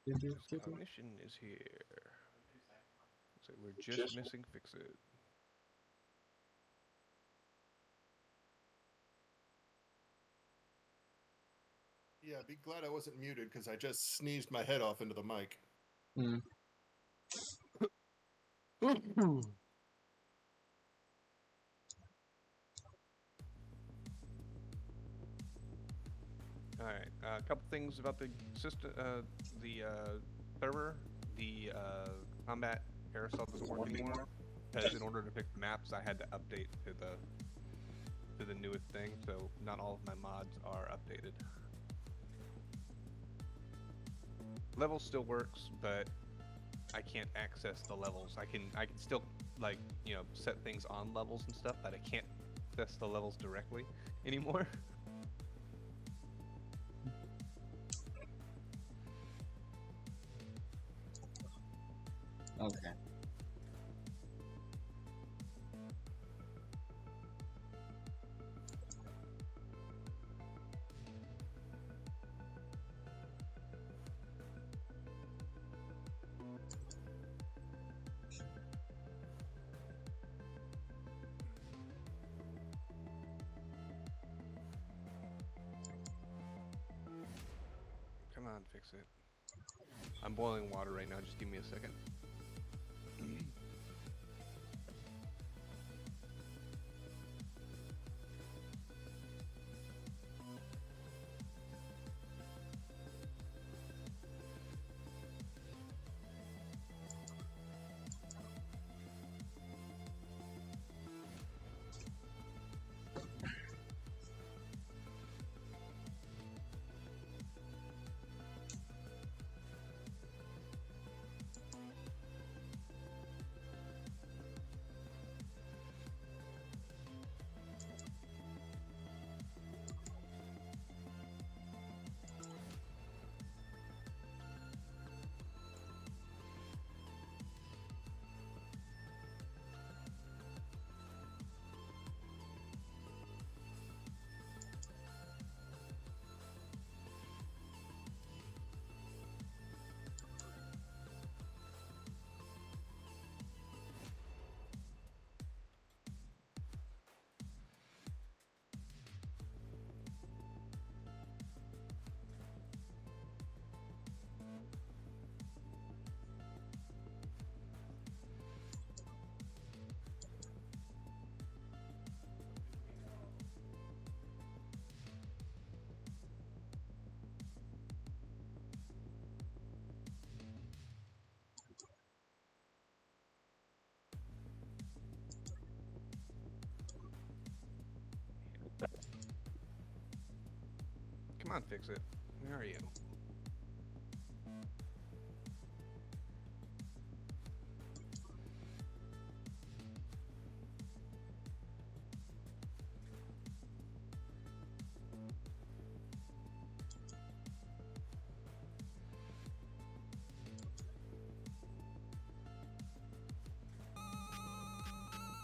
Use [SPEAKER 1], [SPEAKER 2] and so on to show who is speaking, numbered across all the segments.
[SPEAKER 1] This cognition is here. So we're just missing fix it.
[SPEAKER 2] Yeah, be glad I wasn't muted because I just sneezed my head off into the mic.
[SPEAKER 3] Mm.
[SPEAKER 1] All right, a couple things about the system, the server. The combat carousel doesn't work anymore because in order to pick the maps, I had to update to the newest thing. So not all of my mods are updated. Level still works, but I can't access the levels. I can still like set things on levels and stuff, but I can't access the levels directly anymore.
[SPEAKER 3] Okay.
[SPEAKER 1] Come on, fix it. I'm boiling water right now. Just give me a second. Come on, fix it. Where are you?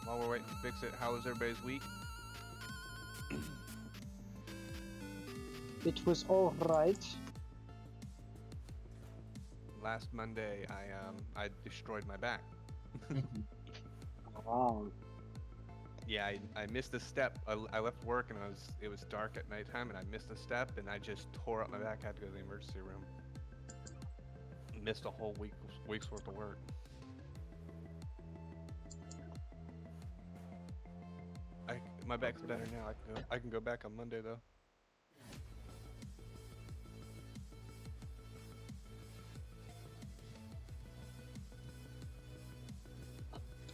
[SPEAKER 1] While we're waiting to fix it, how was everybody's week?
[SPEAKER 4] It was all right.
[SPEAKER 1] Last Monday, I destroyed my back.
[SPEAKER 4] Wow.
[SPEAKER 1] Yeah, I missed a step. I left work and it was dark at nighttime and I missed a step and I just tore up my back. I had to go to the emergency room. Missed a whole week's worth of work. My back's better now. I can go back on Monday though.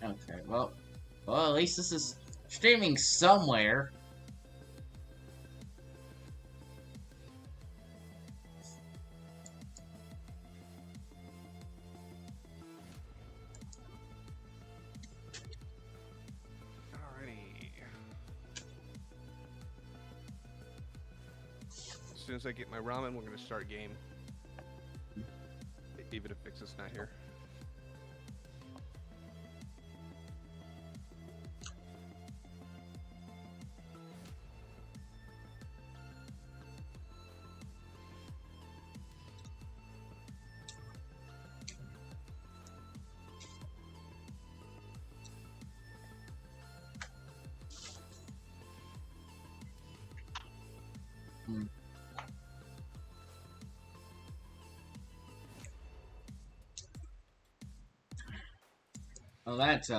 [SPEAKER 3] Okay, well, at least this is streaming somewhere.
[SPEAKER 1] Alrighty. As soon as I get my ramen, we're gonna start game. Even if Fix It's not here.
[SPEAKER 3] Well, that's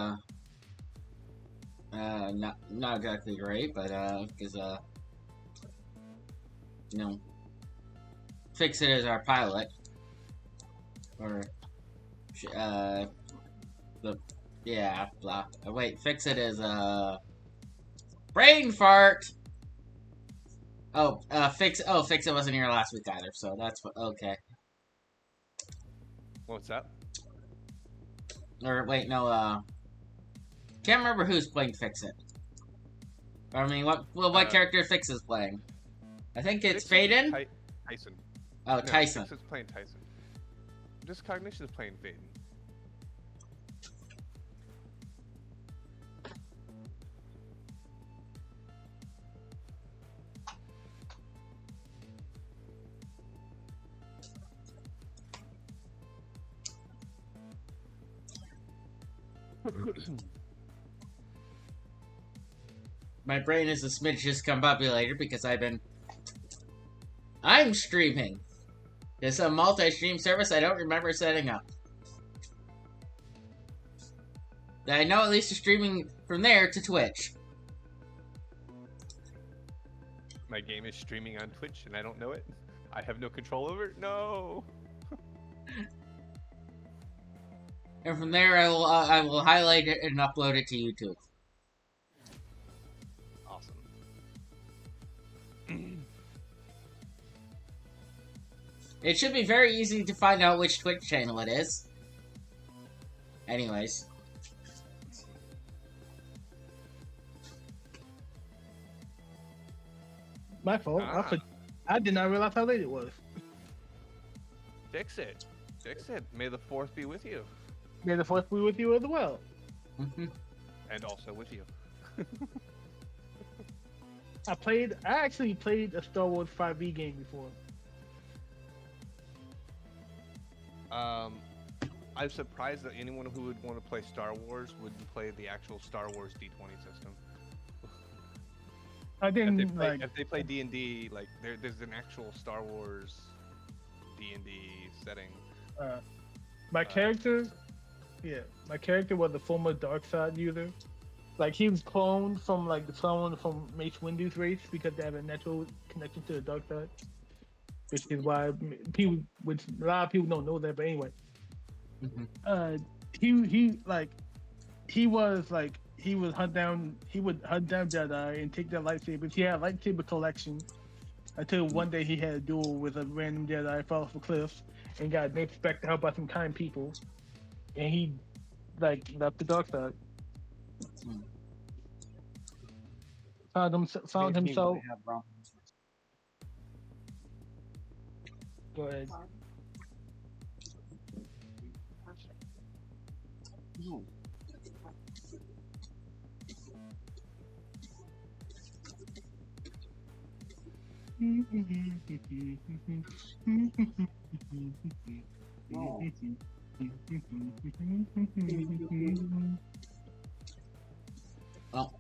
[SPEAKER 3] not exactly great, but because you know, Fix It is our pilot, or the yeah blah. Wait, Fix It is brain fart. Fix It wasn't here last week either, so that's okay.
[SPEAKER 1] What's that?
[SPEAKER 3] Or wait, no, can't remember who's playing Fix It. I mean, what character Fix is playing? I think it's Faden.
[SPEAKER 1] Tyson.
[SPEAKER 3] Oh,
[SPEAKER 1] No,
[SPEAKER 3] Tyson.
[SPEAKER 1] Fix is playing Tyson. Discognition is playing Faden.
[SPEAKER 3] My brain is a smidge discombobulated because I'm streaming. There's a multi-stream service I don't remember setting up. I know at least you're streaming from there to Twitch.
[SPEAKER 1] My game is streaming on Twitch and I don't know it. I have no control over it. No.
[SPEAKER 3] And from there, I will highlight it and upload it to YouTube.
[SPEAKER 1] Awesome.
[SPEAKER 3] It should be very easy to find out which Twitch channel it is. Anyways.
[SPEAKER 4] My fault.
[SPEAKER 1] Ah.
[SPEAKER 4] I did not realize how late it was.
[SPEAKER 1] Fix it. Fix it. May the 4th be with you.
[SPEAKER 4] May the 4th be with you as well.
[SPEAKER 1] And also with you.
[SPEAKER 4] I actually played a Star Wars 5e game before.
[SPEAKER 1] I'm surprised that anyone who would want to play Star Wars would play the actual Star Wars D20 system.
[SPEAKER 4] I didn't like.
[SPEAKER 1] If they play D&D, like there's an actual Star Wars D&D setting.
[SPEAKER 4] My character was a former dark side user. Like he was cloned from Mace Windu's race because they have a natural connection to the dark side, which is why a lot of people don't know that. But anyway, he would hunt down Jedi and take their lightsabers. He had a lightsaber collection until one day he had a duel with a random Jedi, fell off a cliff, and got made back to help out some kind people, and he left the dark side. Found himself. Go ahead.
[SPEAKER 3] Well.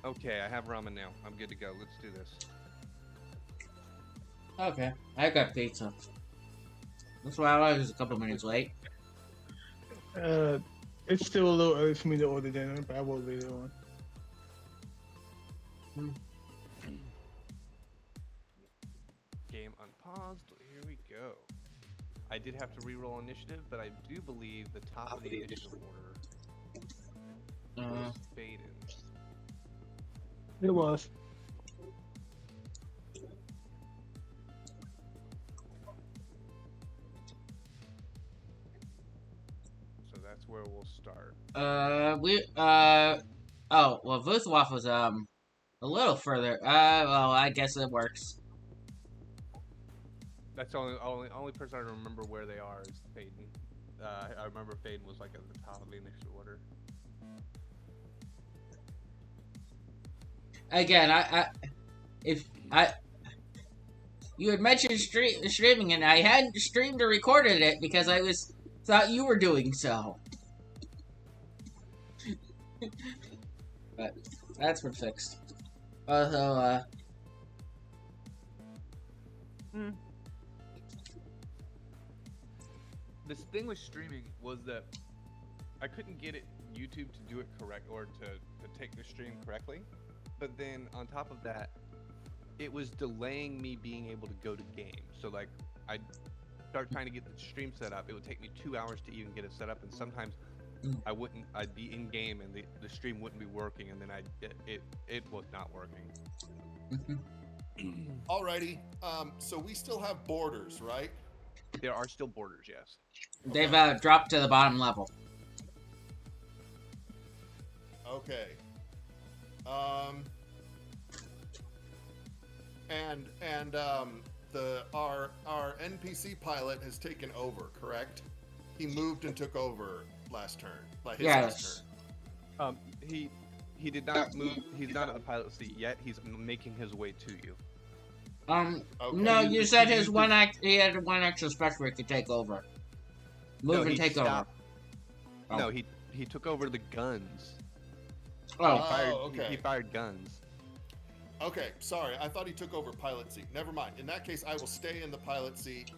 [SPEAKER 1] Okay, I have ramen now. I'm good to go. Let's do this.
[SPEAKER 3] Okay, I got pizza. That's why I was a couple minutes late.
[SPEAKER 4] It's still a little early for me to order dinner, but I will later on.
[SPEAKER 1] Game unpaused. Here we go. I did have to re-roll initiative, but I do believe the top of the initiative order was Faden.
[SPEAKER 4] It was.
[SPEAKER 1] So that's where we'll start.
[SPEAKER 3] Oh, well, Vuthwoff was, a little further. Well, I guess it works.
[SPEAKER 1] That's the only person I remember where they are is Faden. I remember Faden was like at the top of the initiative order.
[SPEAKER 3] Again, you had mentioned streaming, and I hadn't streamed or recorded it because I thought you were doing so. But that's been fixed. So,
[SPEAKER 1] This thing with streaming was that I couldn't get YouTube to do it correct or to take the stream correctly. But then on top of that, it was delaying me being able to go to games. So like I'd start trying to get the stream set up. It would take me 2 hours to even get it set up, and sometimes I'd be in game and the stream wouldn't be working, and then it was not working.
[SPEAKER 2] Alrighty. So we still have borders, right?
[SPEAKER 1] There are still borders, yes.
[SPEAKER 3] they've dropped to the bottom level.
[SPEAKER 2] Okay. Our NPC pilot has taken over, correct? He moved and took over last turn. Like his last turn.
[SPEAKER 1] He did not move. He's not at the pilot seat yet. He's making his way to you.
[SPEAKER 2] Okay.
[SPEAKER 3] No, you said he had one extra special he could take over. Move and take over. Oh.
[SPEAKER 1] No, he took over the guns.
[SPEAKER 3] Oh,
[SPEAKER 2] okay.
[SPEAKER 1] He fired guns.
[SPEAKER 2] Okay, sorry. I thought he took over pilot seat. Never mind. In that case, I will stay in the pilot seat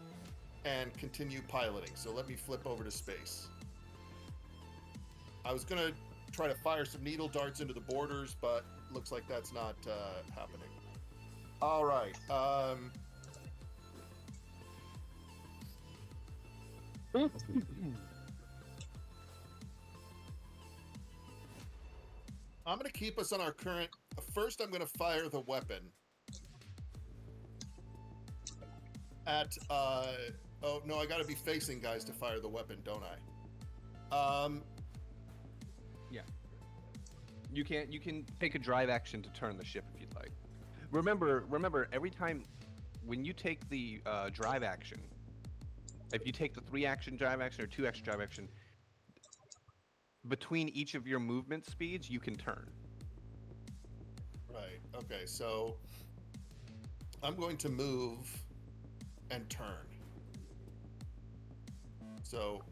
[SPEAKER 2] and continue piloting. So let me flip over to space. I was going to try to fire some needle darts into the borders, but looks like that's not happening. All right. I'm going to keep us on our current... First, I'm going to fire the weapon at... Oh, no, I got to be facing guys to fire the weapon, don't I?
[SPEAKER 1] Yeah. You can take a drive action to turn the ship if you'd like. Remember, every time when you take the drive action, if you take the 3-action drive action or 2-action drive action, between each of your movement speeds, you can turn.
[SPEAKER 2] Right. Okay, so I'm going to move and turn. So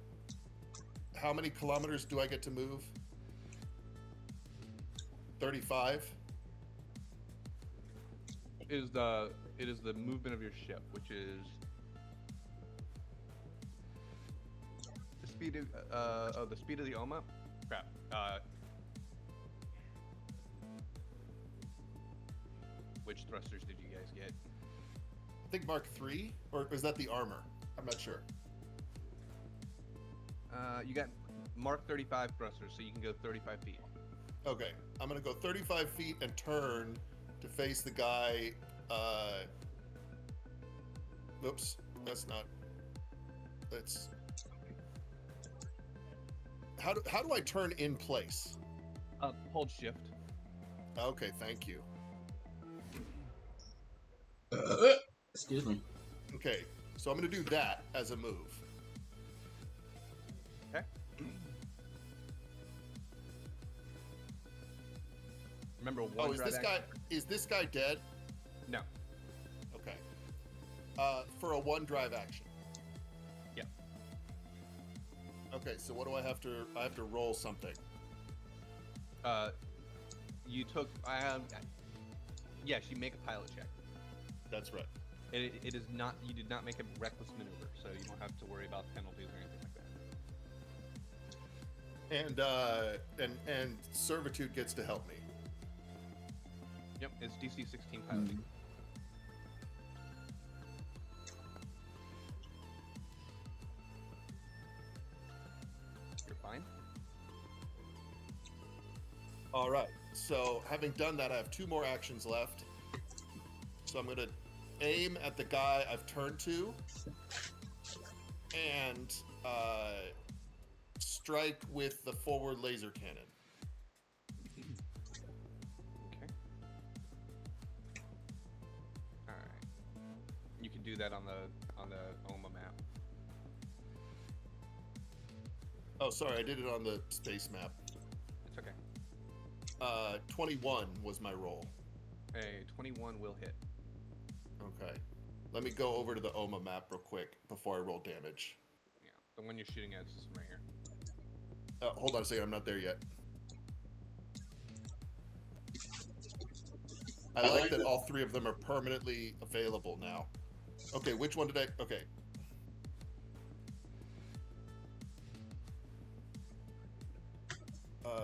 [SPEAKER 2] how many kilometers do I get to move? 35?
[SPEAKER 1] It is the movement of your ship, which is the speed of the speed of the Oma. Crap. Which thrusters did you guys get?
[SPEAKER 2] I think Mark 3, or is that the armor? I'm not sure.
[SPEAKER 1] You got Mark 35 thrusters, so you can go 35 feet.
[SPEAKER 2] Okay, I'm gonna go 35 feet and turn to face the guy. Oops, that's not. That's. How do I turn in place?
[SPEAKER 1] Hold shift.
[SPEAKER 2] Okay, thank you.
[SPEAKER 3] Excuse me.
[SPEAKER 2] Okay, so I'm gonna do that as a move.
[SPEAKER 1] Okay. Remember one.
[SPEAKER 2] Oh, is this guy dead?
[SPEAKER 1] No.
[SPEAKER 2] Okay. For a 1 drive action.
[SPEAKER 1] Yeah.
[SPEAKER 2] Okay, so what do I have to? I have to roll something.
[SPEAKER 1] You took. Yes, you make a pilot check.
[SPEAKER 2] That's right.
[SPEAKER 1] It is not. You did not make a reckless maneuver, so you don't have to worry about penalties or anything like that.
[SPEAKER 2] And Servitude gets to help me.
[SPEAKER 1] Yep, it's DC 16 piloting. You're fine.
[SPEAKER 2] All right. So having done that, I have 2 more actions left. So I'm gonna aim at the guy I've turned to, and strike with the forward laser cannon.
[SPEAKER 1] Okay. All right. You can do that on the OMA map.
[SPEAKER 2] Oh, sorry, I did it on the space map.
[SPEAKER 1] It's okay.
[SPEAKER 2] 21 was my roll.
[SPEAKER 1] A 21 will hit.
[SPEAKER 2] Okay. Let me go over to the OMA map real quick before I roll damage.
[SPEAKER 1] Yeah, the one you're shooting at is this one right here.
[SPEAKER 2] Hold on a second, I'm not there yet. I like that all 3 of them are permanently available now. Okay, which one did I... Okay.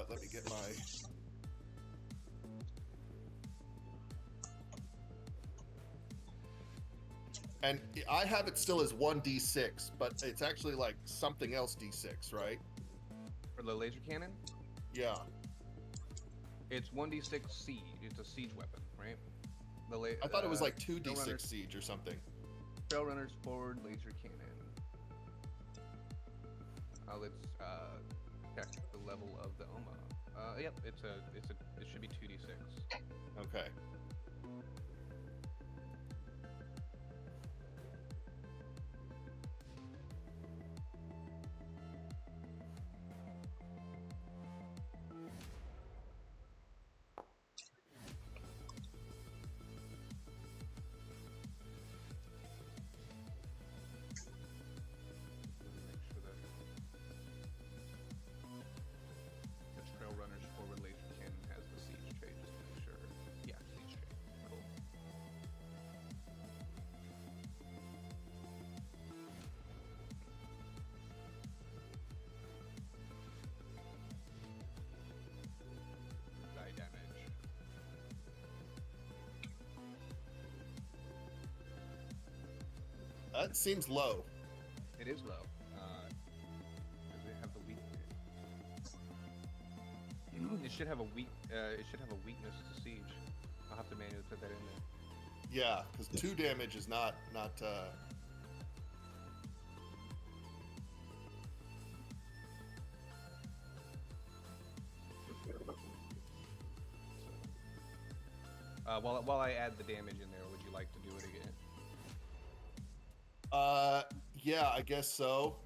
[SPEAKER 2] Let me get my... And I have it still as 1d6, but it's actually like something else d6, right?
[SPEAKER 1] For the laser cannon,
[SPEAKER 2] Yeah.
[SPEAKER 1] it's 1d6 siege. It's a siege weapon, right?
[SPEAKER 2] I thought it was like
[SPEAKER 1] Trail
[SPEAKER 2] 2d6
[SPEAKER 1] runners-
[SPEAKER 2] siege or something.
[SPEAKER 1] Trail runners forward laser cannon. Let's check the level of the OMA. Yep, it should be 2d6.
[SPEAKER 2] Okay.
[SPEAKER 1] Make sure that the trail runners forward laser cannon has the siege trait, just to make sure. Yeah, siege trait. Cool. Die damage.
[SPEAKER 2] That seems low.
[SPEAKER 1] It is low. Does it have the weak? It should have a weak. It should have a weakness to siege. I'll have to manually put that in there.
[SPEAKER 2] Yeah, because 2 damage is not
[SPEAKER 1] While I add the damage in there, would you like to do it again?
[SPEAKER 2] yeah, I guess so.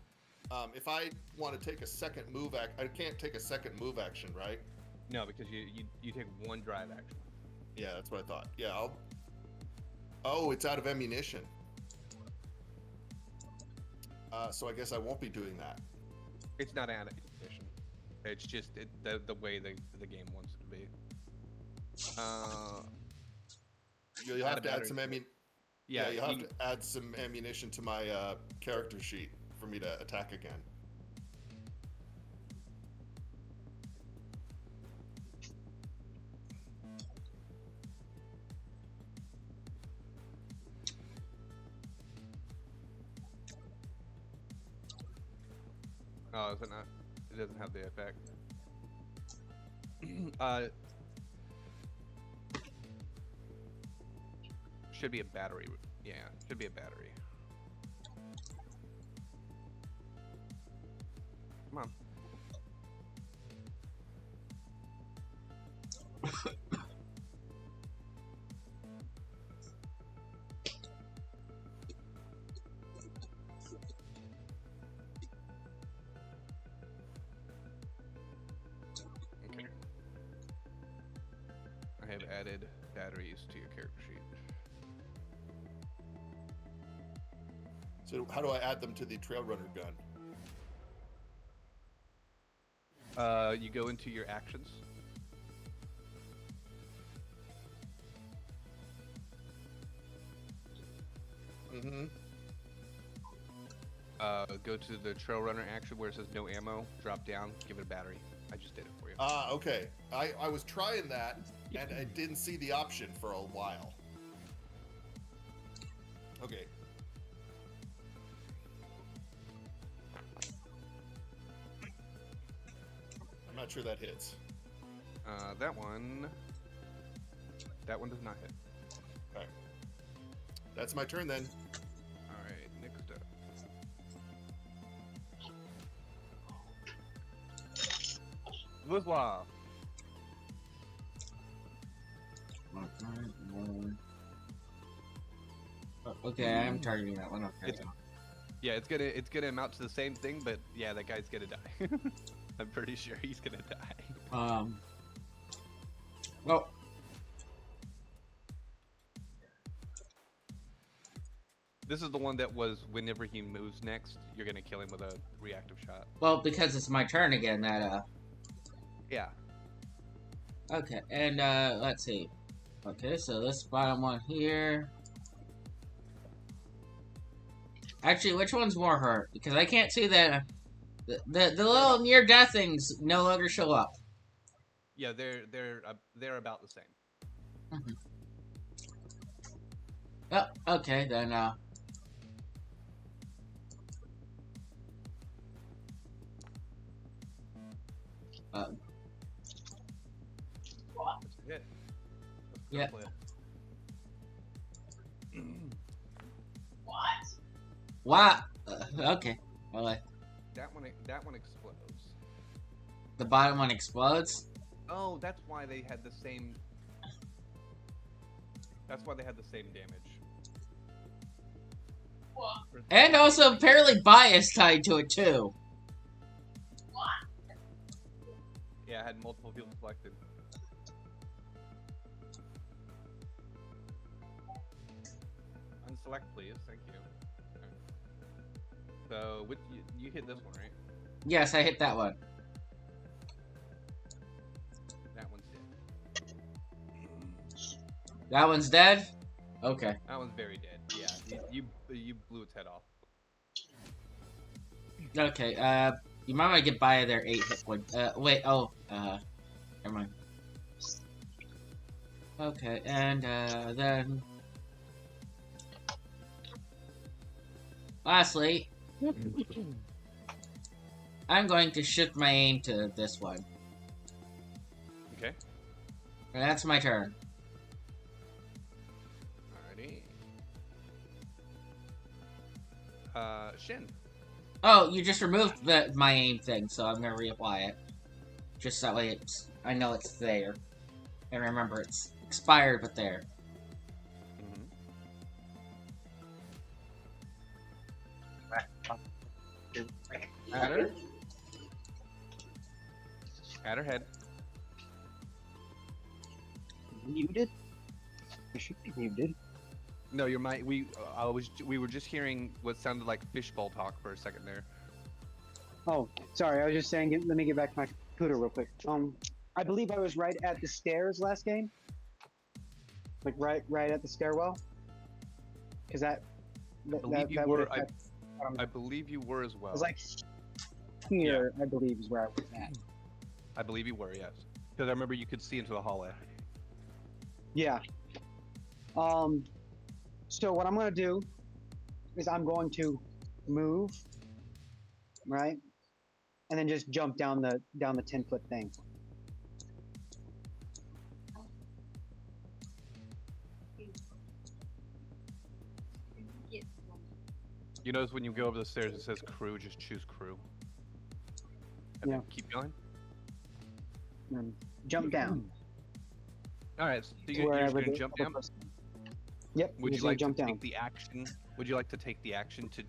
[SPEAKER 2] If I want to take a second move I can't take a second move action, right?
[SPEAKER 1] No, because you take 1 drive action.
[SPEAKER 2] Yeah, that's what I thought. Yeah, Oh, it's out of ammunition. So I guess I won't be doing that.
[SPEAKER 1] It's not out of condition. It's just the way the game wants it to be.
[SPEAKER 2] You'll have to add some ammunition.
[SPEAKER 1] Yeah,
[SPEAKER 2] you'll have to add some ammunition to my character sheet for me to attack again.
[SPEAKER 1] Oh, is it not? It doesn't have the effect. Should be a battery. Yeah, should be a battery. Come on. Okay. I have added batteries to your character sheet.
[SPEAKER 2] So how do I add them to the trail runner gun?
[SPEAKER 1] You go into your actions,
[SPEAKER 2] Mm-hmm.
[SPEAKER 1] Go to the trail runner action where it says no ammo. Drop down. Give it a battery. I just did it for you.
[SPEAKER 2] Okay. I was trying that, and I didn't see the option for a while. Okay. I'm not sure that hits.
[SPEAKER 1] That one does not hit.
[SPEAKER 2] Okay. That's my turn then.
[SPEAKER 1] All right, next up. Voila.
[SPEAKER 3] Okay, I'm targeting that one. Okay.
[SPEAKER 1] Yeah, it's gonna amount to the same thing, but yeah, that guy's gonna die. I'm pretty sure he's gonna die.
[SPEAKER 3] Well,
[SPEAKER 1] this is the one that was whenever he moves next, you're gonna kill him with a reactive shot.
[SPEAKER 3] well, because it's my turn again. That
[SPEAKER 1] Yeah.
[SPEAKER 3] Okay, and let's see. Okay, so this bottom one here. Actually, which one's more hurt? Because I can't see that the little near death things no longer show up.
[SPEAKER 1] Yeah, they're about the same.
[SPEAKER 3] Oh, okay, then
[SPEAKER 1] That's it.
[SPEAKER 3] Yeah. What? Okay. Well,
[SPEAKER 1] That one explodes.
[SPEAKER 3] the bottom one explodes.
[SPEAKER 1] Oh, that's why they had the same. That's why they had the same damage.
[SPEAKER 3] And also apparently bias tied to it too.
[SPEAKER 1] Yeah, I had multiple people selected. Unselect, please. Thank you. Okay. So, you hit this one, right?
[SPEAKER 3] Yes, I hit that one.
[SPEAKER 1] That one's dead.
[SPEAKER 3] That one's dead? Okay.
[SPEAKER 1] That one's very dead. Yeah, you blew its head off.
[SPEAKER 3] Okay, you might want to get by their 8 hit points. Wait, never mind. Okay, and, then... Lastly, I'm going to shift my aim to this one.
[SPEAKER 1] Okay.
[SPEAKER 3] And that's my turn.
[SPEAKER 1] Alrighty. Shin.
[SPEAKER 3] Oh, you just removed my aim thing, so I'm gonna reapply it. Just that way I know it's there. And remember, it's expired, but there.
[SPEAKER 1] At her. At her head.
[SPEAKER 5] Muted? I should be muted.
[SPEAKER 1] No, your mic. We were just hearing what sounded like fishbowl talk for a second there.
[SPEAKER 5] Oh, sorry. I was just saying. Let me get back to my computer real quick. I believe I was right at the stairs last game. Like right at the stairwell. Because that would affect.
[SPEAKER 1] I believe you were as well.
[SPEAKER 5] I was like here. Yeah. I believe is where I was at.
[SPEAKER 1] I believe you were, yes. Because I remember you could see into the hallway.
[SPEAKER 5] Yeah. So what I'm gonna do is I'm going to move, right, and then just jump down the 10-foot thing.
[SPEAKER 1] You notice when you go over the stairs, it says crew. Just choose crew. And
[SPEAKER 5] yeah.
[SPEAKER 1] Then keep going.
[SPEAKER 5] And jump down.
[SPEAKER 1] All right. So you're just gonna jump down.
[SPEAKER 5] Yep.
[SPEAKER 1] Would you like to take the action? Would you like to take the action to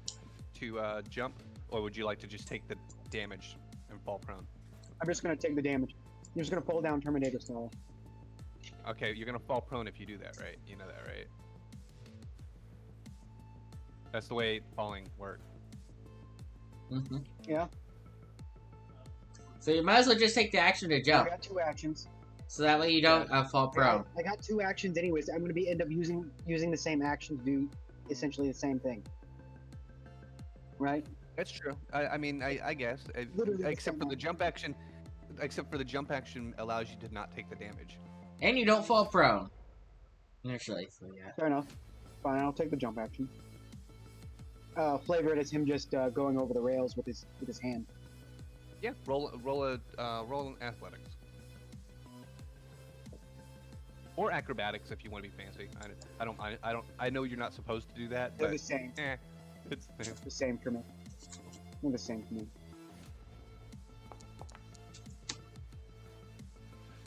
[SPEAKER 1] jump, or would you like to just take the damage and fall prone?
[SPEAKER 5] I'm just gonna take the damage. I'm just gonna fall down Terminator style.
[SPEAKER 1] Okay, you're gonna fall prone if you do that, right? You know that, right? That's the way falling works.
[SPEAKER 3] Mm-hmm.
[SPEAKER 5] Yeah.
[SPEAKER 3] So you might as well just take the action to jump.
[SPEAKER 5] I got 2 actions.
[SPEAKER 3] So that way you don't fall prone.
[SPEAKER 5] I got 2 actions anyways. I'm gonna end up using the same action to do essentially the same thing, right?
[SPEAKER 1] That's true. I mean, I guess.
[SPEAKER 5] Literally the
[SPEAKER 1] Except
[SPEAKER 5] same
[SPEAKER 1] for the
[SPEAKER 5] one.
[SPEAKER 1] jump action. Except for the jump action allows you to not take the damage.
[SPEAKER 3] And you don't fall prone. Initially, so yeah.
[SPEAKER 5] Fair enough. Fine, I'll take the jump action. Flavor it as him just going over the rails with his hand.
[SPEAKER 1] Yeah. Roll an athletics. Or acrobatics if you want to be fancy. I know you're not supposed to do that,
[SPEAKER 5] They're
[SPEAKER 1] but
[SPEAKER 5] the same.
[SPEAKER 1] it's
[SPEAKER 5] The same for me. They're the same for me.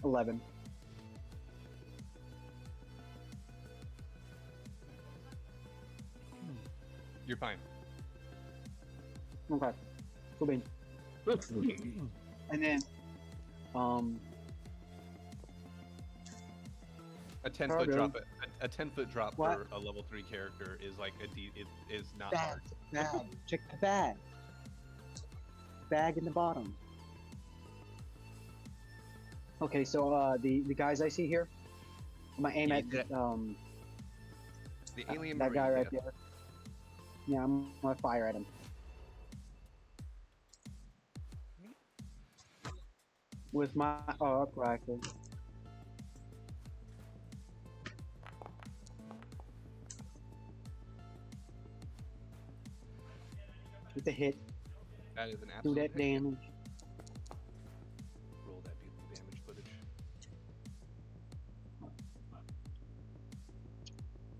[SPEAKER 5] 11.
[SPEAKER 1] you're fine.
[SPEAKER 5] Okay. Cool bean. And then,
[SPEAKER 1] A 10-foot
[SPEAKER 5] Okay.
[SPEAKER 1] drop. A 10-foot drop
[SPEAKER 5] What?
[SPEAKER 1] for a level 3 character is like it is not
[SPEAKER 5] bag,
[SPEAKER 1] hard.
[SPEAKER 5] bag. Check the bag. Bag in the bottom. Okay, so the guys I see here, I'm gonna aim
[SPEAKER 1] Yeah,
[SPEAKER 5] at
[SPEAKER 1] The alien
[SPEAKER 5] that guy
[SPEAKER 1] marine,
[SPEAKER 5] right
[SPEAKER 1] yeah.
[SPEAKER 5] there. Yeah, I'm gonna fire at him. With my arc rifle. With a hit,
[SPEAKER 1] That is an
[SPEAKER 5] do
[SPEAKER 1] absolute
[SPEAKER 5] that
[SPEAKER 1] hit.
[SPEAKER 5] damage.
[SPEAKER 1] Roll that beautiful damage footage.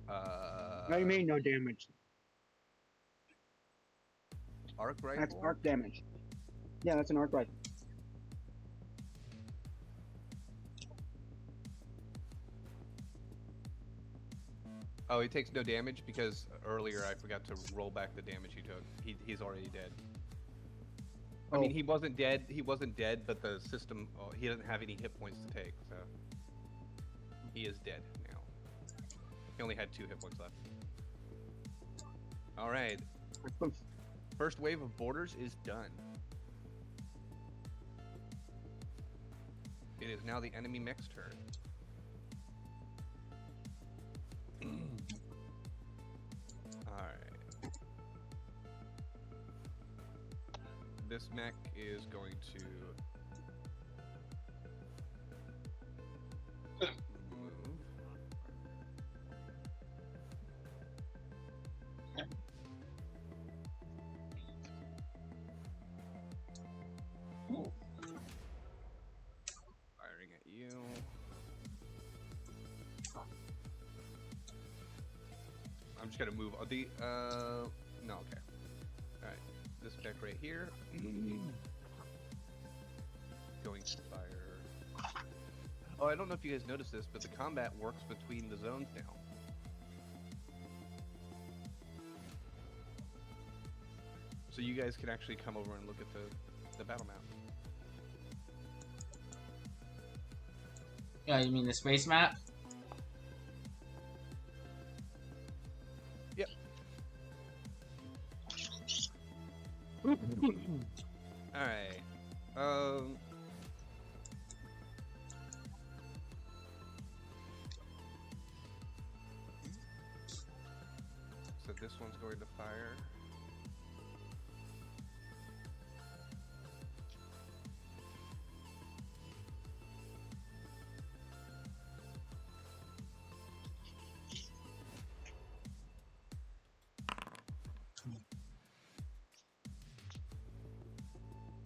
[SPEAKER 5] What do you mean no damage?
[SPEAKER 1] Arc rifle.
[SPEAKER 5] That's arc damage. Yeah, that's an arc rifle.
[SPEAKER 1] Oh, he takes no damage because earlier I forgot to roll back the damage he took. He's already dead. I mean,
[SPEAKER 5] Oh.
[SPEAKER 1] he wasn't dead. He wasn't dead, but the system he doesn't have any hit points to take, so he is dead now. He only had 2 hit points left. All right, first wave of borders is done. It is now the enemy mech's turn. Alright. This mech is going to move. Firing at you. I'm just gonna move the no, okay. Alright. This deck right here. Going to fire. Oh, I don't know if you guys noticed this, but the combat works between the zones now. So you guys can actually come over and look at the battle map.
[SPEAKER 3] Yeah, you mean the space map?
[SPEAKER 1] Yep. Alright. So this one's going to fire.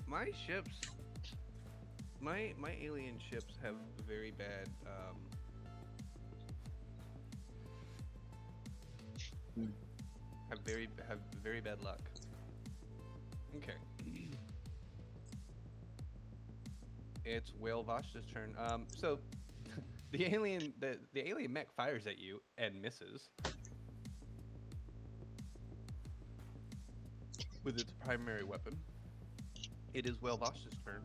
[SPEAKER 1] My ships, my alien ships have very bad have very bad luck. Okay. It's Whale Vashta's turn. So the alien mech fires at you and misses with its primary weapon. It is Whale Vashta's turn.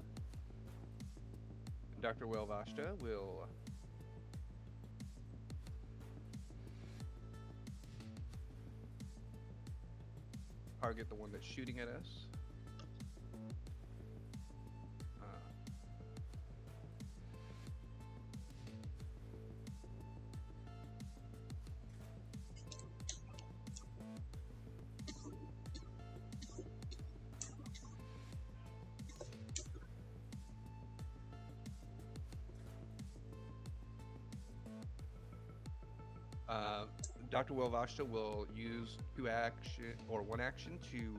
[SPEAKER 1] Dr. Whale Vashta will target the one that's shooting at us. Dr. Wilvashta will use one action to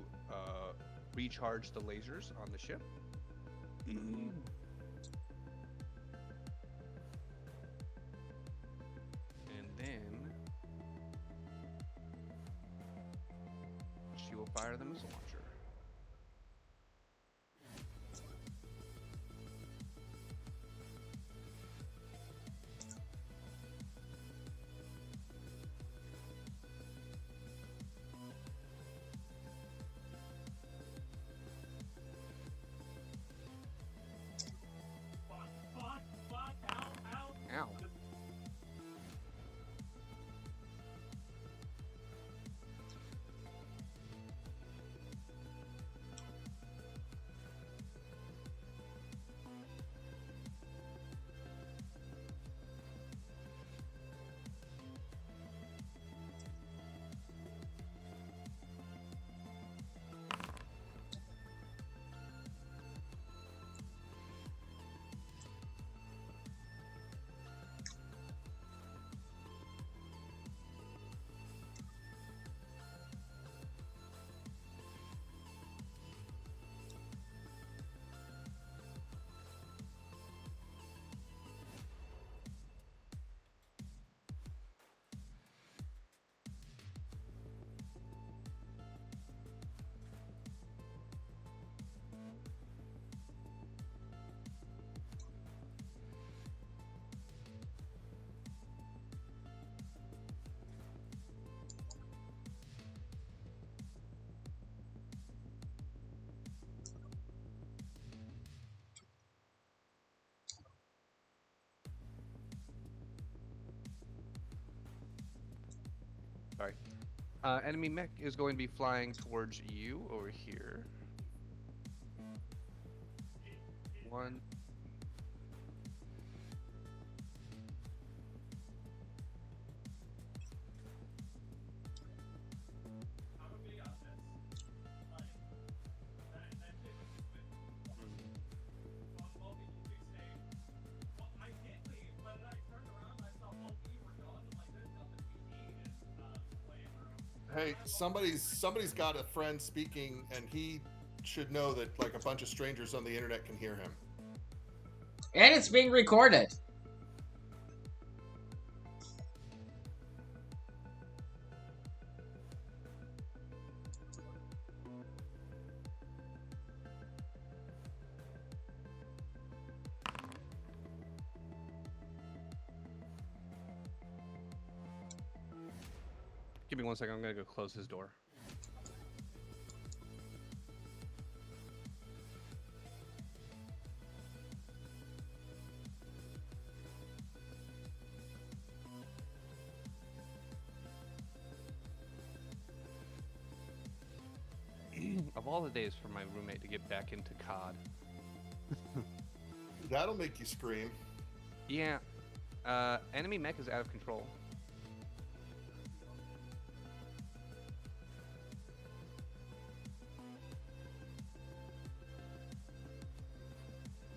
[SPEAKER 1] recharge the lasers on the ship. And then she will fire the missile launcher. Ow. Sorry. Enemy mech is going to be flying towards you over here. One.
[SPEAKER 2] Hey, somebody's got a friend speaking, and he should know that like a bunch of strangers on the internet can hear him.
[SPEAKER 3] And it's being recorded.
[SPEAKER 1] Give me 1 second. I'm gonna go close his door. Of all the days for my roommate to get back into COD.
[SPEAKER 2] That'll make you scream.
[SPEAKER 1] Yeah. Enemy mech is out of control.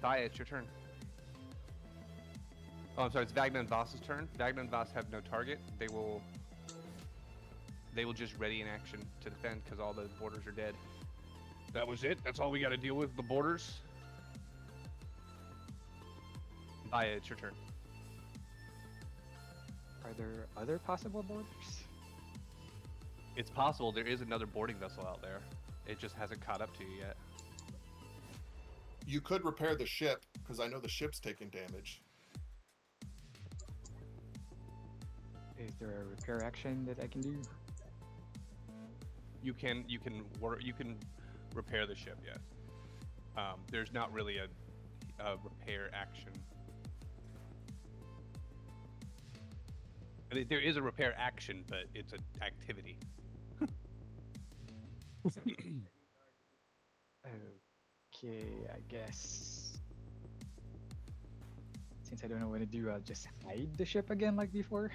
[SPEAKER 1] Daya, it's your turn. Oh, I'm sorry. It's Vagna and Voss's turn. Vagna and Voss have no target. They will just ready in action to defend because all the borders are dead. That was it. That's all we got to deal with. The borders. Daya, it's your turn.
[SPEAKER 6] Are there other possible borders?
[SPEAKER 1] It's possible there is another boarding vessel out there. It just hasn't caught up to you yet.
[SPEAKER 2] You could repair the ship, because I know the ship's taking damage.
[SPEAKER 6] Is there a repair action that I can do?
[SPEAKER 1] You can repair the ship, yes. There's not really a repair action. There is a repair action, but it's an activity.
[SPEAKER 6] Okay, I guess. Since I don't know what to do, I'll just hide the ship again like before.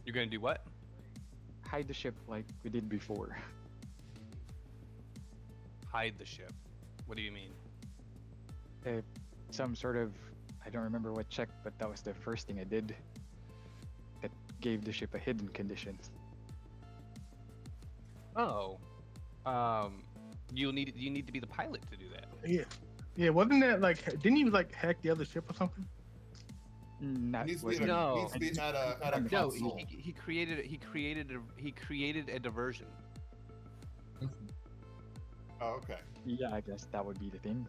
[SPEAKER 1] You're gonna do what?
[SPEAKER 6] Hide the ship like we did before.
[SPEAKER 1] Hide the ship. What do you mean?
[SPEAKER 6] Some sort of I don't remember what check, but that was the first thing I did. That gave the ship a hidden condition.
[SPEAKER 1] Oh. You need to be the pilot to do that.
[SPEAKER 4] Yeah. Yeah, wasn't that like, didn't he like hack the other ship or something?
[SPEAKER 6] That
[SPEAKER 2] Needs to be,
[SPEAKER 6] wasn't-
[SPEAKER 1] No.
[SPEAKER 2] needs to be at a
[SPEAKER 1] No,
[SPEAKER 2] console.
[SPEAKER 1] he created a diversion.
[SPEAKER 2] Oh, okay.
[SPEAKER 6] Yeah, I guess that would be the thing.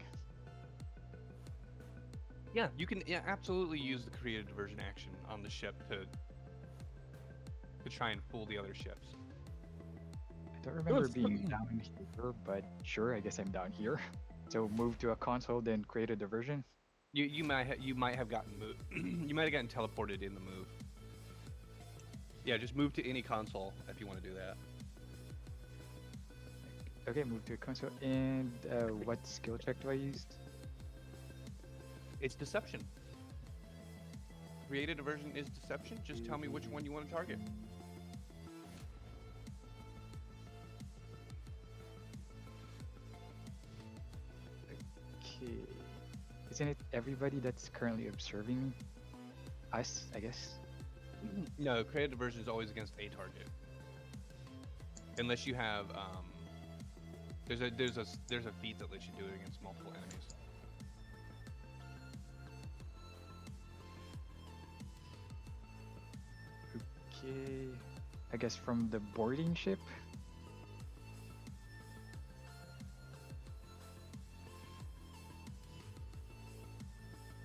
[SPEAKER 1] Yeah, you can absolutely use the creative diversion action on the ship to try and fool the other ships.
[SPEAKER 6] I don't remember being down here, but sure, I guess I'm down here. So move to a console, then create a diversion.
[SPEAKER 1] You might have gotten you might have gotten teleported in the move. Yeah, just move to any console if you want to do that.
[SPEAKER 6] Okay, move to a console. And what skill check do I use?
[SPEAKER 1] It's deception. Creative diversion is deception. Just tell me which one you want to target.
[SPEAKER 6] Okay. Isn't it everybody that's currently observing me? Us, I guess.
[SPEAKER 1] No, creative diversion is always against a target. Unless you have there's a feat that lets you do it against multiple enemies.
[SPEAKER 6] Okay. I guess from the boarding ship.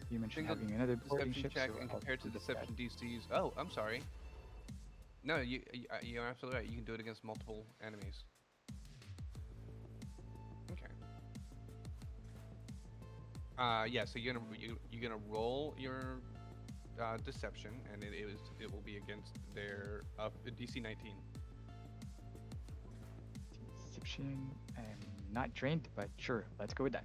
[SPEAKER 6] You mentioned
[SPEAKER 1] Single
[SPEAKER 6] having another boarding
[SPEAKER 1] Deception
[SPEAKER 6] ship.
[SPEAKER 1] check
[SPEAKER 6] so
[SPEAKER 1] and
[SPEAKER 6] I'll
[SPEAKER 1] compared to
[SPEAKER 6] do that.
[SPEAKER 1] deception DCs. Oh, I'm sorry. No, you're absolutely right. You can do it against multiple enemies. Okay. Yeah. So you're gonna roll your deception, and it will be against their DC 19.
[SPEAKER 6] Deception. I'm not trained, but sure, let's go with that.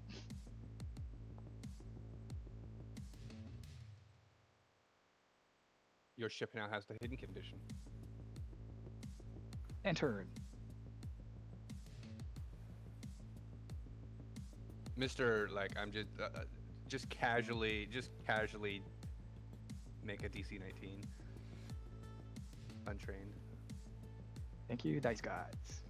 [SPEAKER 1] Your ship now has the hidden condition.
[SPEAKER 6] Enter.
[SPEAKER 1] Mr. Like I'm just casually make a DC 19. Untrained.
[SPEAKER 6] Thank you, dice gods.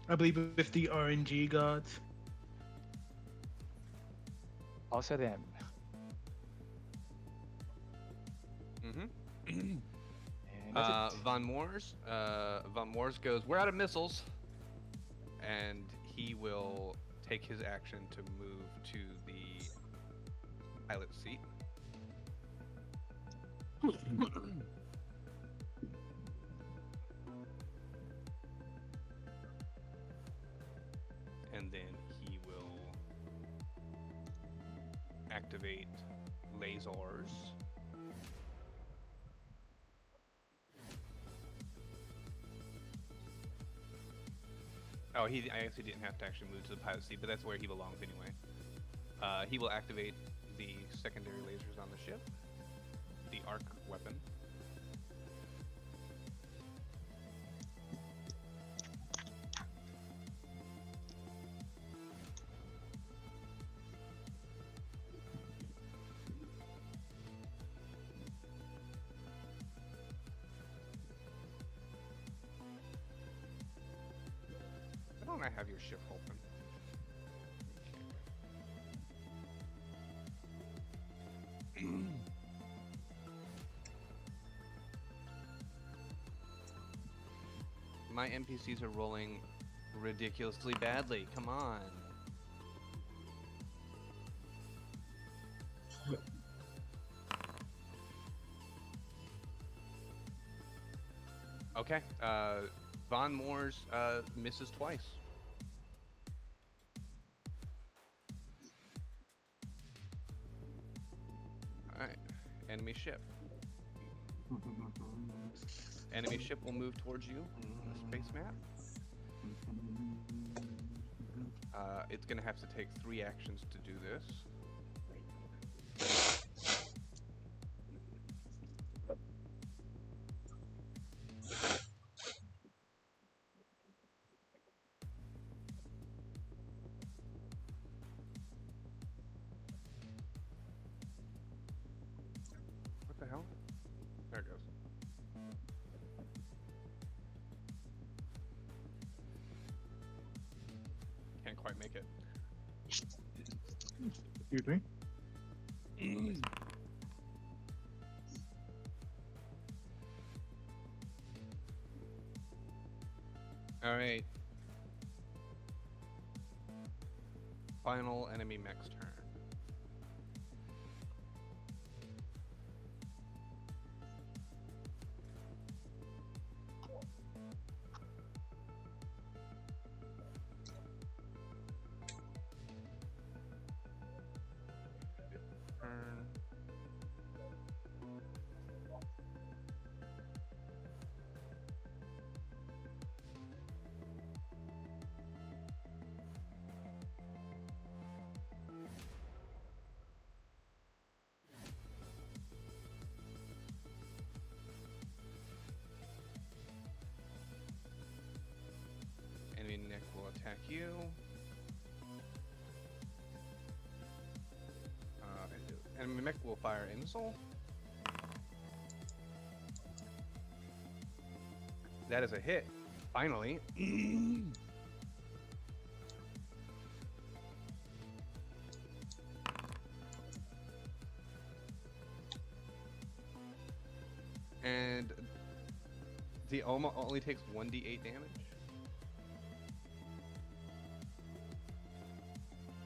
[SPEAKER 4] I believe it's the RNG gods.
[SPEAKER 6] Also them.
[SPEAKER 1] Mm-hmm.
[SPEAKER 6] And that's it.
[SPEAKER 1] Von Moors goes, we're out of missiles, and he will take his action to move to the pilot seat. And then he will activate lasers. Oh, I guess he didn't have to actually move to the pilot seat, but that's where he belongs anyway. He will activate the secondary lasers on the ship, the arc weapon. Why don't I have your ship open? My NPCs are rolling ridiculously badly. Come on. Okay. Von Moors misses twice. Alright. Enemy ship. Enemy ship will move towards you on the space map. It's gonna have to take 3 actions to do this. make it.
[SPEAKER 4] Excuse me.
[SPEAKER 1] All right. Final enemy mech's turn. Turn. Enemy mech will attack you. Enemy mech will fire insult. That is a hit. Finally. And the Oma only takes 1d8 damage.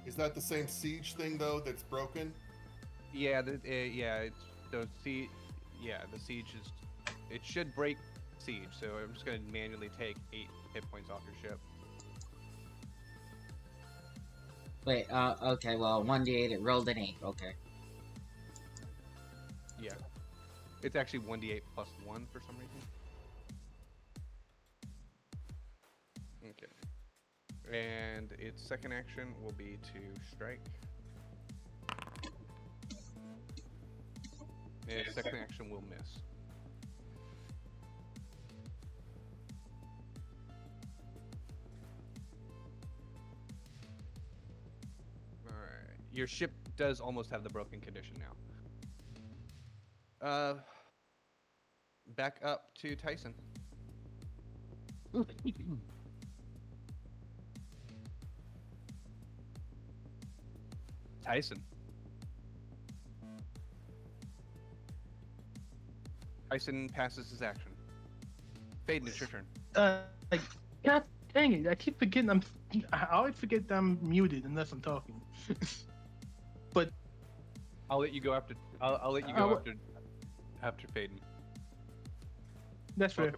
[SPEAKER 2] Is that the same siege thing though that's broken?
[SPEAKER 1] Yeah, it's the siege. Yeah, the siege is. It should break siege, so I'm just gonna manually take 8 hit points off your ship.
[SPEAKER 3] Wait, okay, well, 1d8, it rolled an 8, okay.
[SPEAKER 1] Yeah, it's actually 1d8 plus 1 for some reason. Okay, and its second action will be to strike. And its second action will miss. Alright. Your ship does almost have the broken condition now. Back up to Tyson. Tyson. Tyson passes his action. Faden, it's your turn.
[SPEAKER 4] Like, God dang it! I keep forgetting I always forget that I'm muted unless I'm talking. But
[SPEAKER 1] I'll let you go after. I'll let you go after Faden.
[SPEAKER 4] that's fair.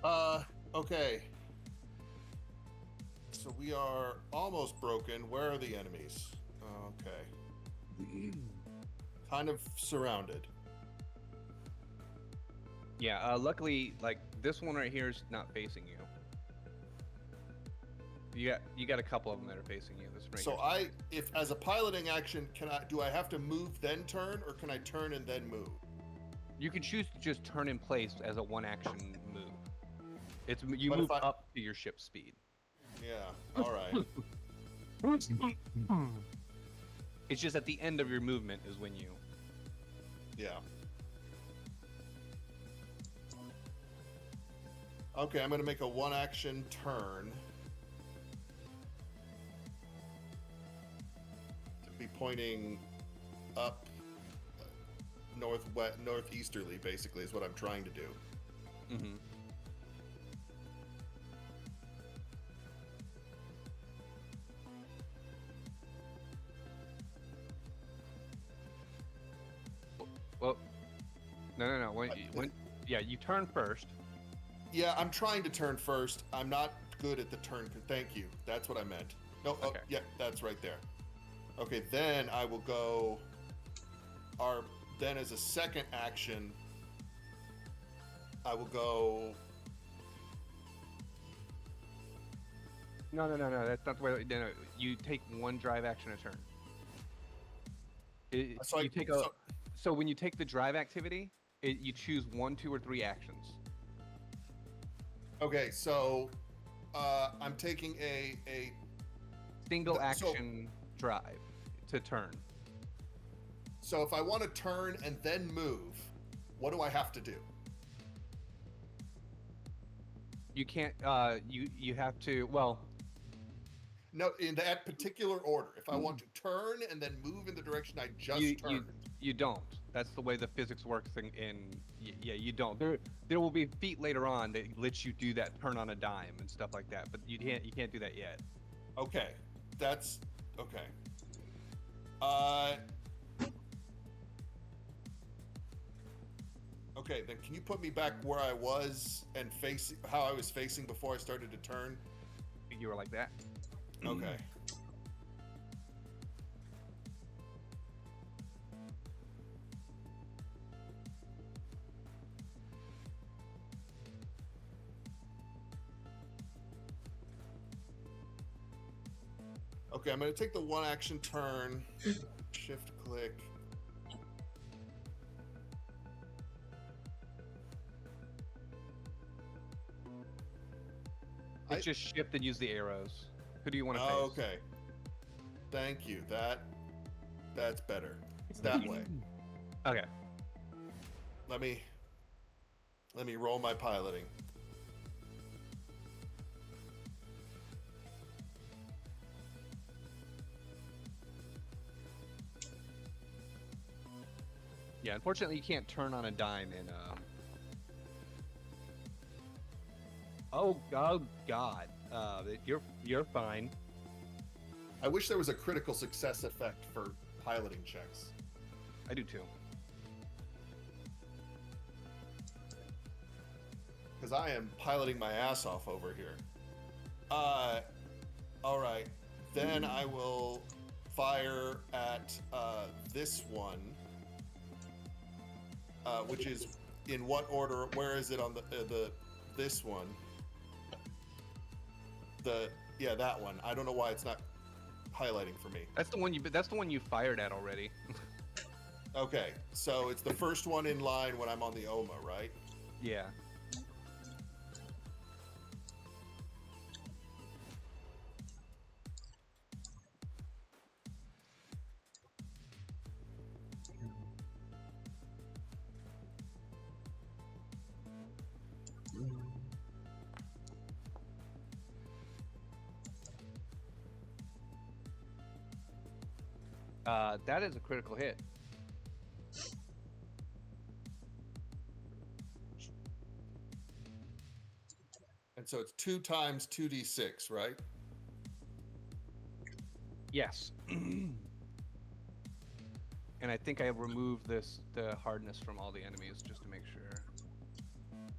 [SPEAKER 1] Welcome.
[SPEAKER 2] Okay. So we are almost broken. Where are the enemies? Okay. Kind of surrounded.
[SPEAKER 1] Yeah. Luckily, like this one right here is not facing you. You got a couple of them that are facing you. This right
[SPEAKER 2] So
[SPEAKER 1] here.
[SPEAKER 2] if as a piloting action, do I have to move then turn, or can I turn and then move?
[SPEAKER 1] You can choose to just turn in place as a one-action move. You
[SPEAKER 2] But
[SPEAKER 1] move
[SPEAKER 2] if I-
[SPEAKER 1] up to your ship speed.
[SPEAKER 2] Yeah. All right.
[SPEAKER 1] It's just at the end of your movement is when you.
[SPEAKER 2] Yeah. Okay, I'm gonna make a one-action turn to be pointing up, northeasterly. Basically, is what I'm trying to do.
[SPEAKER 1] Mm-hmm. Well, no. Yeah, you turn first.
[SPEAKER 2] Yeah, I'm trying to turn first. I'm not good at the turn. Thank you. That's what I meant. No,
[SPEAKER 1] Okay.
[SPEAKER 2] yeah, that's right there. Okay, then I will go. Then as a second action, I will go.
[SPEAKER 1] No. That's not the way. No. You take one drive action a turn.
[SPEAKER 2] So
[SPEAKER 1] you take So when you take the drive activity, you choose 1, 2, or 3 actions.
[SPEAKER 2] Okay, so I'm taking a
[SPEAKER 1] Single
[SPEAKER 2] So-
[SPEAKER 1] action drive to turn.
[SPEAKER 2] So if I want to turn and then move, what do I have to do?
[SPEAKER 1] You can't. You have to. Well,
[SPEAKER 2] No, in that particular order. If I want to turn and then move in the direction I just
[SPEAKER 1] you
[SPEAKER 2] turned.
[SPEAKER 1] you don't. That's the way the physics works. Yeah, you don't. There will be feat later on that lets you do that turn on a dime and stuff like that. But you can't do that yet.
[SPEAKER 2] Okay, that's okay. Okay, then can you put me back where I was and face how I was facing before I started to turn?
[SPEAKER 1] You were like that.
[SPEAKER 2] Okay. Okay, I'm going to take the one action turn, shift click.
[SPEAKER 1] It's just shift and use the arrows. Who do you want to face?
[SPEAKER 2] Oh, okay. Thank you. That's better. It's that way.
[SPEAKER 1] Okay.
[SPEAKER 2] Let me roll my piloting.
[SPEAKER 1] Yeah, unfortunately, you can't turn on a dime in. Oh God! You're fine.
[SPEAKER 2] I wish there was a critical success effect for piloting checks.
[SPEAKER 1] I do too.
[SPEAKER 2] Because I am piloting my ass off over here. All right. Then I will fire at this one, which is in what order? Where is it on the this one? That one. I don't know why it's not highlighting for me.
[SPEAKER 1] That's the one you fired at already.
[SPEAKER 2] Okay, so it's the first one in line when I'm on the OMA, right?
[SPEAKER 1] Yeah. That is a critical hit.
[SPEAKER 2] And so it's 2 times 2d6, right?
[SPEAKER 1] Yes. And I think I have removed the hardness from all the enemies just to make sure.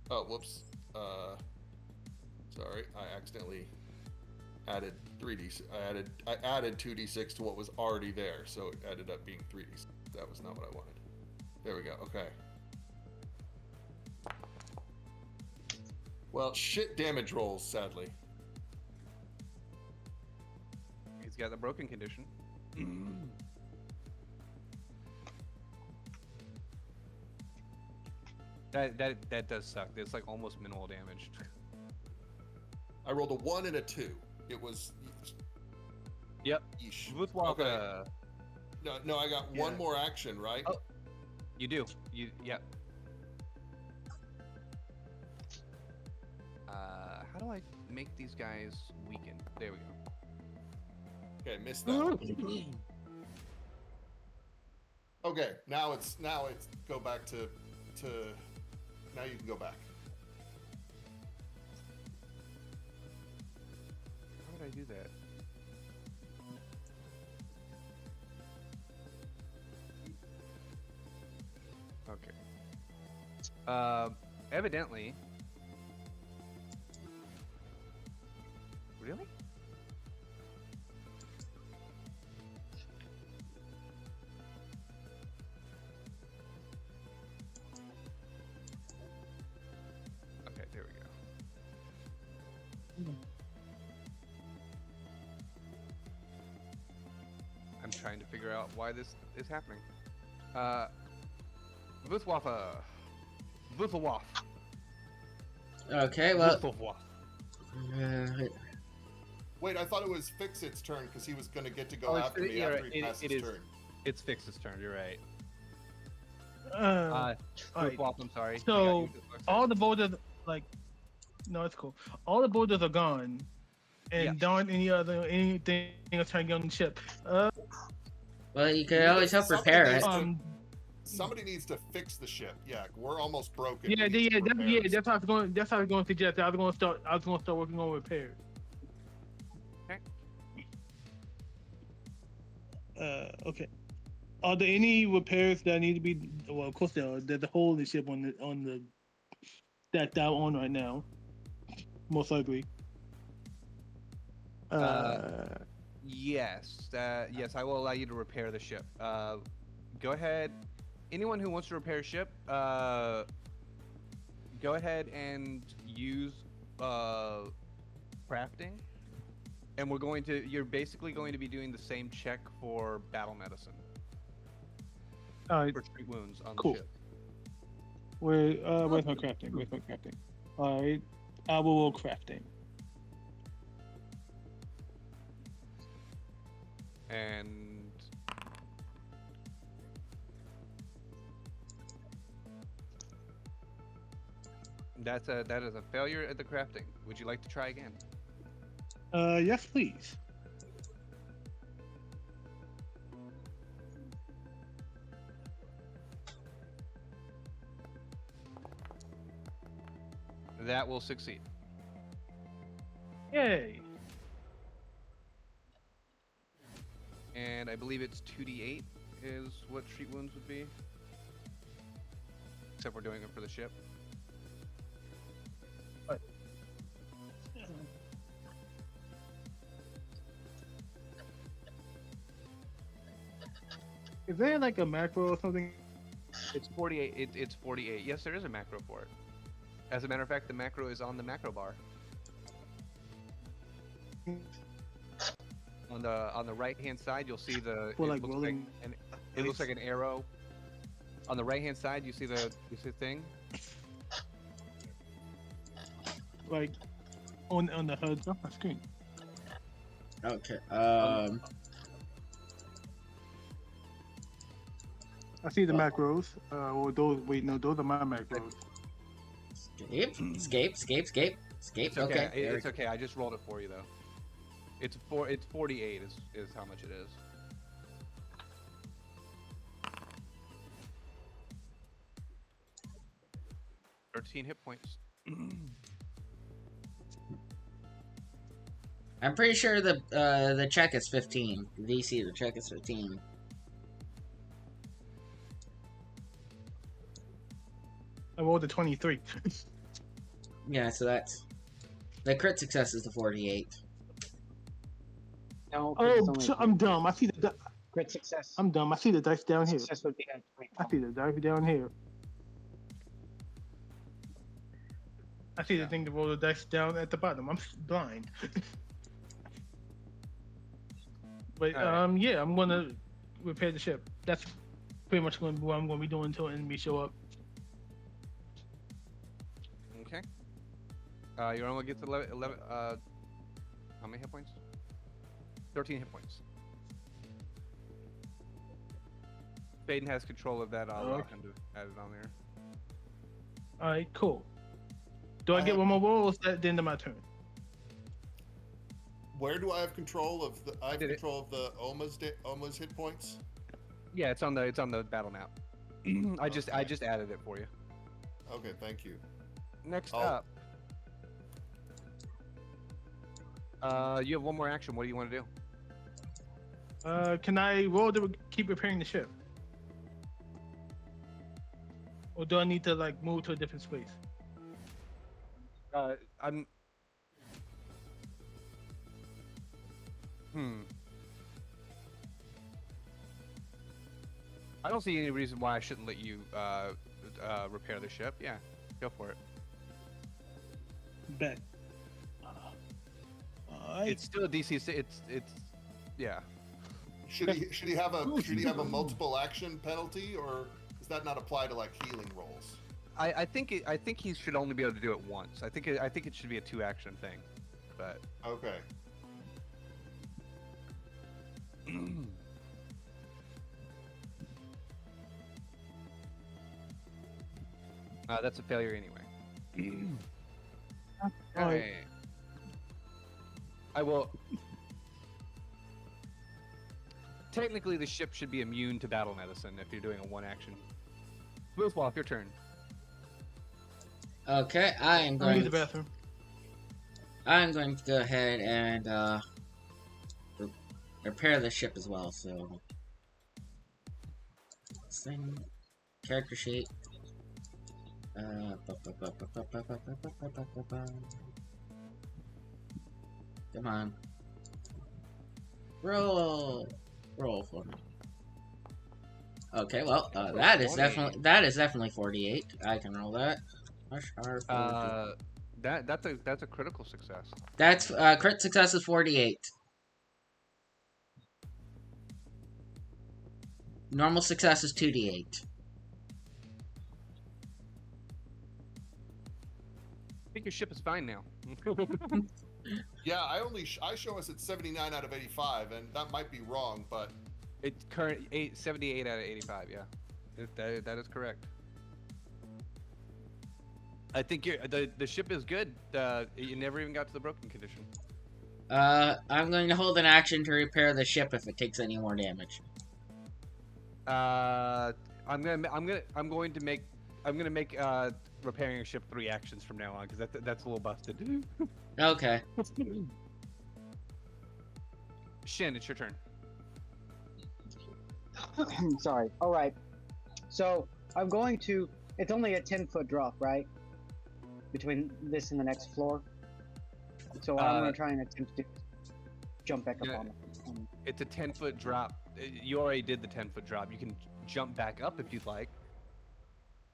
[SPEAKER 2] Oh, whoops. Sorry, I accidentally added 3d. I added 2d6 to what was already there, so it ended up being 3d6. That was not what I wanted. There we go. Okay. Well, shit damage rolls, sadly.
[SPEAKER 1] He's got the broken condition. That does suck. It's like almost minimal damage.
[SPEAKER 2] I rolled a 1 and a 2. It was.
[SPEAKER 1] Yep.
[SPEAKER 2] Yeesh.
[SPEAKER 1] Okay.
[SPEAKER 2] No, I got one more action, right?
[SPEAKER 1] Oh, you do. Yep. How do I make these guys weaken? There we go.
[SPEAKER 2] Okay, missed that. Okay, now it's go back to now you can go back.
[SPEAKER 1] How would I do that? Okay. Evidently. Really? Okay, there we go. I'm trying to figure out why this is happening. Vuthwaffa. Vuthwaff.
[SPEAKER 3] Okay, well.
[SPEAKER 2] Wait, I thought it was Fix-It's turn because he was going to get to go after me after he passed his turn.
[SPEAKER 1] It's Fix's turn, you're right.
[SPEAKER 4] Alright.
[SPEAKER 1] Vuthwaff, I'm sorry.
[SPEAKER 4] So all the voters, like No, it's cool. All the boulders are gone, and
[SPEAKER 1] Yes.
[SPEAKER 4] there aren't anything else trying to get on the ship.
[SPEAKER 3] Well, you
[SPEAKER 2] We
[SPEAKER 3] could
[SPEAKER 2] need
[SPEAKER 3] always
[SPEAKER 2] to-
[SPEAKER 3] help
[SPEAKER 2] somebody
[SPEAKER 3] repair
[SPEAKER 2] needs
[SPEAKER 3] it.
[SPEAKER 2] to- Somebody needs to fix the ship. Yeah, we're almost broken.
[SPEAKER 4] Yeah,
[SPEAKER 2] We need some repairs.
[SPEAKER 4] that's how I was going. That's how I was going to suggest. I was going to start working on repairs.
[SPEAKER 1] Okay.
[SPEAKER 4] Okay. Are there any repairs that need to be? Well, of course there are. There's a hole in the ship on the that I'm on right now. Most likely.
[SPEAKER 1] Yes. Yes, I will allow you to repair the ship. Go ahead. Anyone who wants to repair a ship, go ahead and use crafting. And you're basically going to be doing the same check for battle medicine.
[SPEAKER 4] All right.
[SPEAKER 1] For treat wounds on
[SPEAKER 4] Cool.
[SPEAKER 1] the ship.
[SPEAKER 4] Where's my crafting? All right. I will roll crafting.
[SPEAKER 1] And that is a failure at the crafting. Would you like to try again?
[SPEAKER 4] Yes, please.
[SPEAKER 1] That will succeed.
[SPEAKER 4] Yay.
[SPEAKER 1] And I believe it's 2d8 is what treat wounds would be. Except we're doing it for the ship.
[SPEAKER 4] Is there like a macro or something?
[SPEAKER 1] It's 48. It's 48. Yes, there is a macro for it. As a matter of fact, the macro is on the macro bar. On the right hand side, you'll see the.
[SPEAKER 4] For like rolling.
[SPEAKER 1] It looks like an arrow. On the right hand side, you see the thing.
[SPEAKER 4] Like on the HUD on my screen.
[SPEAKER 3] Okay.
[SPEAKER 4] I see the macros. Or those. Wait, no, those are my macros.
[SPEAKER 3] Escape.
[SPEAKER 1] It's
[SPEAKER 3] Okay.
[SPEAKER 1] okay. It's okay. I just rolled it for you though. It's 48 is how much it is. $13 hit points.
[SPEAKER 3] I'm pretty sure the check is 15. The DC, the check is 15.
[SPEAKER 4] I rolled a 23.
[SPEAKER 3] Yeah, so that's the crit success is the 48.
[SPEAKER 5] No, 'cause it's
[SPEAKER 4] Oh,
[SPEAKER 5] only
[SPEAKER 4] so I'm dumb. I see the.
[SPEAKER 5] crit success.
[SPEAKER 4] I'm dumb. I see the dice down here.
[SPEAKER 5] Success would be at
[SPEAKER 4] I see the dice down here. I see the thing to roll the dice down at the bottom. I'm blind. But
[SPEAKER 1] Alright.
[SPEAKER 4] yeah, I'm gonna repair the ship. That's pretty much what I'm gonna be doing until enemies show up.
[SPEAKER 1] Okay. Your armor gets 11 how many hit points? 13 hit points. Baden has control of that. I'll
[SPEAKER 4] Okay.
[SPEAKER 1] kind of add it on there.
[SPEAKER 4] All right, cool. Do I get one more roll? Or is that the end of my turn?
[SPEAKER 2] Where do I have control of the? I have
[SPEAKER 1] Did it-
[SPEAKER 2] control of the Oma's hit points.
[SPEAKER 1] Yeah, it's on the battle map. I just added it for you.
[SPEAKER 2] Okay, thank you.
[SPEAKER 1] Next
[SPEAKER 2] Oh.
[SPEAKER 1] up. You have one more action. What do you want to do?
[SPEAKER 4] Can I roll to keep repairing the ship? Or do I need to like move to a different space?
[SPEAKER 1] I'm. I don't see any reason why I shouldn't let you repair the ship. Yeah, go for it.
[SPEAKER 4] Bet. Alright.
[SPEAKER 1] It's still a DC. It's yeah.
[SPEAKER 2] Should he have a multiple action penalty, or does that not apply to like healing rolls?
[SPEAKER 1] I think he should only be able to do it once. I think it should be a 2-action thing, but
[SPEAKER 2] Okay.
[SPEAKER 1] that's a failure anyway. Alright. I will. Technically, the ship should be immune to battle medicine if you're doing a one action. Smoothwolf, your turn.
[SPEAKER 3] Okay, I am
[SPEAKER 4] I'll
[SPEAKER 3] going.
[SPEAKER 4] use the bathroom.
[SPEAKER 3] I'm going to go ahead and repair the ship as well. So, thing, character sheet. Come on, roll for me. Okay, well, that is definitely 48. I can roll that.
[SPEAKER 1] That's a critical success.
[SPEAKER 3] That's crit success is 48. Normal success is 2d8.
[SPEAKER 1] I think your ship is fine now.
[SPEAKER 2] Yeah, I show us at 79 out of 85, and that might be wrong, but
[SPEAKER 1] It's current 78 out of 85. Yeah, that is correct. I think the ship is good. You never even got to the broken condition.
[SPEAKER 3] I'm going to hold an action to repair the ship if it takes any more damage.
[SPEAKER 1] I'm going to make repairing a ship 3 actions from now on because that's a little busted.
[SPEAKER 3] Okay.
[SPEAKER 1] Shin, it's your turn.
[SPEAKER 5] Sorry. All right. So I'm going to. It's only a 10-foot drop, right? Between this and the next floor. So I'm going to try and attempt to jump back up on it.
[SPEAKER 1] It's a 10-foot drop. You already did the 10-foot drop. You can jump back up if you'd like.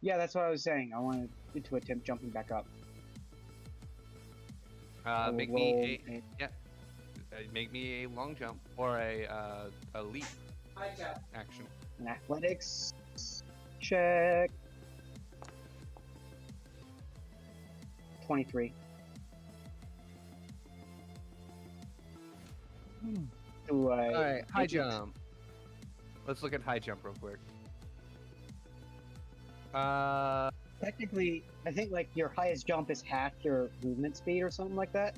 [SPEAKER 5] Yeah, that's what I was saying. I wanted to attempt jumping back up.
[SPEAKER 1] Make me a long jump or a leap action.
[SPEAKER 5] An athletics check. 23.
[SPEAKER 1] All right, high jump. Let's look at high jump real quick.
[SPEAKER 5] Technically, I think like your highest jump is half your movement speed or something like that.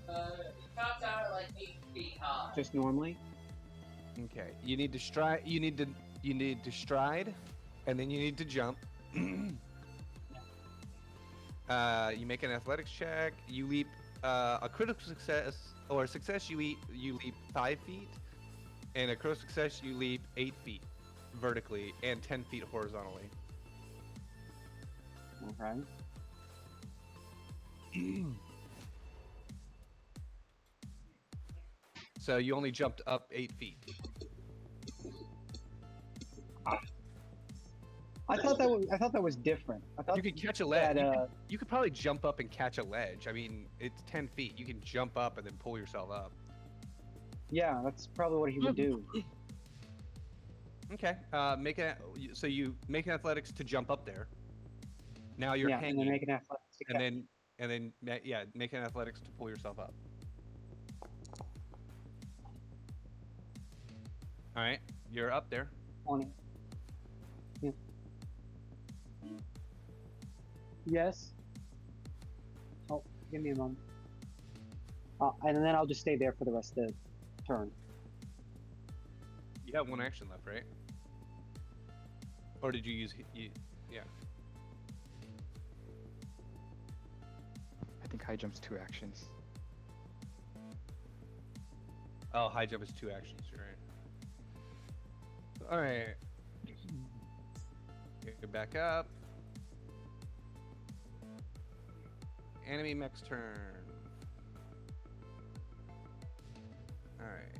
[SPEAKER 3] It tops out at like 8 feet high.
[SPEAKER 5] Just normally.
[SPEAKER 1] Okay, you need to stride. You need to stride, and then you need to jump. You make an athletics check. You leap a critical success or a success. You leap 5 feet, and a critical success you leap 8 feet vertically and 10 feet horizontally.
[SPEAKER 5] Okay.
[SPEAKER 1] So you only jumped up 8 feet.
[SPEAKER 5] I thought that was different. I thought
[SPEAKER 1] You could catch a ledge.
[SPEAKER 5] that,
[SPEAKER 1] You could probably jump up and catch a ledge. I mean, it's 10 feet. You can jump up and then pull yourself up.
[SPEAKER 5] yeah, that's probably what he would do.
[SPEAKER 1] Okay. So you make an athletics to jump up there. Now you're
[SPEAKER 5] Yeah, and
[SPEAKER 1] hanging,
[SPEAKER 5] then make an athletics to catch.
[SPEAKER 1] make an athletics to pull yourself up. All right, you're up there.
[SPEAKER 5] 20. Yeah. Yes. Oh, give me a moment. And then I'll just stay there for the rest of the turn.
[SPEAKER 1] You have one action left, right? Or did you use you? Yeah.
[SPEAKER 6] I think high jump's 2 actions.
[SPEAKER 1] Oh, high jump is 2 actions. You're right. All right. Get back up. Enemy mech's turn. All right.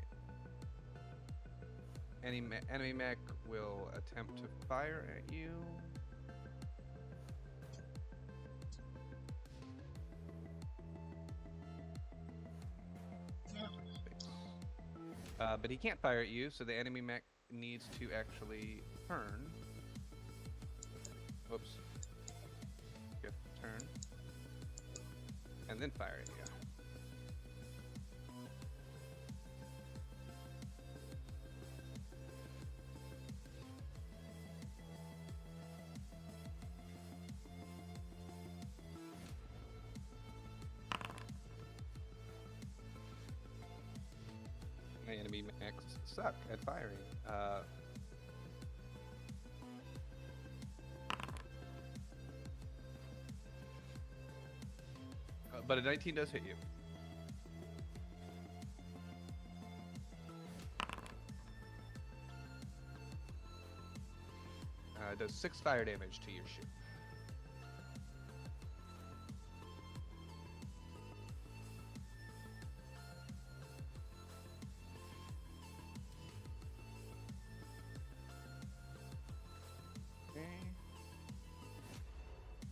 [SPEAKER 1] Enemy mech will attempt to fire at you. But he can't fire at you, so the enemy mech needs to actually turn. Whoops. You have to turn. And then fire at you. enemy mechs suck at firing. But a 19 does hit you. It does 6 fire damage to your ship. Okay.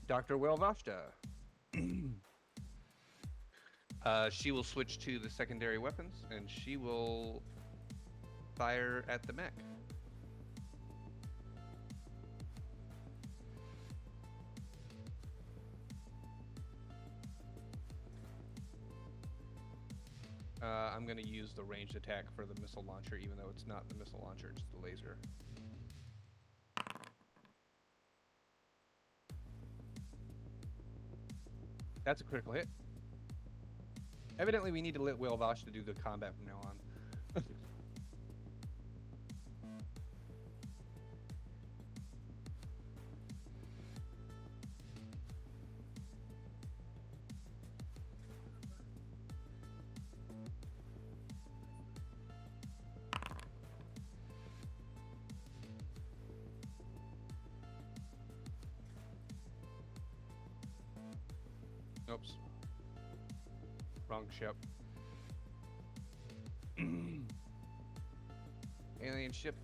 [SPEAKER 1] Dr. Welvashta. She will switch to the secondary weapons, and she will fire at the mech. I'm going to use the ranged attack for the missile launcher, even though it's not the missile launcher, it's the laser. That's a critical hit. Evidently, we need to let Will Vosh to do the combat from now on. Oops. Wrong ship. Alien ship.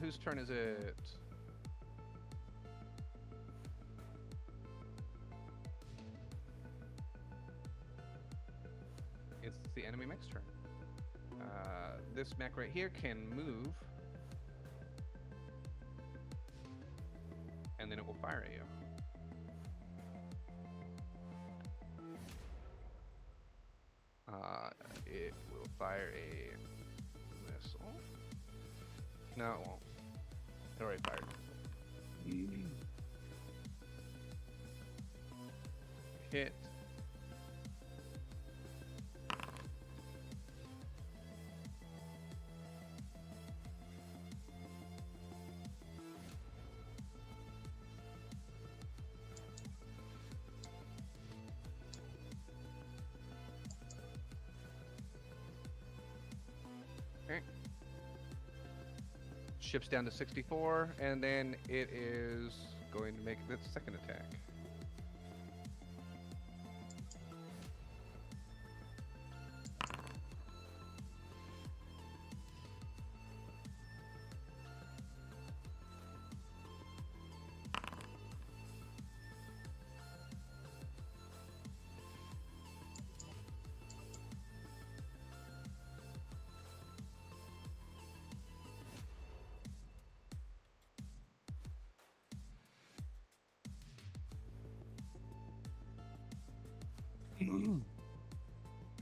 [SPEAKER 1] Whose turn is it? It's the enemy mech's turn. This mech right here can move. And then it will fire at you. It will fire a missile. No, it won't. It already fired. Hit. Okay. Ship's down to 64, and then it is going to make its second attack.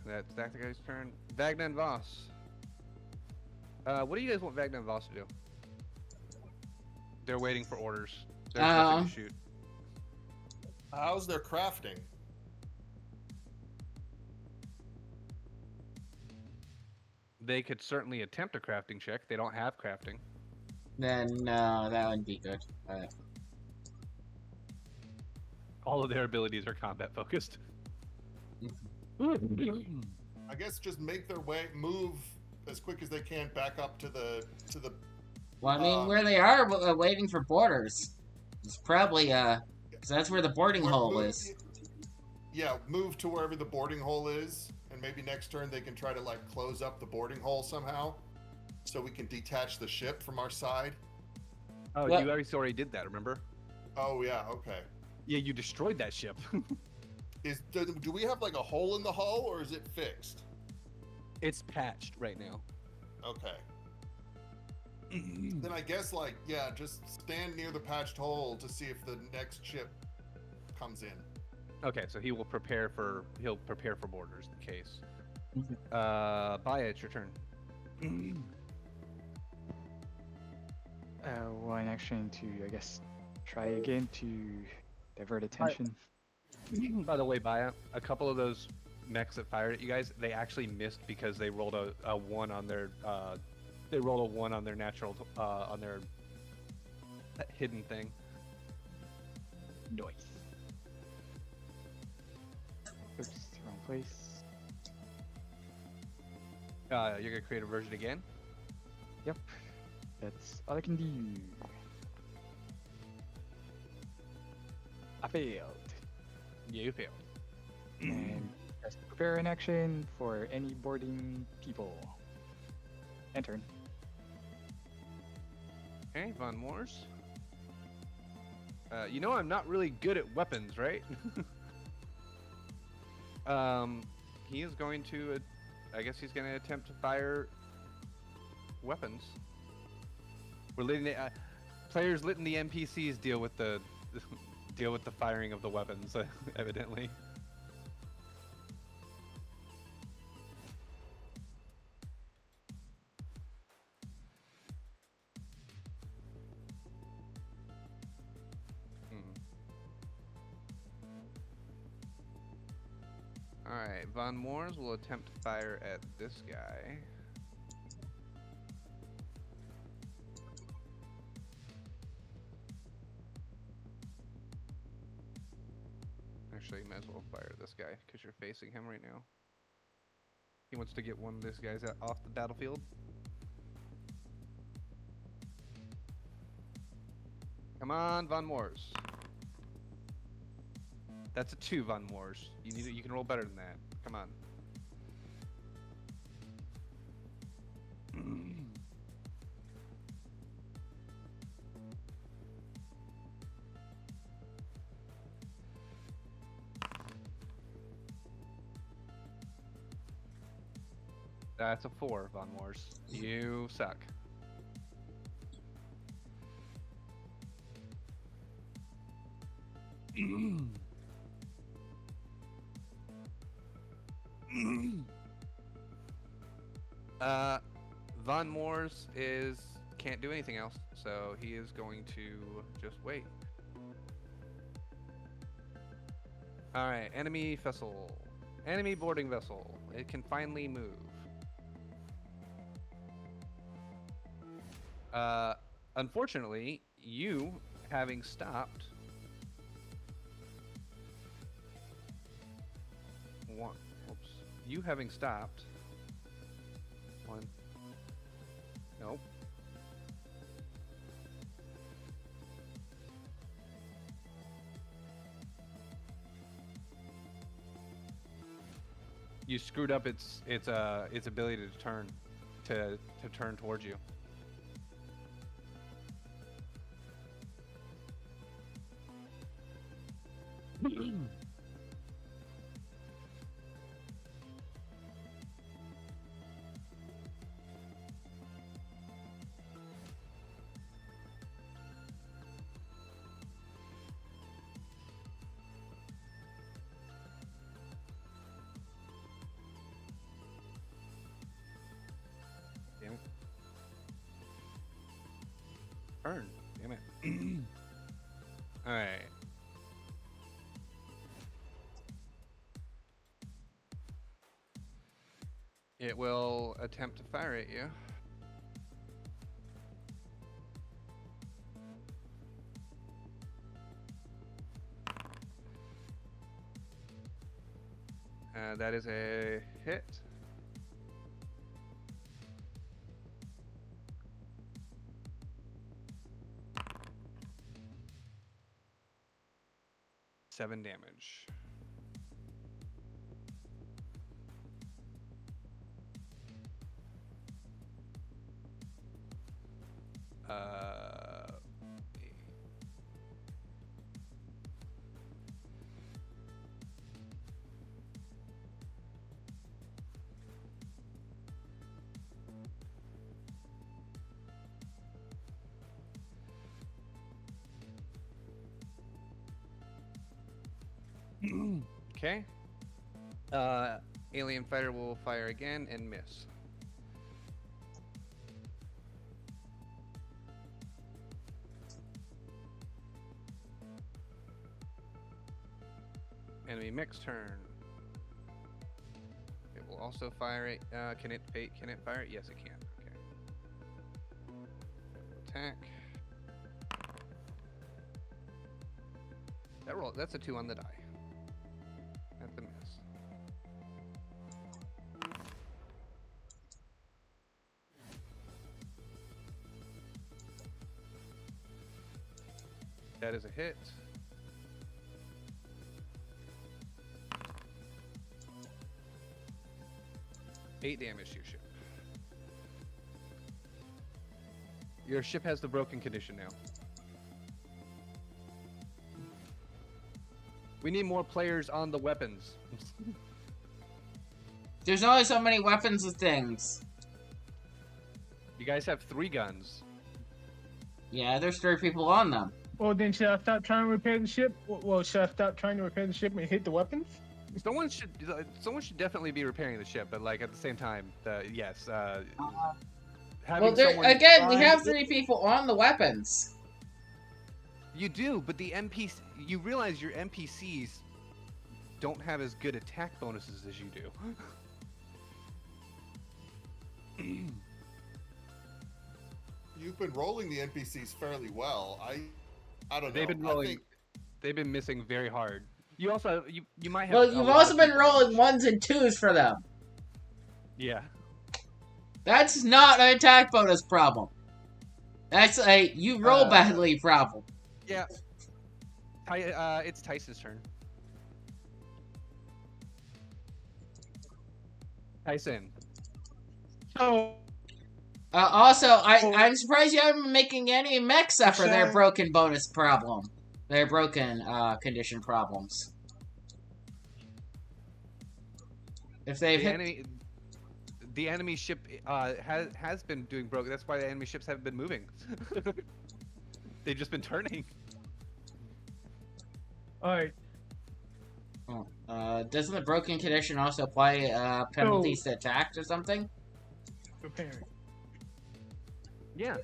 [SPEAKER 1] That's that guy's turn. Vagna and Voss. What do you guys want Vagna and Voss to do? They're waiting for orders. They're expecting to shoot.
[SPEAKER 2] How's their crafting?
[SPEAKER 1] They could certainly attempt a crafting check. They don't have crafting.
[SPEAKER 3] Then no, that would be good.
[SPEAKER 1] All of their abilities are combat focused.
[SPEAKER 2] I guess just make their way, move as quick as they can back up to the.
[SPEAKER 3] Well, I mean, where they are waiting for borders. It's probably 'cause that's where the boarding hole is.
[SPEAKER 2] Yeah, move to wherever the boarding hole is, and maybe next turn they can try to like close up the boarding hole somehow, so we can detach the ship from our side.
[SPEAKER 1] Oh,
[SPEAKER 3] Well-
[SPEAKER 1] you already did that, remember?
[SPEAKER 2] Oh yeah, okay.
[SPEAKER 1] Yeah, you destroyed that ship.
[SPEAKER 2] Do we have like a hole in the hull, or is it fixed?
[SPEAKER 1] It's patched right now.
[SPEAKER 2] Okay. Then I guess like yeah, just stand near the patched hole to see if the next ship comes in.
[SPEAKER 1] Okay, so he'll prepare for borders in case. Baya, it's your turn.
[SPEAKER 6] One action to, I guess, try again to divert attention.
[SPEAKER 1] By the way, Baya, a couple of those mechs that fired at you guys, they actually missed because they rolled a 1 on their natural on their hidden thing.
[SPEAKER 6] Nice. Oops, wrong place.
[SPEAKER 1] You're gonna create a version again.
[SPEAKER 6] Yep. That's all I can do. I failed.
[SPEAKER 1] You failed.
[SPEAKER 6] And just prepare an action for any boarding people. And turn.
[SPEAKER 1] Okay, Von Moors. You know I'm not really good at weapons, right? He is going to. I guess he's going to attempt to fire weapons. We're letting the players letting the NPCs deal with the firing of the weapons, evidently. Alright, Von Moors will attempt to fire at this guy. Actually, you might as well fire at this guy, because you're facing him right now. He wants to get one of these guys off the battlefield. Come on, Von Moors. That's a 2, Von Moors. You can roll better than that. Come on. That's a 4, Von Moors. You suck. Von Moors can't do anything else, so he is going to just wait. Alright, enemy vessel. Enemy boarding vessel. It can finally move. Unfortunately, you having stopped you having stopped one. Nope. You screwed up its ability to turn towards you. Damn it. Turn. Damn it. Alright. It will attempt to fire at you. That is a hit. Seven damage. Okay. Alien fighter will fire again and miss. Enemy mix turn. also fire it? Can it fire it? Yes, it can. Okay. Attack. That's a 2 on the die. That's a miss. That is a hit. Eight damage to your ship. Your ship has the broken condition now. We need more players on the weapons.
[SPEAKER 3] There's only so many weapons and things.
[SPEAKER 1] You guys have 3 guns.
[SPEAKER 3] Yeah, there's 3 people on them.
[SPEAKER 4] Well, then should I stop trying to repair the ship? Well, should I stop trying to repair the ship and hit the weapons?
[SPEAKER 1] Someone should definitely be repairing the ship, but like at the same time, yes.
[SPEAKER 3] Well, again, we have 3 people on the weapons.
[SPEAKER 1] You do, but the NPC, you realize your NPCs don't have as good attack bonuses as you do.
[SPEAKER 2] You've been rolling the NPCs fairly well. I don't know.
[SPEAKER 1] They've been rolling. They've been missing very hard. You also you might have.
[SPEAKER 3] Well, you've also been rolling 1s and 2s for them.
[SPEAKER 1] Yeah.
[SPEAKER 3] That's not an attack bonus problem. That's a you roll badly problem.
[SPEAKER 1] Yeah. It's Tyson's turn. Tyson.
[SPEAKER 4] So.
[SPEAKER 3] Also, I'm surprised you haven't been making any mechs suffer their broken bonus problem. Their broken condition problems. If they've
[SPEAKER 1] the enemy ship has been doing broken. That's why the enemy ships haven't been moving. They've just been turning.
[SPEAKER 4] Alright.
[SPEAKER 3] Doesn't the broken condition also apply penalties to attacks or something?
[SPEAKER 4] Repairing.
[SPEAKER 1] Yeah.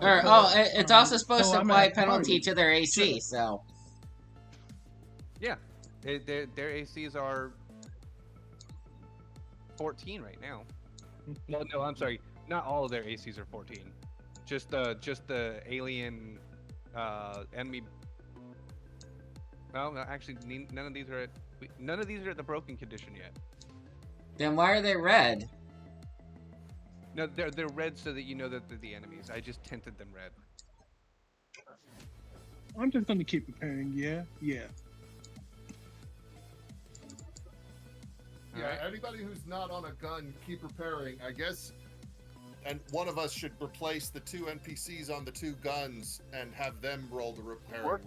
[SPEAKER 3] It's also supposed to apply penalty to their AC, so.
[SPEAKER 1] Yeah. Their ACs are 14 right now. No, I'm sorry. Not all of their ACs are 14. Just the alien enemy. Well, no, actually, none of these are at the broken condition yet.
[SPEAKER 3] Then why are they red?
[SPEAKER 1] No, they're red so that you know that they're the enemies. I just tinted them red.
[SPEAKER 4] I'm just gonna keep repairing. Yeah.
[SPEAKER 2] Yeah,
[SPEAKER 1] Alright.
[SPEAKER 2] anybody who's not on a gun, keep repairing, I guess. And one of us should replace the 2 NPCs on the 2 guns and have them roll the repairing roll.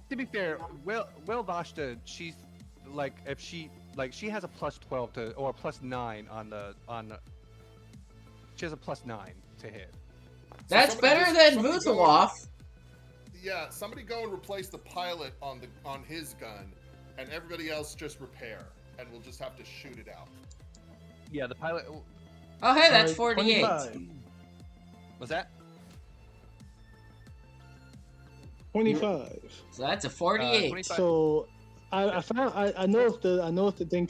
[SPEAKER 1] To be fair, Well Vashta, she's like if she has a plus 12 to or plus 9 on the she has a plus 9 to hit.
[SPEAKER 3] That's better than Vuthaloff.
[SPEAKER 2] Yeah, somebody go and replace the pilot on his gun, and everybody else just repair, and we'll just have to shoot it out.
[SPEAKER 1] Yeah, the pilot.
[SPEAKER 3] Oh, hey, that's 48.
[SPEAKER 4] 25.
[SPEAKER 1] Was that?
[SPEAKER 4] 25.
[SPEAKER 3] So that's a 48.
[SPEAKER 1] 25.
[SPEAKER 4] So I noticed the thing.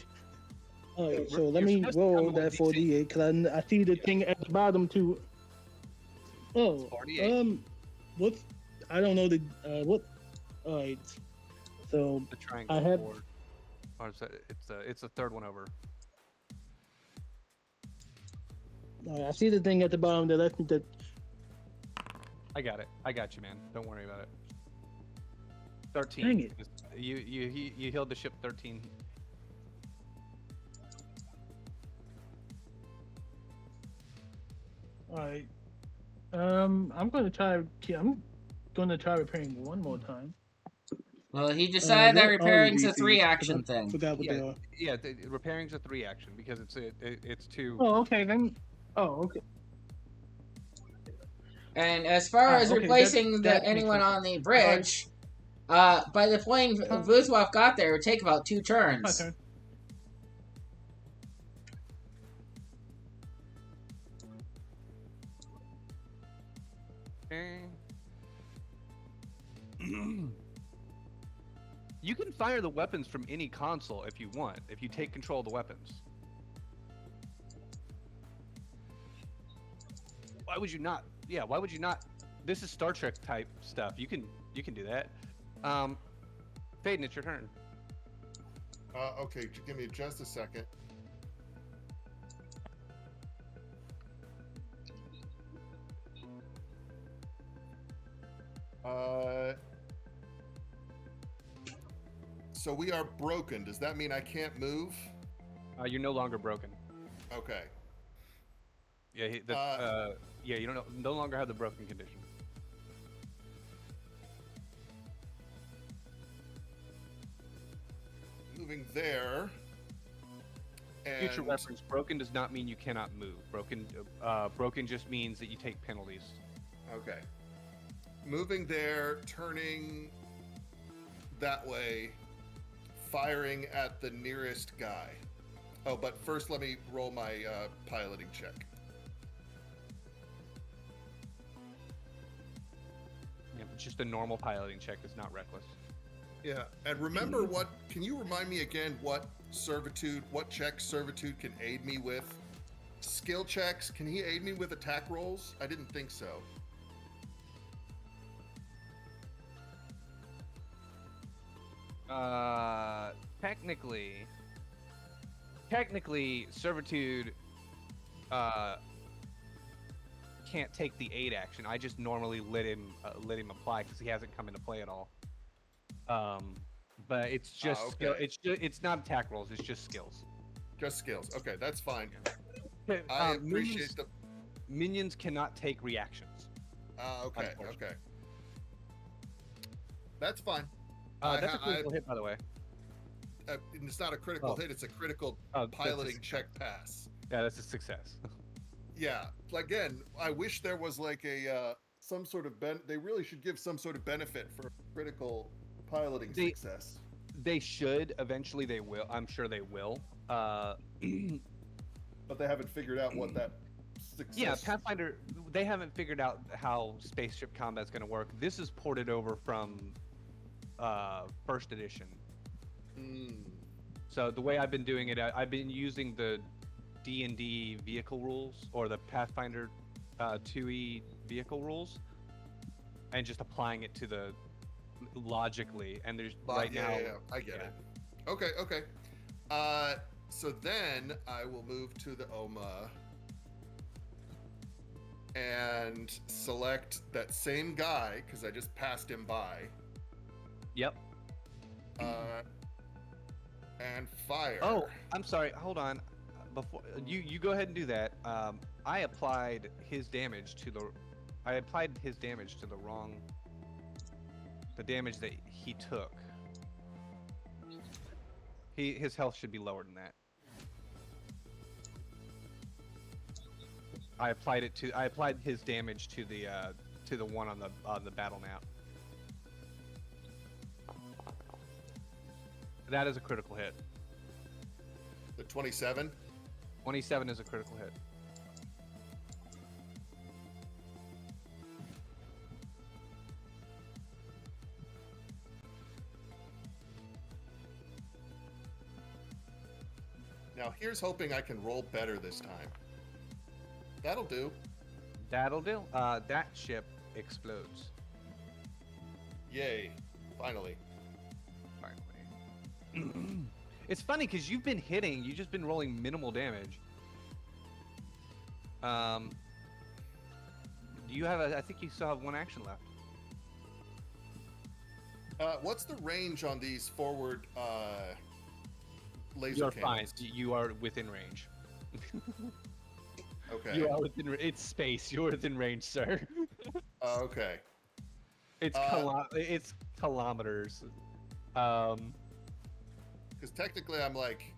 [SPEAKER 4] Alright, so let me roll that 48 because I see the thing at the bottom too. Oh,
[SPEAKER 1] 48.
[SPEAKER 4] what's I don't know the what. Alright, so
[SPEAKER 1] The triangle.
[SPEAKER 4] I have.
[SPEAKER 1] Or it's the third one over.
[SPEAKER 4] I see the thing at the bottom that lets me that.
[SPEAKER 1] I got it. I got you, man. Don't worry about it. 13.
[SPEAKER 4] Dang it.
[SPEAKER 1] You healed the ship 13.
[SPEAKER 4] Alright. I'm gonna try repairing one more time.
[SPEAKER 3] Well, he decided that
[SPEAKER 4] what are
[SPEAKER 3] repairing's a
[SPEAKER 4] these
[SPEAKER 3] 3
[SPEAKER 4] things?
[SPEAKER 3] action thing.
[SPEAKER 4] Forgot what they are.
[SPEAKER 1] Yeah, repairing's a 3 action because it's 2.
[SPEAKER 4] Oh, okay then. Oh, okay.
[SPEAKER 3] And as far as
[SPEAKER 4] okay,
[SPEAKER 3] replacing
[SPEAKER 4] that makes
[SPEAKER 3] anyone
[SPEAKER 4] sense.
[SPEAKER 3] on the bridge, by the point Vuthaloff got there, it would take about 2
[SPEAKER 4] My
[SPEAKER 3] turns.
[SPEAKER 4] turn.
[SPEAKER 1] Okay. You can fire the weapons from any console if you want, if you take control of the weapons. Why would you not? Yeah, why would you not? This is Star Trek type stuff. You can do that. Faden, it's your turn.
[SPEAKER 2] Okay, give me just a second. So we are broken. Does that mean I can't move?
[SPEAKER 1] You're no longer broken.
[SPEAKER 2] Okay.
[SPEAKER 1] Yeah, yeah, you don't no longer have the broken condition.
[SPEAKER 2] Moving there. And
[SPEAKER 1] Future reference: broken does not mean you cannot move. Broken just means that you take penalties.
[SPEAKER 2] Okay. Moving there, turning that way, firing at the nearest guy. Oh, but first let me roll my piloting check.
[SPEAKER 1] Yeah, it's just a normal piloting check. It's not reckless.
[SPEAKER 2] Yeah, and remember what? Can you remind me again what check servitude can aid me with? Skill checks. Can he aid me with attack rolls? I didn't think so.
[SPEAKER 1] Technically, servitude can't take the aid action. I just normally let him apply because he hasn't come into play at all. But it's just skill. It's not attack rolls. It's just skills.
[SPEAKER 2] Just skills. Okay, that's fine.
[SPEAKER 1] Okay,
[SPEAKER 2] I appreciate
[SPEAKER 1] minions cannot take reactions.
[SPEAKER 2] Okay. That's fine.
[SPEAKER 1] That's a critical hit, by the way.
[SPEAKER 2] It's not a critical hit. It's a critical piloting check pass.
[SPEAKER 1] Yeah, that's a success.
[SPEAKER 2] Yeah. Again, I wish there was like a some sort of they really should give some sort of benefit for critical piloting success.
[SPEAKER 1] They should. Eventually they will. I'm sure they will.
[SPEAKER 2] But they haven't figured out what that success...
[SPEAKER 1] Yeah, Pathfinder, they haven't figured out how spaceship combat's going to work. This is ported over from first edition. So the way I've been doing it, I've been using the D&D vehicle rules, or the Pathfinder 2e vehicle rules, and just applying it to the logically. And there's right now.
[SPEAKER 2] Yeah, I get it. Okay. So then I will move to the OMA and select that same guy because I just passed him by.
[SPEAKER 1] Yep.
[SPEAKER 2] And fire.
[SPEAKER 1] Oh, I'm sorry. Hold on. Before you go ahead and do that. I applied his damage to the. I applied his damage to the wrong. The damage that he took. His health should be lower than that. I applied his damage to the one on the battle map. That is a critical hit.
[SPEAKER 2] The 27?
[SPEAKER 1] 27 is a critical hit.
[SPEAKER 2] Now here's hoping I can roll better this time. That'll do.
[SPEAKER 1] That'll do. That ship explodes.
[SPEAKER 2] Yay. Finally.
[SPEAKER 1] It's funny because you've been hitting, you've just been rolling minimal damage. Do you have I think you still have one action left.
[SPEAKER 2] What's the range on these forward laser
[SPEAKER 1] You're
[SPEAKER 2] cannons?
[SPEAKER 1] fine. You are within range.
[SPEAKER 2] Okay.
[SPEAKER 1] You are within. It's space. You're within range, sir.
[SPEAKER 2] Okay.
[SPEAKER 1] It's kilometers.
[SPEAKER 2] Because technically I'm like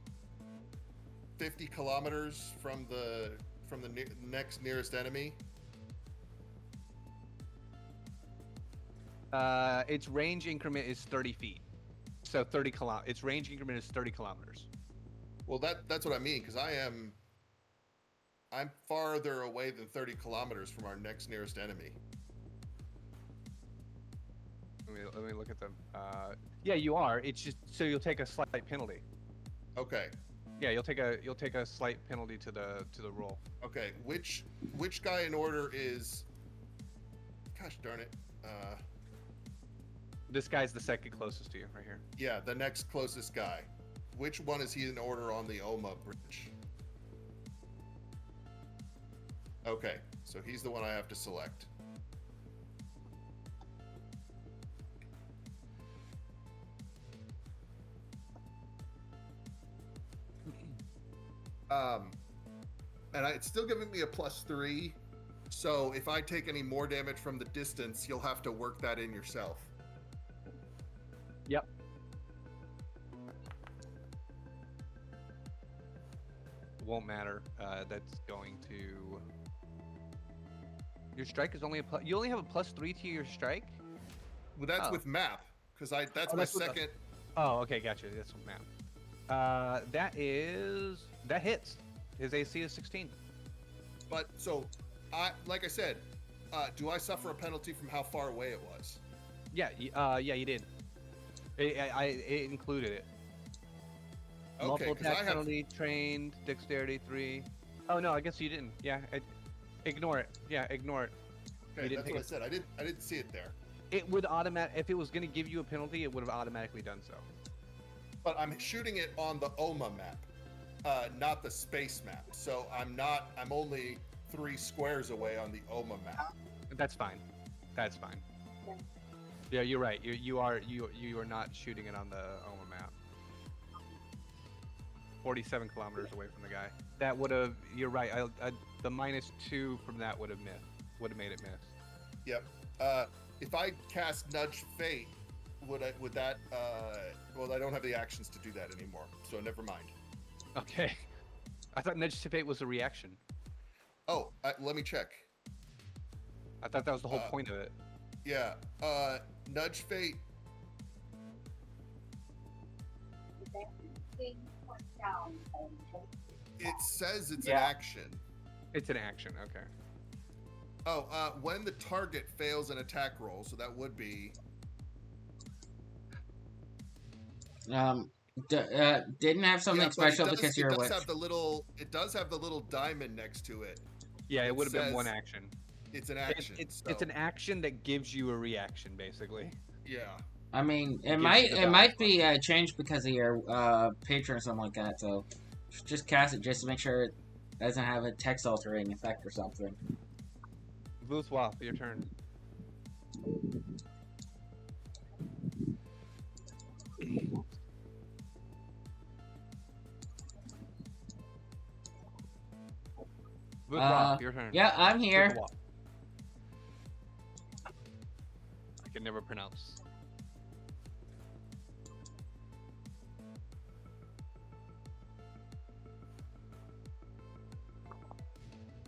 [SPEAKER 2] 50 kilometers from the next nearest enemy.
[SPEAKER 1] Its range increment is 30 feet. So 30 its range increment is 30 kilometers.
[SPEAKER 2] Well, that's what I mean, because I'm farther away than 30 kilometers from our next nearest enemy.
[SPEAKER 1] Let me look at them. Yeah, you are. It's just so you'll take a slight penalty.
[SPEAKER 2] Okay.
[SPEAKER 1] Yeah, you'll take a slight penalty to the roll.
[SPEAKER 2] Okay. Which guy in order is? Gosh darn it.
[SPEAKER 1] This guy's the second closest to you, right here.
[SPEAKER 2] Yeah, the next closest guy. Which one is he in order on the Oma bridge? Okay, so he's the one I have to select. And it's still giving me a +3. So if I take any more damage from the distance, you'll have to work that in yourself.
[SPEAKER 1] Yep. Won't matter. That's going to. Your strike is only you only have a +3 to your strike.
[SPEAKER 2] Well, that's
[SPEAKER 1] Oh.
[SPEAKER 2] with map, because that's my
[SPEAKER 1] that's with the-
[SPEAKER 2] second.
[SPEAKER 1] Oh, okay, gotcha. That's what map. That hits. His AC is 16.
[SPEAKER 2] But so, like I said, do I suffer a penalty from how far away it was?
[SPEAKER 1] Yeah, yeah, you did. It included it.
[SPEAKER 2] Okay,
[SPEAKER 1] Multiple
[SPEAKER 2] because I
[SPEAKER 1] attack
[SPEAKER 2] have.
[SPEAKER 1] penalty, trained, dexterity 3. Oh no, I guess you didn't. Yeah, ignore it. Yeah, ignore it.
[SPEAKER 2] Okay,
[SPEAKER 1] you didn't
[SPEAKER 2] that's what I
[SPEAKER 1] take
[SPEAKER 2] said. I didn't see it there.
[SPEAKER 1] It would if it was going to give you a penalty, it would have automatically done so.
[SPEAKER 2] But I'm shooting it on the OMA map, not the space map. So I'm only 3 squares away on the OMA map.
[SPEAKER 1] That's fine. That's fine. Yeah, you're right. You are not shooting it on the OMA map. 47 kilometers away from the guy. That would have. You're right. The -2 from that would have made it miss.
[SPEAKER 2] Yep. If I cast Nudge Fate, would that? Well, I don't have the actions to do that anymore, so never mind.
[SPEAKER 1] Okay. I thought Nudge to Fate was a reaction.
[SPEAKER 2] Oh, let me check.
[SPEAKER 1] I thought that was the whole point of it.
[SPEAKER 2] Yeah. Nudge Fate. It says it's an action.
[SPEAKER 1] It's an action. Okay.
[SPEAKER 2] Oh, when the target fails an attack roll, so that would be.
[SPEAKER 3] Didn't have something
[SPEAKER 2] Yeah, but
[SPEAKER 3] special
[SPEAKER 2] it does,
[SPEAKER 3] because you're a
[SPEAKER 2] it does
[SPEAKER 3] witch.
[SPEAKER 2] have the little. It does have the little diamond next to it.
[SPEAKER 1] Yeah, it
[SPEAKER 2] It
[SPEAKER 1] would have been
[SPEAKER 2] says-
[SPEAKER 1] one action.
[SPEAKER 2] It's an action.
[SPEAKER 1] It's
[SPEAKER 2] so,
[SPEAKER 1] an action that gives you a reaction, basically.
[SPEAKER 2] Yeah.
[SPEAKER 3] I mean,
[SPEAKER 1] gives you the
[SPEAKER 3] it might
[SPEAKER 1] value.
[SPEAKER 3] be changed because of your patron or something like that. So just cast it just to make sure it doesn't have a text altering effect or something.
[SPEAKER 1] Vuthwap, your turn. Vuthwap, your turn.
[SPEAKER 3] Yeah, I'm here.
[SPEAKER 1] Vuthwap. I can never pronounce.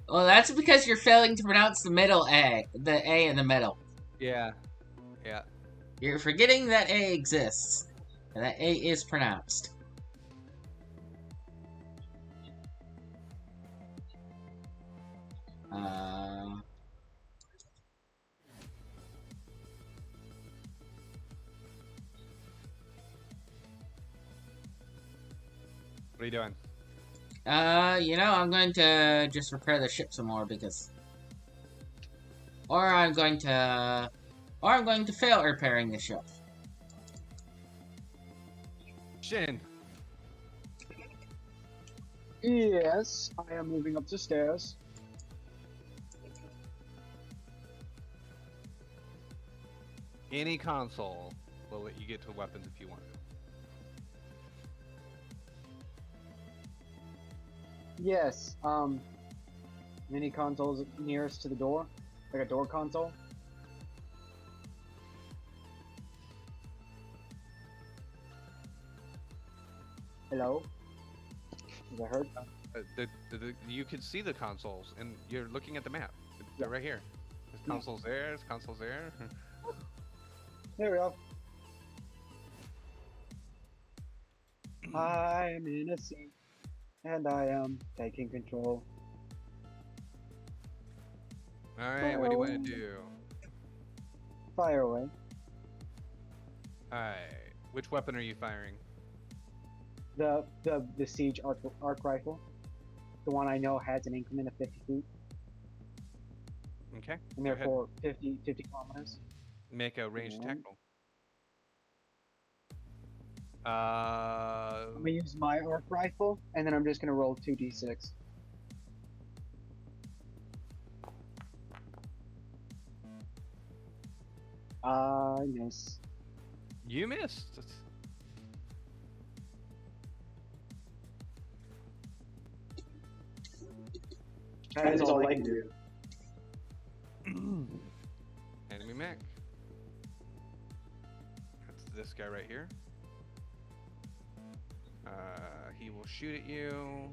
[SPEAKER 3] Well, that's because you're failing to pronounce the middle A, the A in the middle.
[SPEAKER 1] Yeah. Yeah.
[SPEAKER 3] You're forgetting that A exists, and that A is pronounced.
[SPEAKER 1] What are you doing?
[SPEAKER 3] I'm going to just repair the ship some more because, or I'm going to fail repairing the ship.
[SPEAKER 1] Shin.
[SPEAKER 5] Yes, I am moving up the stairs.
[SPEAKER 1] Any console will let you get to weapons if you want.
[SPEAKER 5] Yes, mini consoles nearest to the door, like a door console. Hello? Was I heard?
[SPEAKER 1] You can see the consoles, and you're looking at the map. They're right here. There's consoles there. There's consoles there.
[SPEAKER 5] There we go. I am in a seat, and I am taking control.
[SPEAKER 1] All right. What do you want to do?
[SPEAKER 5] Fire away.
[SPEAKER 1] Alright. Which weapon are you firing?
[SPEAKER 5] The siege arc rifle, the one I know has an increment of 50 feet,
[SPEAKER 1] Okay.
[SPEAKER 5] and
[SPEAKER 1] go ahead.
[SPEAKER 5] therefore 50 kilometers.
[SPEAKER 1] Make a ranged attack roll.
[SPEAKER 5] I'm gonna use my arc rifle, and then I'm just gonna roll 2d6. I miss.
[SPEAKER 1] You missed.
[SPEAKER 5] That is all I can do.
[SPEAKER 1] Enemy mech. That's this guy right here. He will shoot at you.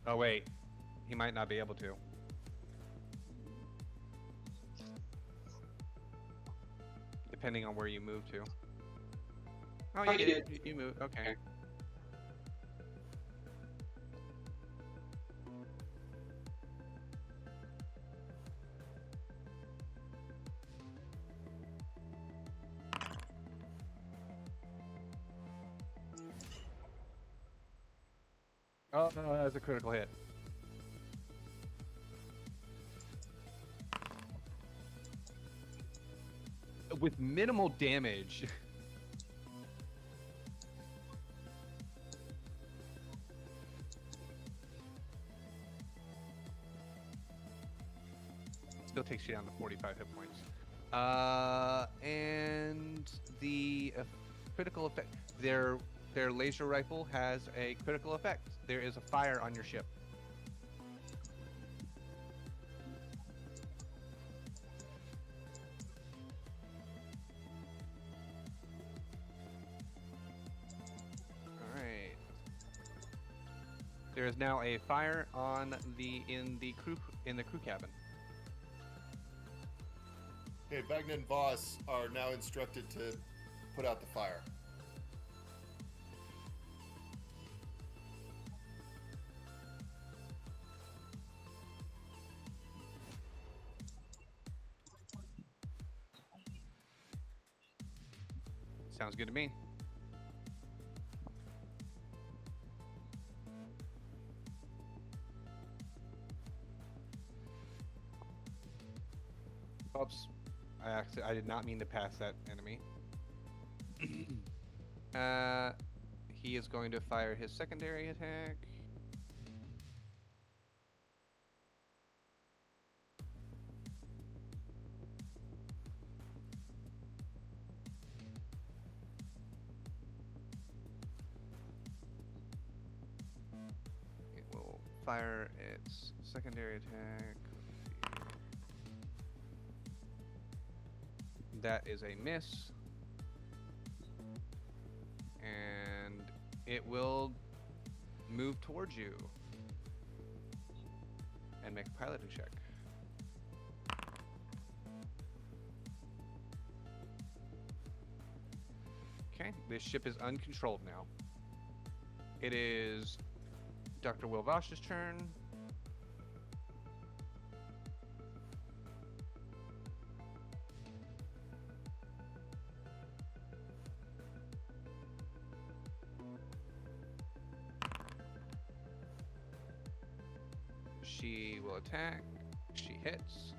[SPEAKER 1] Oh wait, he might not be able to. Depending on where you move to. Oh, you did. You moved. Okay. Oh, no, that's a critical hit. With minimal damage. Still takes you down to 45 hit points. And the critical effect. Their laser rifle has a critical effect. There is a fire on your ship. All right. There is now a fire on in the crew cabin.
[SPEAKER 2] Okay, Vagna and Voss are now instructed to put out the fire.
[SPEAKER 1] Sounds good to me. Oops. I did not mean to pass that enemy. He is going to fire his secondary attack. It will fire its secondary attack. That is a miss. And it will move towards you and make a piloting check. Okay, this ship is uncontrolled now. It is Dr. Wilvosh's turn. She will attack. She hits.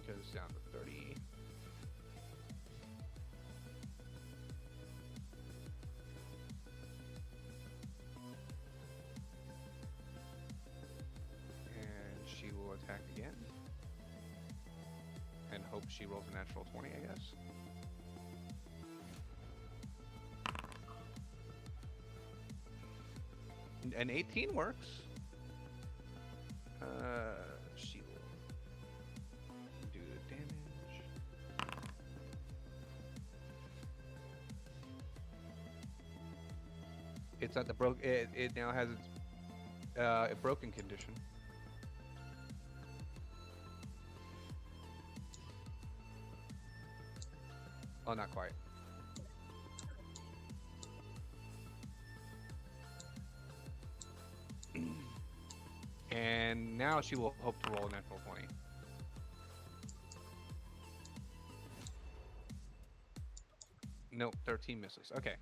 [SPEAKER 1] Goes down to 30. And she will attack again. And hope she rolls a natural 20, I guess. An 18 works. She will do the damage. It's at the it now has its a broken condition. Oh, not quite. now she will hope to roll a natural 20. Nope, 13 misses. Okay.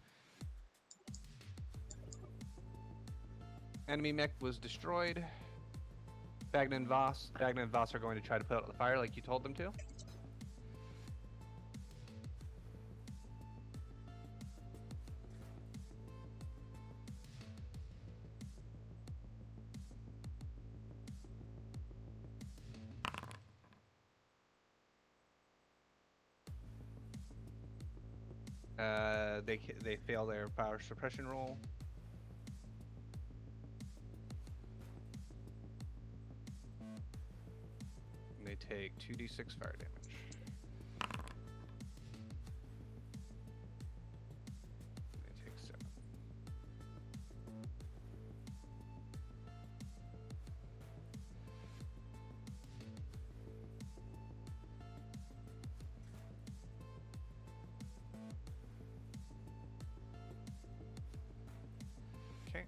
[SPEAKER 1] Enemy mech was destroyed. Bagna and Voss are going to try to put out the fire like you told them to. They fail their power suppression roll. And they take 2d6 fire damage. They take 7. Okay.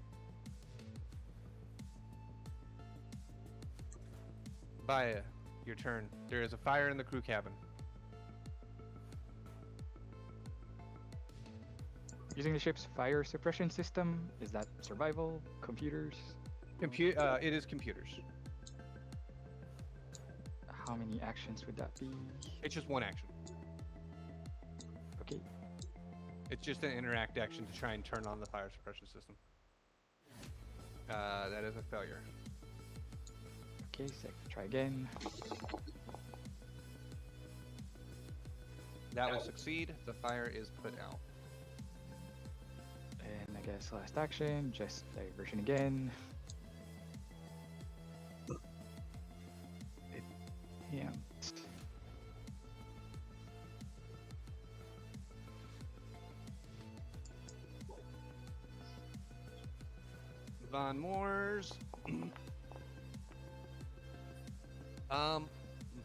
[SPEAKER 1] Baya, your turn. There is a fire in the crew cabin.
[SPEAKER 6] Using the ship's fire suppression system, is that survival, computers?
[SPEAKER 1] It is computers.
[SPEAKER 6] How many actions would that be?
[SPEAKER 1] It's just one action.
[SPEAKER 6] Okay.
[SPEAKER 1] It's just an interact action to try and turn on the fire suppression system. That is a failure.
[SPEAKER 6] Okay, so try again.
[SPEAKER 1] That will succeed. The fire is put out.
[SPEAKER 6] And I guess last action, just diversion again. It can't.
[SPEAKER 1] Von Moors.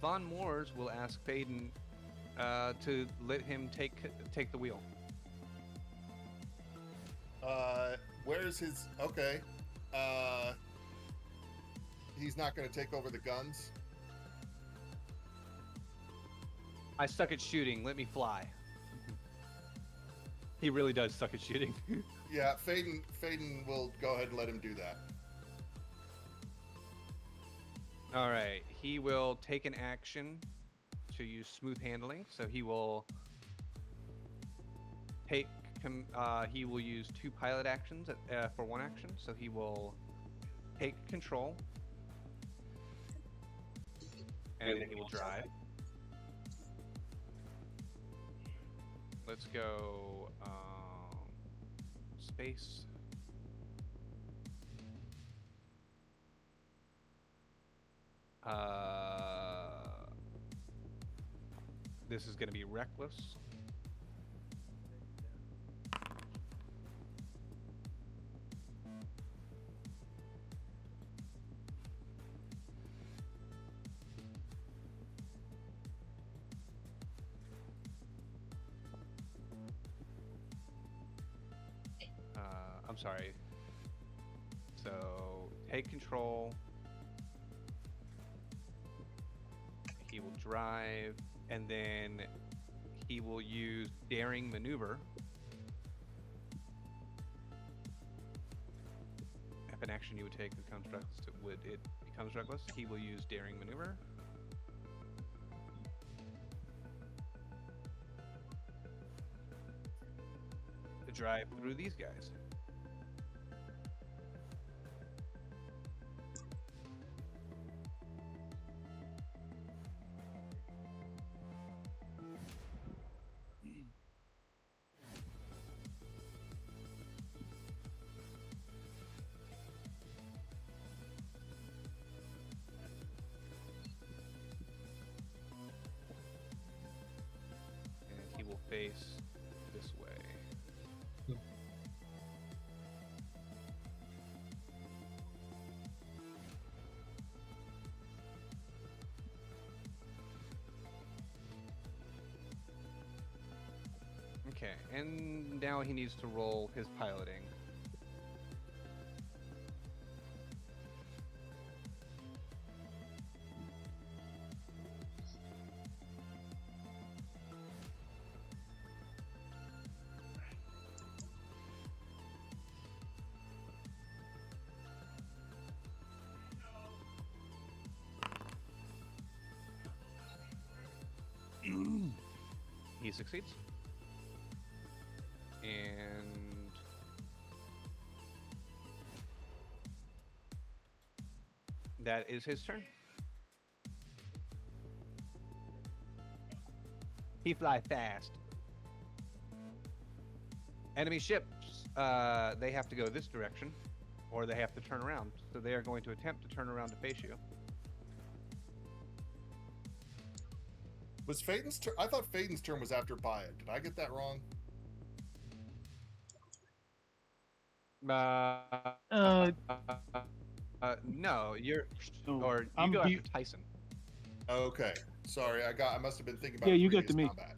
[SPEAKER 1] Von Moors will ask Faden to let him take the wheel.
[SPEAKER 2] Where's his? Okay. He's not going to take over the guns.
[SPEAKER 1] I suck at shooting. Let me fly. He really does suck at shooting.
[SPEAKER 2] Yeah, Faden will go ahead and let him do that.
[SPEAKER 1] All right. He will take an action to use smooth handling. So he will take. He will use 2 pilot actions for 1 action. So he will take control, and then he will drive. Let's go space. This is going to be reckless. I'm sorry. So take control. He will drive, and then he will use daring maneuver. If an action you would take becomes reckless, becomes reckless, he will use daring maneuver. To drive through these guys. Face this way. Okay, and now he needs to roll his piloting. He succeeds. And that is his turn. He fly fast. Enemy ships, they have to go this direction, or they have to turn around. So they are going to attempt to turn around to face you.
[SPEAKER 2] Was Phaeton's turn? I thought Phaeton's turn was after Byatt. Did I get that wrong?
[SPEAKER 1] No, you're,
[SPEAKER 4] No,
[SPEAKER 1] or you
[SPEAKER 4] I'm
[SPEAKER 1] go
[SPEAKER 4] be-
[SPEAKER 1] after Tyson.
[SPEAKER 2] Okay. Sorry, I must have been thinking about
[SPEAKER 4] Yeah, you got
[SPEAKER 2] previous
[SPEAKER 4] to me.
[SPEAKER 2] combat.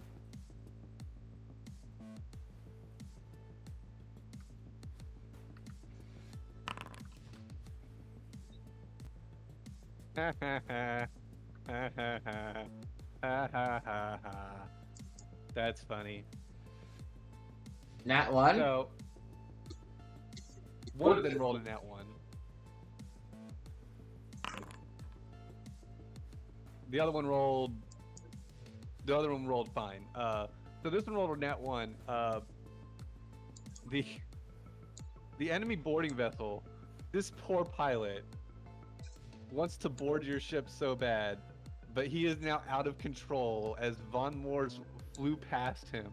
[SPEAKER 1] That's funny.
[SPEAKER 3] Nat 1?
[SPEAKER 1] So, one of them rolled a nat 1. The other one rolled fine. So this one rolled a nat 1. The enemy boarding vessel, this poor pilot wants to board your ship so bad, but he is now out of control as Von Moors flew past him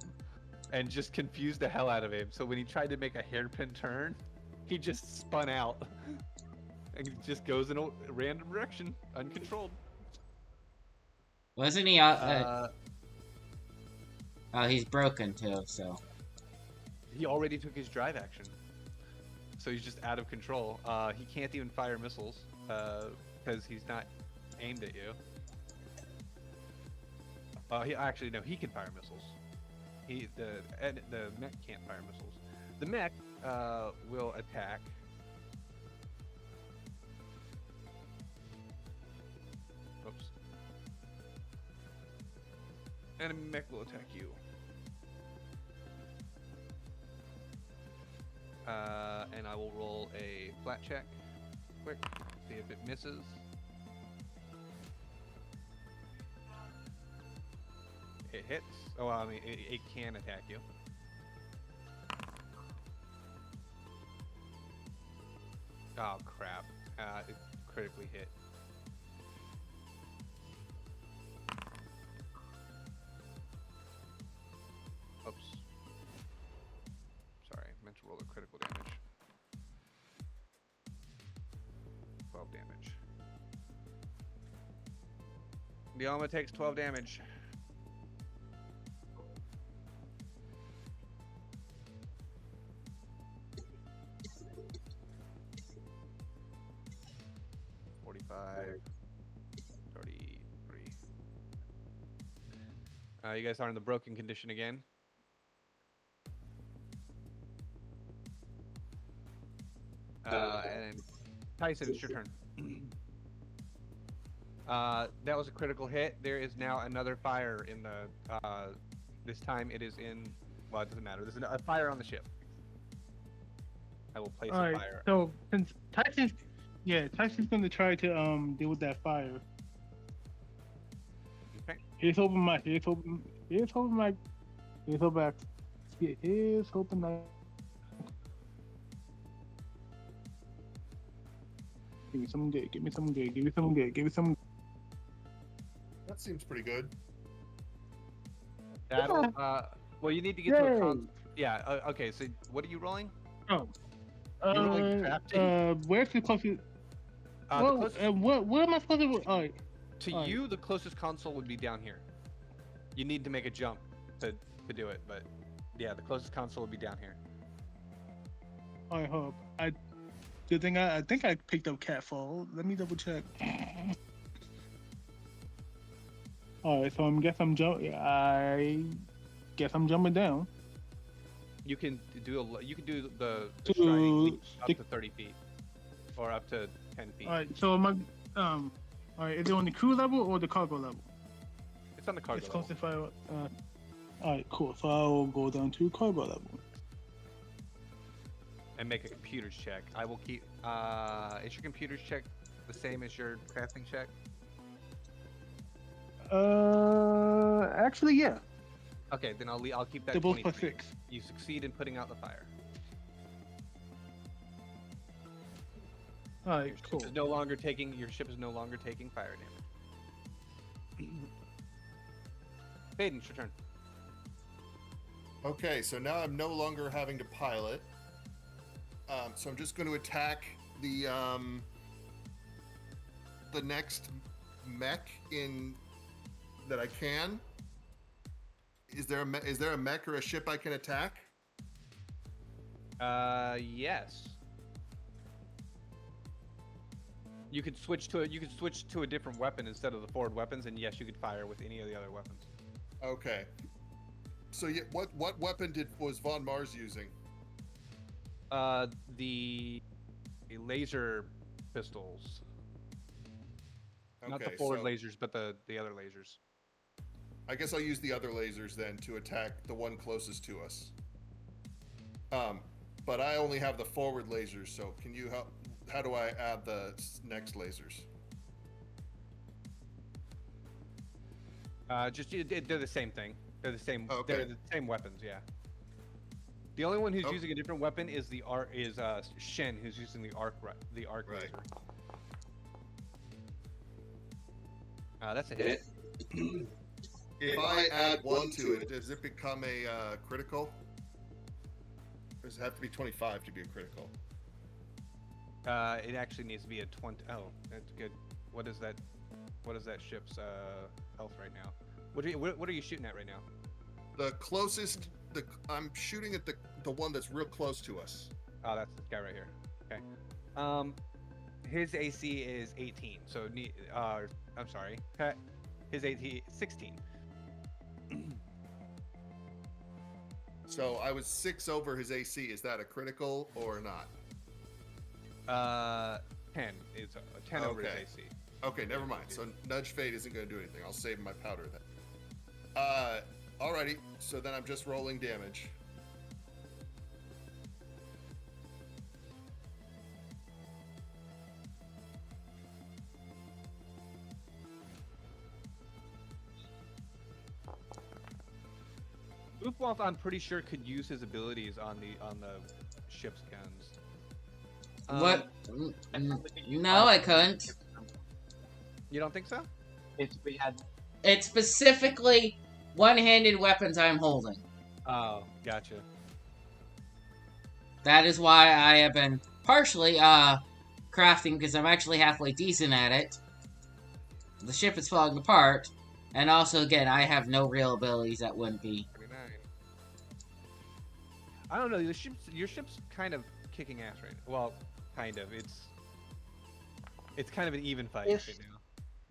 [SPEAKER 1] and just confused the hell out of him. So when he tried to make a hairpin turn, he just spun out and just goes in a random direction, uncontrolled.
[SPEAKER 3] Wasn't he he's broken too, so.
[SPEAKER 1] He already took his drive action, so he's just out of control. He can't even fire missiles because he's not aimed at you. He can fire missiles. The mech can't fire missiles. The mech will attack. Oops. Enemy mech will attack you. And I will roll a flat check. Quick, see if it misses. It hits. Oh, well, I mean, it can attack you. Oh, crap. It critically hit. Oops. Sorry, I meant to roll a critical damage. 12 damage. Dialma takes 12 damage. You guys are in the broken condition again. And Tyson, it's your turn. That was a critical hit. There is now another fire in the. This time it is in. Well, it doesn't matter. There's a fire on the ship. I will place a fire.
[SPEAKER 4] So since Tyson's gonna try to deal with that fire.
[SPEAKER 1] Okay.
[SPEAKER 4] Here's hoping my. Give me something good. Give me something.
[SPEAKER 2] That seems pretty good.
[SPEAKER 1] That'll. Well, you need to get to a con. Yeah. Okay. So, what are you rolling?
[SPEAKER 4] Oh.
[SPEAKER 1] You're rolling crafty?
[SPEAKER 4] Where's the closest? What am I supposed to? Alright.
[SPEAKER 1] You, the closest console would be down here. You need to make a jump to do it, but yeah, the closest console would be down here.
[SPEAKER 4] I hope. I think I picked up Catfall. Let me double check. Alright, so I guess I'm jumping down.
[SPEAKER 1] You can do the
[SPEAKER 4] To
[SPEAKER 1] striding up
[SPEAKER 4] the-
[SPEAKER 1] to 30 feet, or up to 10 feet.
[SPEAKER 4] Alright, so am I alright, is it on the crew level or the cargo level?
[SPEAKER 1] It's on the cargo
[SPEAKER 4] It's
[SPEAKER 1] level.
[SPEAKER 4] close if alright, cool. So I'll go down to cargo level.
[SPEAKER 1] And make a computer's check. I will keep. Is your computer's check the same as your crafting check?
[SPEAKER 4] Actually, yeah.
[SPEAKER 1] Okay, then I'll keep that.
[SPEAKER 4] They're both
[SPEAKER 1] 20
[SPEAKER 4] plus
[SPEAKER 1] for you.
[SPEAKER 4] 6.
[SPEAKER 1] You succeed in putting out the fire.
[SPEAKER 4] Alright,
[SPEAKER 1] Your ship
[SPEAKER 4] cool.
[SPEAKER 1] is no longer taking fire damage. Faden, it's your turn.
[SPEAKER 2] Okay, so now I'm no longer having to pilot. So I'm just going to attack the next mech that I can. Is there a mech or a ship I can attack?
[SPEAKER 1] Yes. You could switch to a different weapon instead of the forward weapons, and yes, you could fire with any of the other weapons.
[SPEAKER 2] Okay. So yeah, what weapon was Von Mars using?
[SPEAKER 1] The laser pistols. Not the
[SPEAKER 2] Okay,
[SPEAKER 1] forward
[SPEAKER 2] so
[SPEAKER 1] lasers, but the other lasers.
[SPEAKER 2] I guess I'll use the other lasers then to attack the one closest to us. But I only have the forward lasers, so can you help? How do I add the next lasers?
[SPEAKER 1] They're the same thing. They're the same.
[SPEAKER 2] Okay.
[SPEAKER 1] They're the same weapons. Yeah. The only one who's
[SPEAKER 2] Oh.
[SPEAKER 1] using a different weapon is Shen, who's using the arc
[SPEAKER 2] Right.
[SPEAKER 1] laser. That's a hit.
[SPEAKER 2] If I add one to it, does it become a critical? Or does it have to be 25 to be a critical?
[SPEAKER 1] It actually needs to be a 20. Oh, that's good. What is that? What is that ship's health right now? What are you shooting at right now?
[SPEAKER 2] The closest. I'm shooting at the one that's real close to us.
[SPEAKER 1] Oh, that's this guy right here. Okay. His AC is 18. So I'm sorry. His AC 16.
[SPEAKER 2] So I was 6 over his AC. Is that a critical or not?
[SPEAKER 1] 10 is 10 over his
[SPEAKER 2] Okay.
[SPEAKER 1] AC.
[SPEAKER 2] Okay, never mind. So Nudge Fade isn't going to do anything. I'll save my powder then. Alrighty. So then I'm just rolling damage.
[SPEAKER 1] Luftwaffe, I'm pretty sure could use his abilities on the ship's guns.
[SPEAKER 3] What? No, I couldn't.
[SPEAKER 1] You don't think so?
[SPEAKER 5] If we had
[SPEAKER 3] It's specifically one-handed weapons I'm holding.
[SPEAKER 1] Oh, gotcha.
[SPEAKER 3] That is why I have been partially crafting, because I'm actually halfway decent at it. The ship is falling apart, and also again I have no real abilities that wouldn't be.
[SPEAKER 1] 29. I don't know. Your ship's kind of kicking ass right now. Well, kind of. It's kind of an even fight
[SPEAKER 5] If-
[SPEAKER 1] right now.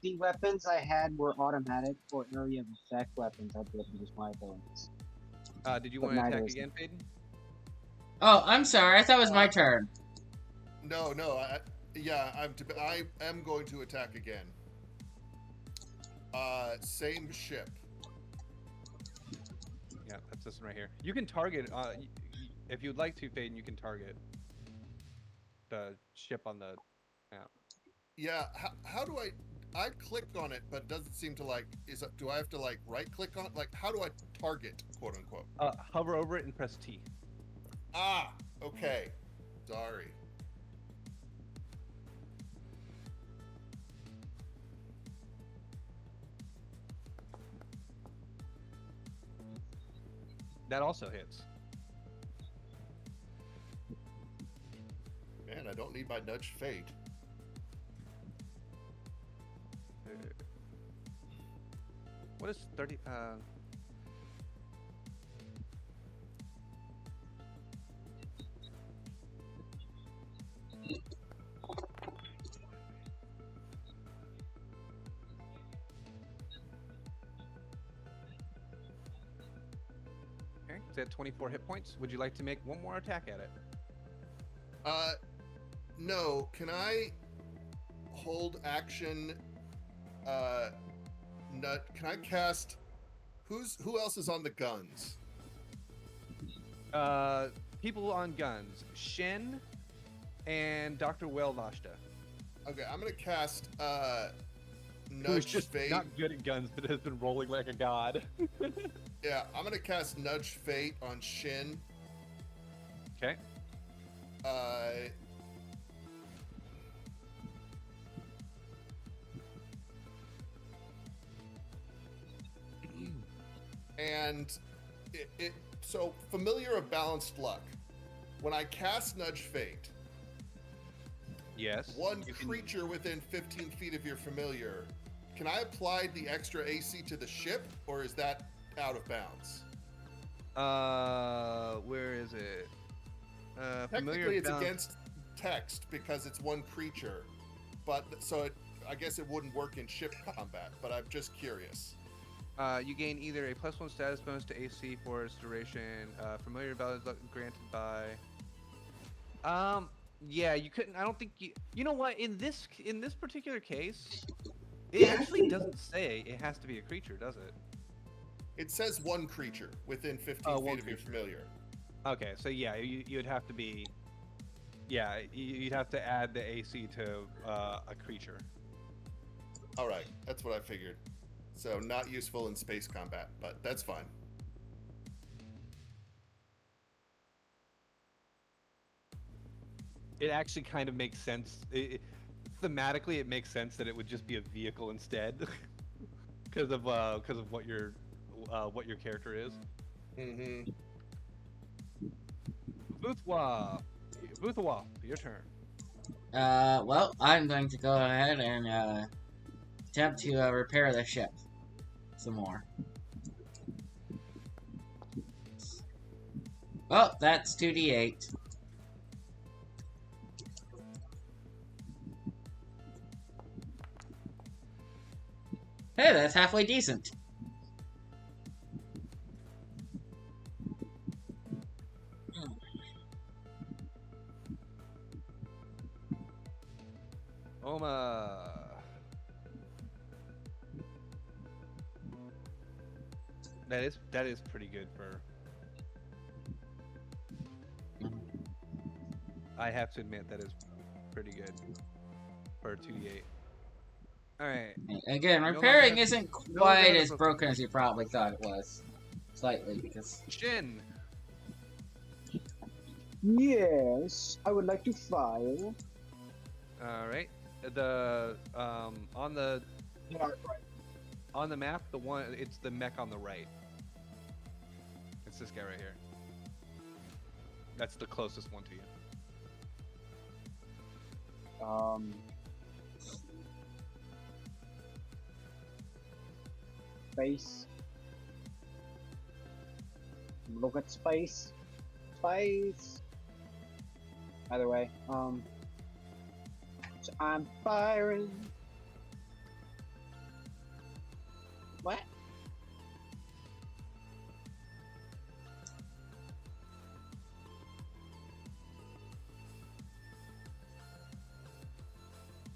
[SPEAKER 5] the weapons I had were automatic or area of effect weapons, I'd be able to use my abilities.
[SPEAKER 1] Did you
[SPEAKER 5] But
[SPEAKER 1] want to
[SPEAKER 5] neither
[SPEAKER 1] attack
[SPEAKER 5] is
[SPEAKER 1] again, Faden?
[SPEAKER 3] Oh, I'm sorry. I thought it was my turn.
[SPEAKER 2] No. I am going to attack again. Same ship.
[SPEAKER 1] Yeah, that's this one right here. You can target. If you'd like to, Faden, you can target the ship on the map.
[SPEAKER 2] Yeah. How do I clicked on it, but it doesn't seem to do I have to right click on it? How do I target, quote unquote?
[SPEAKER 1] Hover over it and press T.
[SPEAKER 2] Ah, okay. Sorry.
[SPEAKER 1] That also hits.
[SPEAKER 2] Man, I don't need my nudge fate.
[SPEAKER 1] What is 30? Okay, it's at 24 hit points. Would you like to make one more attack at it?
[SPEAKER 2] No. Can I hold action? Can I cast? Who else is on the guns?
[SPEAKER 1] People on guns. Shen and Dr. Well Nashta.
[SPEAKER 2] Okay, I'm gonna cast
[SPEAKER 1] Who's
[SPEAKER 2] Nudge
[SPEAKER 1] just
[SPEAKER 2] Fate.
[SPEAKER 1] not good at guns, but has been rolling like a god.
[SPEAKER 2] Yeah, I'm gonna cast Nudge Fate on Shin.
[SPEAKER 1] Okay.
[SPEAKER 2] And so familiar of balanced luck. When I cast Nudge Fate,
[SPEAKER 1] Yes.
[SPEAKER 2] one
[SPEAKER 1] you can-
[SPEAKER 2] creature within 15 feet of your familiar, can I apply the extra AC to the ship, or is that out of bounds?
[SPEAKER 1] Where is it?
[SPEAKER 2] Technically, it's
[SPEAKER 1] balance-
[SPEAKER 2] against text because it's one creature, but I guess it wouldn't work in ship combat. But I'm just curious.
[SPEAKER 1] You gain either a +1 status bonus to AC for its duration. Familiar ability granted by. Yeah, you couldn't. I don't think you. You know what? In this particular case, it actually doesn't say it has to be a creature, does it?
[SPEAKER 2] It says one creature within 15
[SPEAKER 1] Oh,
[SPEAKER 2] feet
[SPEAKER 1] one
[SPEAKER 2] of your
[SPEAKER 1] creature.
[SPEAKER 2] familiar.
[SPEAKER 1] Okay, so yeah, you'd have to be. Yeah, you'd have to add the AC to a creature.
[SPEAKER 2] All right, that's what I figured. So not useful in space combat, but that's fine.
[SPEAKER 1] It actually kind of makes sense. Thematically, it makes sense that it would just be a vehicle instead, because of what your character is.
[SPEAKER 2] Mm-hmm.
[SPEAKER 1] Boothwa, your turn.
[SPEAKER 3] Well, I'm going to go ahead and attempt to repair the ship some more. Oh, that's 2d8. Hey, that's halfway decent.
[SPEAKER 1] Oma. That is pretty good for. I have to admit that is pretty good for 2d8. All right.
[SPEAKER 3] Again,
[SPEAKER 1] No longer
[SPEAKER 3] repairing
[SPEAKER 1] has-
[SPEAKER 3] isn't
[SPEAKER 1] no longer
[SPEAKER 3] quite
[SPEAKER 1] has
[SPEAKER 3] as
[SPEAKER 1] a-
[SPEAKER 3] broken as you probably thought it was. Slightly, because...
[SPEAKER 1] Shin.
[SPEAKER 5] Yes, I would like to file.
[SPEAKER 1] All right. The on the map, it's the mech on the right. It's this guy right here. That's the closest one to you.
[SPEAKER 5] Space. Look at space. Space. Either way, so I'm firing. What?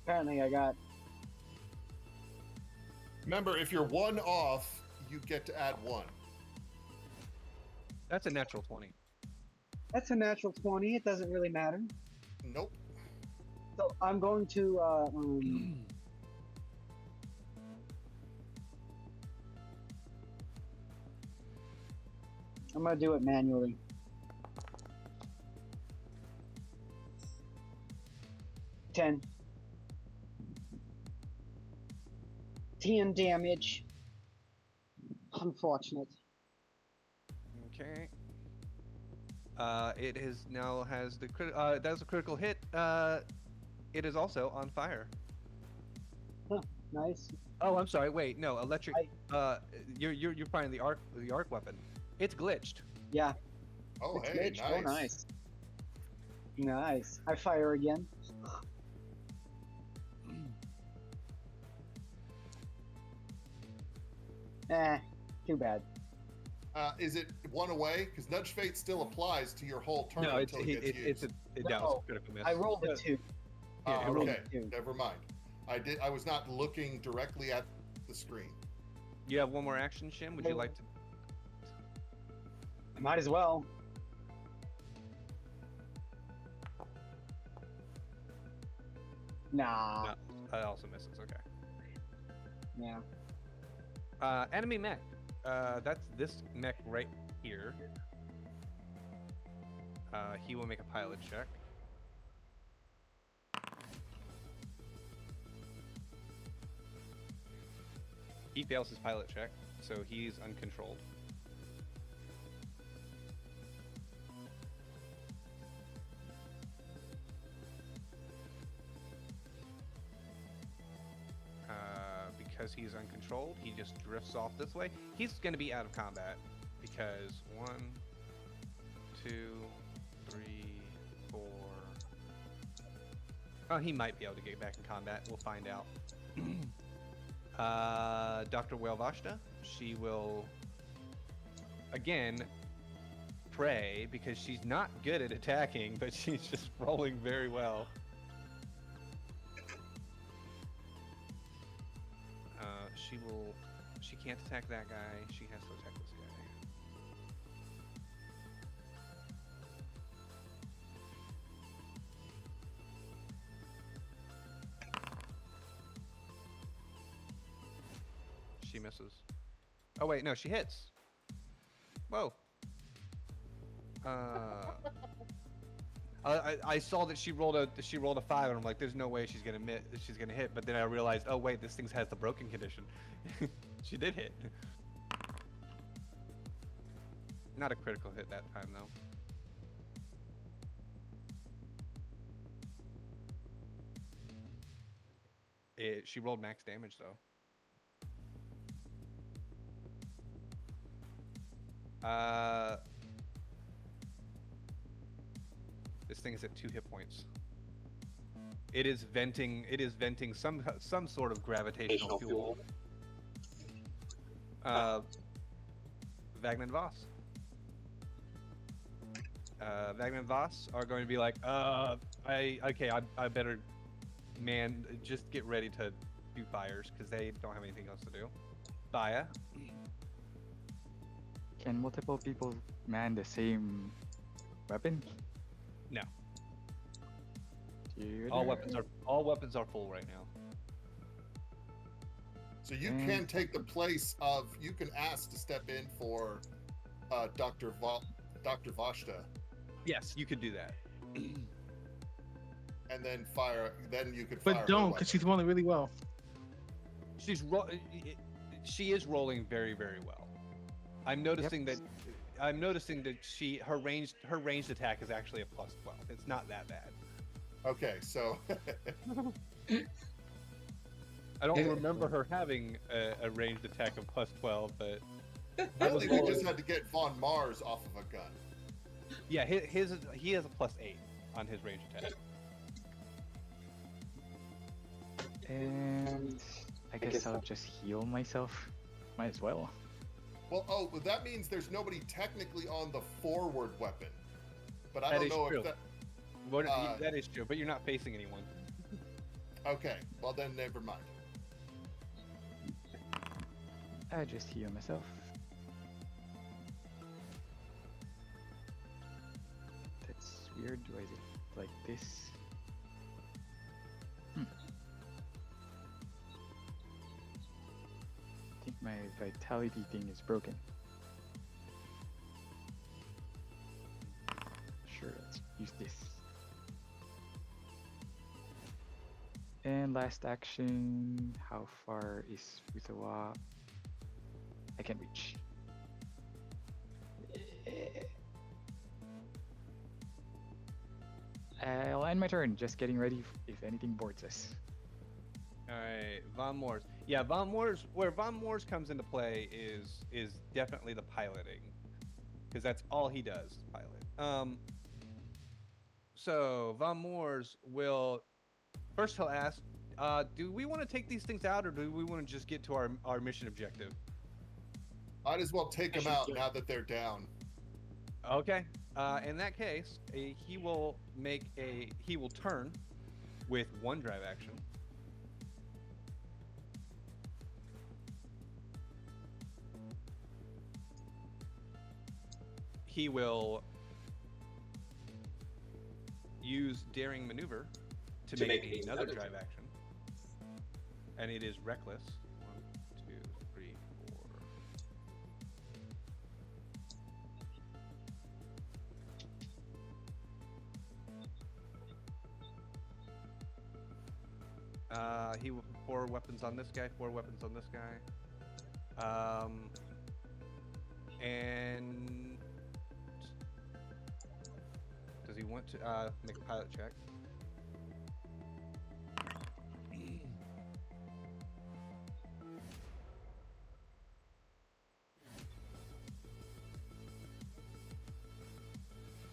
[SPEAKER 5] Apparently I got...
[SPEAKER 2] Remember, if you're one off, you get to add one.
[SPEAKER 1] That's a natural 20.
[SPEAKER 5] That's a natural 20, it doesn't really matter.
[SPEAKER 2] Nope.
[SPEAKER 5] So I'm going to, I'm gonna do it manually. Ten damage. Unfortunate.
[SPEAKER 1] Okay. It has the that's a critical hit. It is also on fire.
[SPEAKER 5] Nice.
[SPEAKER 1] Oh, I'm sorry. Wait, no, electric. You're firing the arc weapon. It's glitched.
[SPEAKER 5] Yeah.
[SPEAKER 2] Oh,
[SPEAKER 5] It's
[SPEAKER 2] hey,
[SPEAKER 5] glitched.
[SPEAKER 2] nice.
[SPEAKER 5] Oh, nice. Nice. I fire again. Too bad.
[SPEAKER 2] Is it one away? Because Nudge Fate still applies to your whole turn
[SPEAKER 1] No, it's
[SPEAKER 2] until it gets used.
[SPEAKER 1] that was
[SPEAKER 5] No,
[SPEAKER 1] a critical miss.
[SPEAKER 5] I rolled a 2.
[SPEAKER 1] Yeah,
[SPEAKER 2] Oh,
[SPEAKER 1] it rolled
[SPEAKER 2] okay.
[SPEAKER 5] a 2.
[SPEAKER 2] Never mind. I was not looking directly at the screen.
[SPEAKER 1] You have one more action, Shim. Would you like to?
[SPEAKER 5] I might as well. Nah.
[SPEAKER 1] No, that also misses. Okay.
[SPEAKER 5] Yeah.
[SPEAKER 1] Enemy mech. That's this mech right here. He will make a pilot check. He fails his pilot check, so he's uncontrolled. Because he's uncontrolled, he just drifts off this way. He's going to be out of combat because 1, 2, 3, 4. Oh, he might be able to get back in combat. We'll find out. Dr. Whalevashta, she will again pray because she's not good at attacking, but she's just rolling very well. She can't attack that guy. She has to attack this guy. She misses. Oh wait, no, she hits. Whoa. I saw that she rolled a 5, and I'm like, there's no way she's gonna hit. But then I realized, oh wait, this thing has the broken condition. She did hit. Not a critical hit that time though. She rolled max damage though. This thing is at 2 hit points. It is venting some sort of gravitational fuel. Vagn and Voss. Vagn and Voss are going to be like, I better, man, just get ready to do fires because they don't have anything else to do. Baya.
[SPEAKER 6] Can multiple people man the same weapon?
[SPEAKER 1] No.
[SPEAKER 6] Dude.
[SPEAKER 1] All weapons are full right now.
[SPEAKER 2] So you can take the place of. You can ask to step in for Dr. Vashta.
[SPEAKER 1] Yes, you could do that.
[SPEAKER 2] And then fire. Then you could fire.
[SPEAKER 4] But don't, because she's rolling really well.
[SPEAKER 1] She is rolling very, very well. I'm noticing that her ranged attack is actually a +12. It's not that bad.
[SPEAKER 2] Okay, so
[SPEAKER 1] I don't remember her having a ranged attack of +12, but
[SPEAKER 2] I think we just had to get Von Mars off of a gun.
[SPEAKER 1] yeah, he has a +8 on his ranged attack.
[SPEAKER 6] And I guess I'll just heal myself. Might as well.
[SPEAKER 2] Well, that means there's nobody technically on the forward weapon. But I
[SPEAKER 1] That
[SPEAKER 2] don't
[SPEAKER 1] is
[SPEAKER 2] know
[SPEAKER 1] true.
[SPEAKER 2] if that.
[SPEAKER 1] That is true, but you're not facing anyone.
[SPEAKER 2] Okay, well then never mind.
[SPEAKER 6] I just heal myself. That's weird. Do I do it like this? I think my vitality thing is broken. Sure, let's use this. And last action, how far is Withawa? I can reach. I'll end my turn, just getting ready if anything boards us.
[SPEAKER 1] Alright, Von Moors. Yeah, where Von Moors comes into play is definitely the piloting. Because that's all he does, is pilot. So Von Moors will first he'll ask, do we want to take these things out or do we want to just get to our mission objective?
[SPEAKER 2] Might as well take them out now that they're down.
[SPEAKER 1] Okay. In that case, he will turn with 1 drive action. He will use daring maneuver to make another drive action. And it is reckless. 1, He 4 weapons on this guy, 4 weapons on this guy. And does he want to make a pilot check?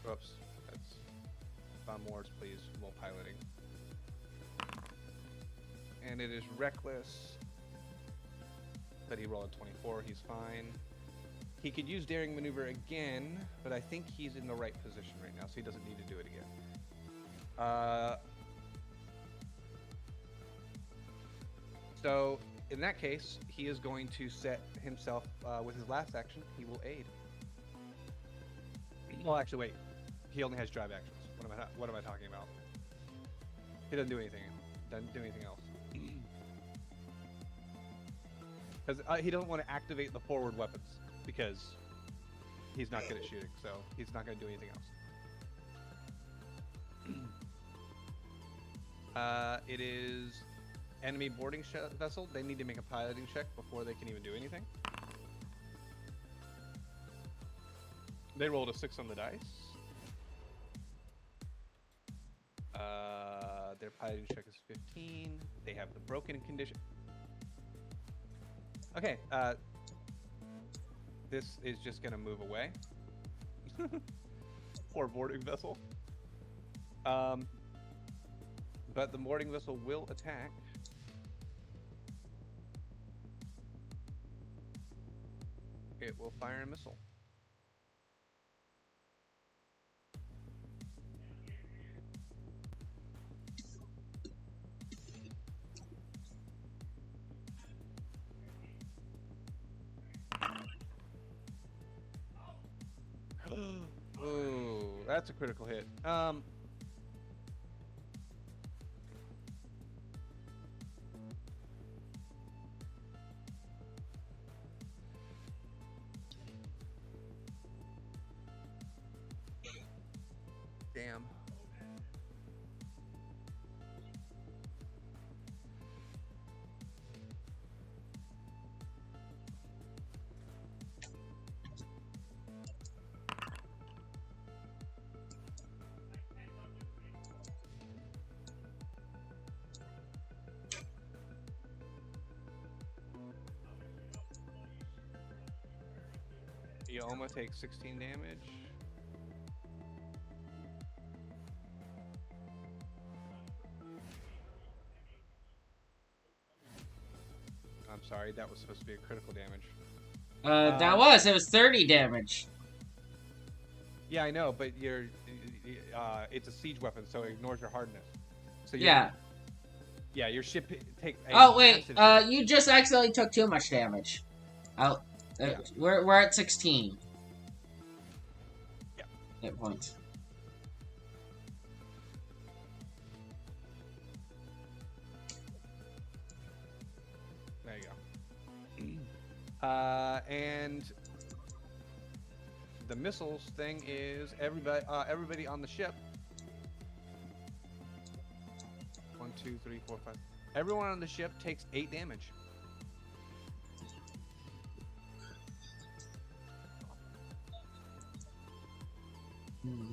[SPEAKER 1] Oops, that's 5 more, please, while piloting. And it is reckless, but he rolled a 24, he's fine. He could use daring maneuver again, but I think he's in the right position right now, so he doesn't need to do it again. So in that case, he is going to set himself with his last action. He will aid. Well, actually, wait. He only has drive actions. What am I talking about? He doesn't do anything. Doesn't do anything else. Because he doesn't want to activate the forward weapons because he's not good at shooting, so he's not going to do anything else. It is enemy boarding vessel. They need to make a piloting check before they can even do anything. They rolled a 6 on the dice. Their piloting check is 15. They have the broken condition. Okay, this is just gonna move away. Poor boarding vessel. But the boarding vessel will attack. It will fire a missile. Oh, that's a critical hit. Damn. Yoma takes 16 damage. I'm sorry, that was supposed to be a critical damage.
[SPEAKER 3] It was 30 damage.
[SPEAKER 1] Yeah, I know, but it's a siege weapon, so it ignores your hardness. So
[SPEAKER 3] Yeah.
[SPEAKER 1] Yeah, your ship takes.
[SPEAKER 3] Oh wait, you just accidentally took too much damage.
[SPEAKER 1] Yeah.
[SPEAKER 3] We're at 16.
[SPEAKER 1] Yeah.
[SPEAKER 3] Hit points.
[SPEAKER 1] There you go. And the missiles thing is everybody on the ship. 1, 2, 3, 4, 5. Everyone on the ship takes 8 damage.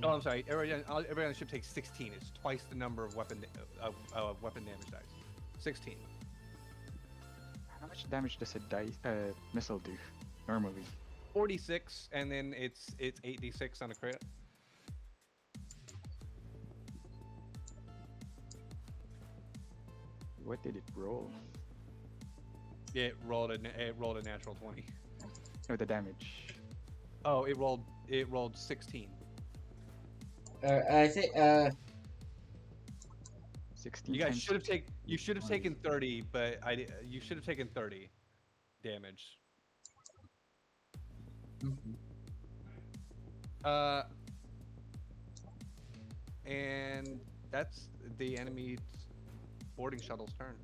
[SPEAKER 1] Oh, I'm sorry. Everybody on the ship takes 16. It's twice the number of weapon damage dice. 16.
[SPEAKER 6] How much damage does a missile do normally?
[SPEAKER 1] 46, and then it's 8d6 on a crit.
[SPEAKER 6] What did it roll?
[SPEAKER 1] It rolled a natural 20.
[SPEAKER 6] No, the damage.
[SPEAKER 1] Oh, it rolled 16.
[SPEAKER 3] I think
[SPEAKER 6] 16.
[SPEAKER 1] You guys
[SPEAKER 6] times
[SPEAKER 1] should have taken 30, but you should have taken 30 damage. And that's the enemy boarding shuttle's turn.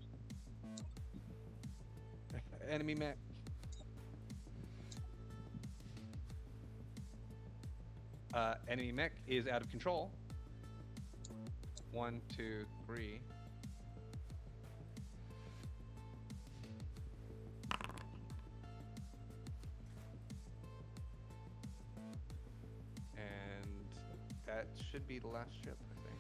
[SPEAKER 1] Enemy mech. Enemy mech is out of control. 1, 2, 3. that should be the last ship, I think.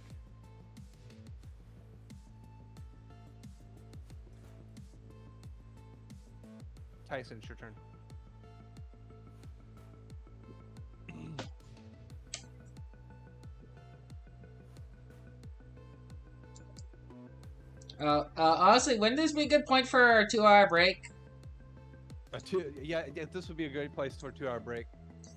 [SPEAKER 1] Tyson, it's your turn.
[SPEAKER 3] Honestly, wouldn't this be a good point for a 2-hour break?
[SPEAKER 1] Yeah, this would be a great place for a 2-hour break.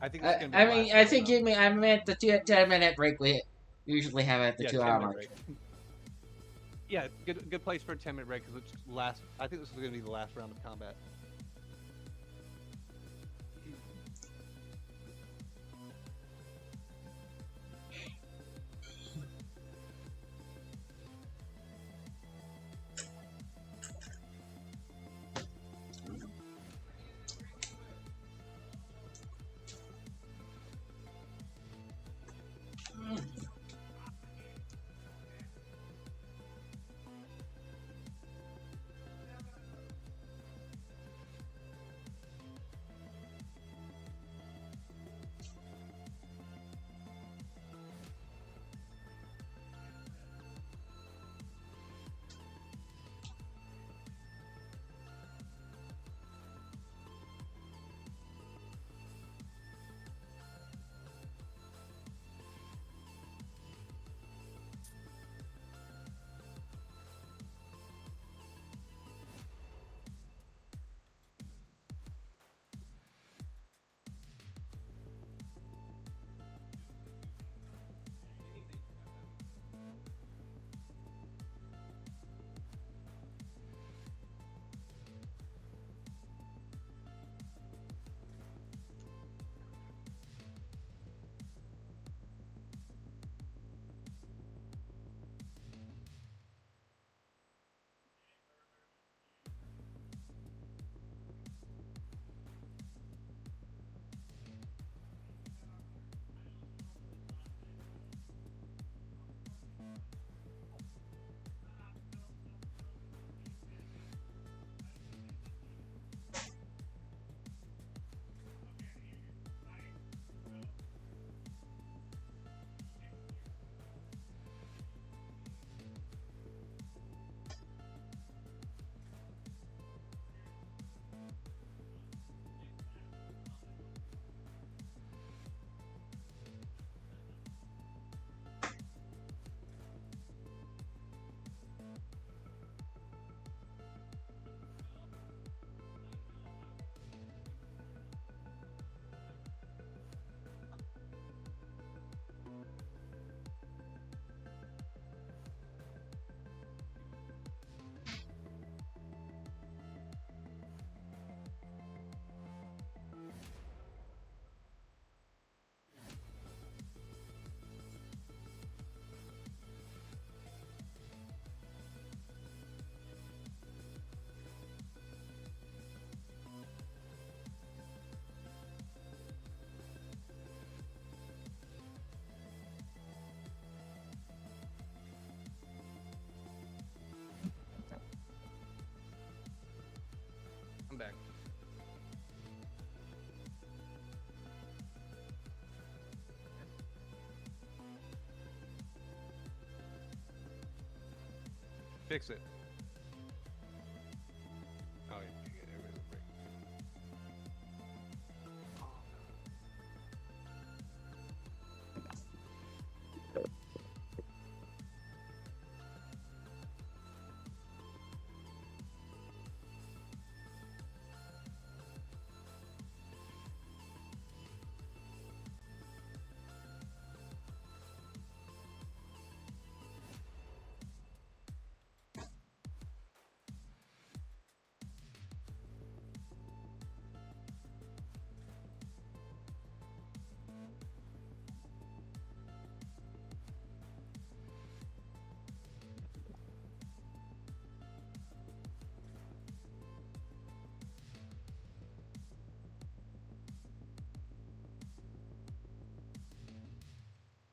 [SPEAKER 1] I think.
[SPEAKER 3] I mean, I think I meant the 10-minute break we usually have at the 2-hour mark.
[SPEAKER 1] break. Yeah, good place for a 10-minute break because it's last. I think this is going to be the last round of combat. I'm back. Fix it. Oh, yeah, everybody's a break.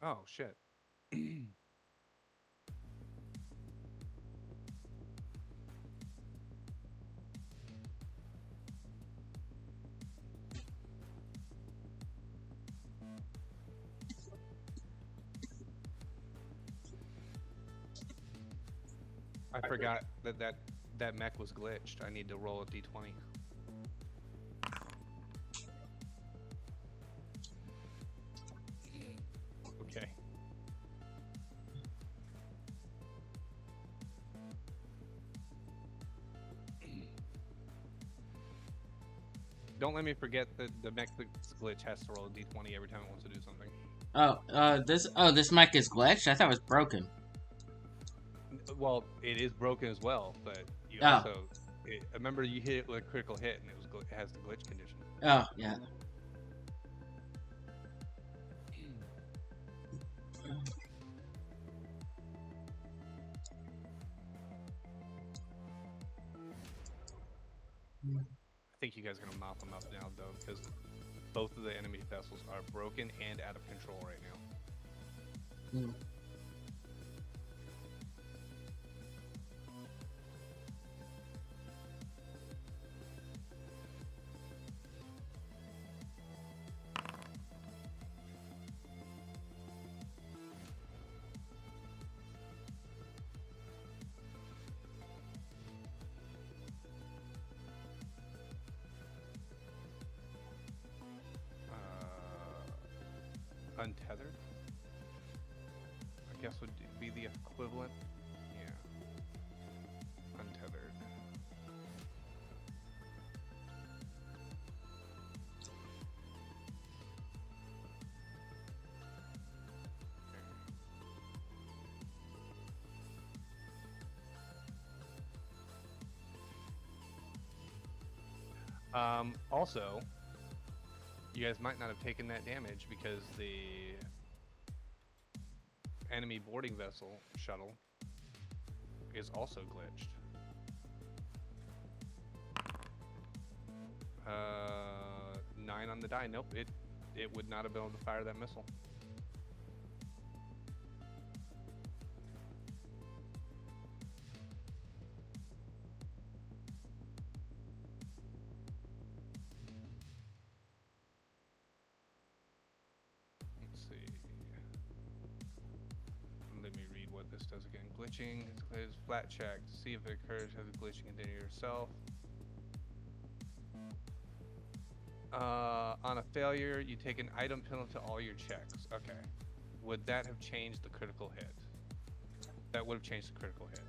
[SPEAKER 1] Oh, shit. I forgot that mech was glitched. I need to roll a d20. Okay. Don't let me forget that the mech that's glitch has to roll a d20 every time it wants to do something.
[SPEAKER 3] This mic is glitched? I thought it was broken.
[SPEAKER 1] Well, it is broken as well, but you
[SPEAKER 3] Oh.
[SPEAKER 1] also remember you hit it with a critical hit and it has the glitch condition.
[SPEAKER 3] Oh, yeah.
[SPEAKER 1] I think you guys are gonna mop them up now, though, because both of the enemy vessels are broken and out of control right now.
[SPEAKER 3] Hmm.
[SPEAKER 1] Untethered, I guess would be the equivalent. Yeah. Untethered. Also, you guys might not have taken that damage because the enemy boarding vessel shuttle is also glitched. 9 on the die. Nope, it would not have been able to fire that missile. This does again. Glitching is flat check to see if it occurs as a glitching container yourself. On a failure, you take an item penalty to all your checks. Okay. Would that have changed the critical hit? That would have changed the critical hit.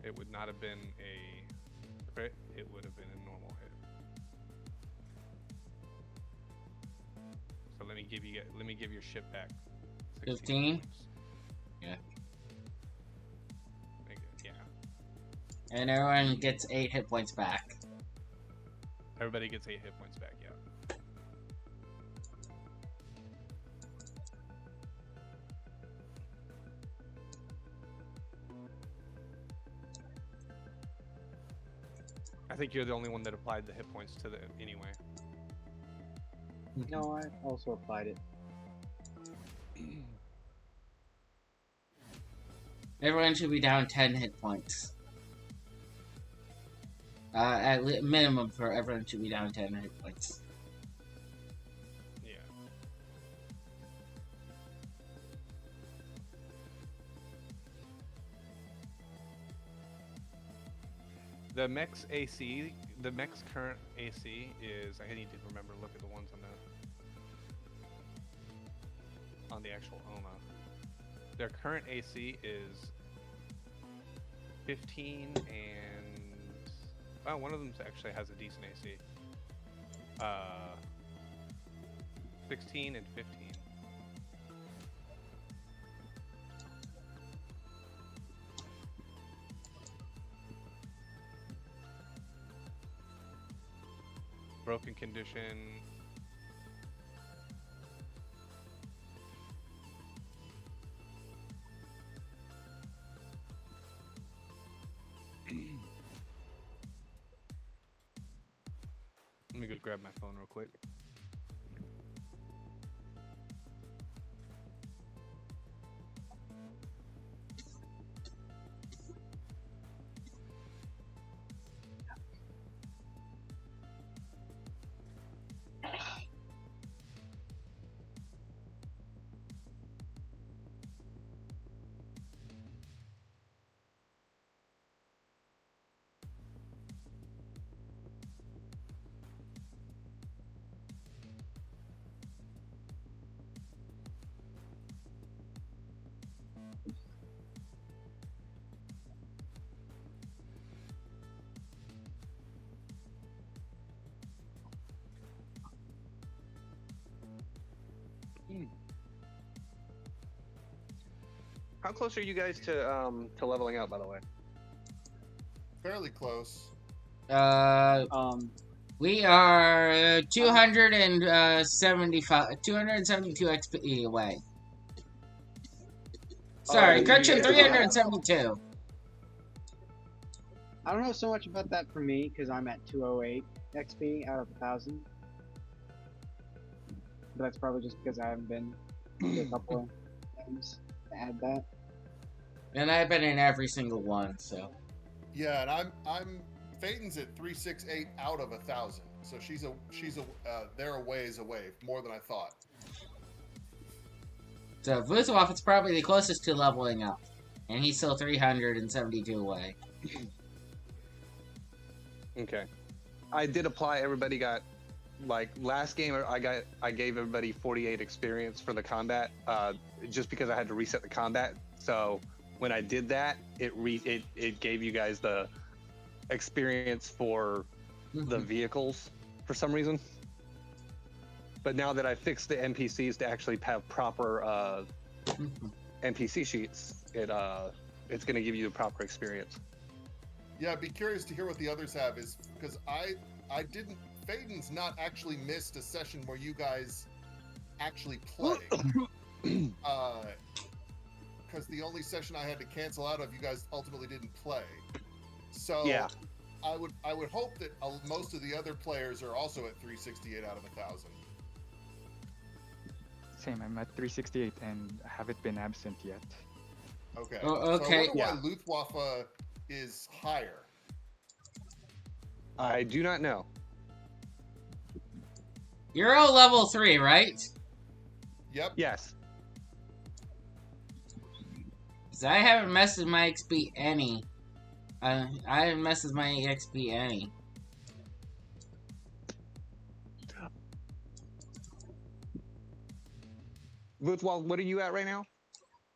[SPEAKER 1] It would not have been a crit, it would have been a normal hit. So let me give your ship back.
[SPEAKER 3] 15?
[SPEAKER 1] Points.
[SPEAKER 3] Yeah.
[SPEAKER 1] Yeah.
[SPEAKER 3] And everyone gets 8 hit points back.
[SPEAKER 1] Everybody gets 8 hit points back, yeah. I think you're the only one that applied the hit points to the anyway.
[SPEAKER 5] No, I also applied it.
[SPEAKER 3] Everyone should be down 10 hit points. At minimum for everyone should be down 10 hit points.
[SPEAKER 1] Yeah. The mech's AC, the mech's current AC is, I need to remember to look at the ones on the actual OMA. Their current AC is 15 and, well, one of them actually has a decent AC. 16 and 15. Broken condition. Let me go grab my phone real quick.
[SPEAKER 7] How close are you guys to leveling out, by the way?
[SPEAKER 2] Fairly close.
[SPEAKER 3] We are 272 XP away. Sorry, correction, 372.
[SPEAKER 5] I don't know so much about that for me because I'm at 208 XP out of 1,000. But that's probably just because I haven't been to a couple of times to add that.
[SPEAKER 3] And I've been in every single one, so.
[SPEAKER 2] Yeah, and I'm Phaeton's at 368 out of 1,000, so she's they're a ways away, more than I thought.
[SPEAKER 3] So Vuzloff is probably the closest to leveling up, and he's still 372 away.
[SPEAKER 7] Okay. I did apply. Everybody got, like, last game I gave everybody 48 experience for the combat, just because I had to reset the combat. So when I did that, it gave you guys the experience for the vehicles for some reason. But now that I fixed the NPCs to actually have proper NPC sheets, it's going to give you the proper experience.
[SPEAKER 2] Yeah, I'd be curious to hear what the others have, is because I didn't. Phaeton's not actually missed a session where you guys actually play. Because the only session I had to cancel out of, you guys ultimately didn't play. So
[SPEAKER 7] yeah.
[SPEAKER 2] I would hope that most of the other players are also at 368 out of 1,000.
[SPEAKER 6] Same, I'm at 368 and haven't been absent yet.
[SPEAKER 2] Okay.
[SPEAKER 3] Oh, okay.
[SPEAKER 2] So I wonder why Luthwaffe is higher.
[SPEAKER 7] I do not know.
[SPEAKER 3] You're all level 3, right?
[SPEAKER 2] Yep.
[SPEAKER 7] Yes.
[SPEAKER 3] Because I haven't messed with my XP any. I haven't messed with my XP any.
[SPEAKER 7] Luthwald, what are you at right now?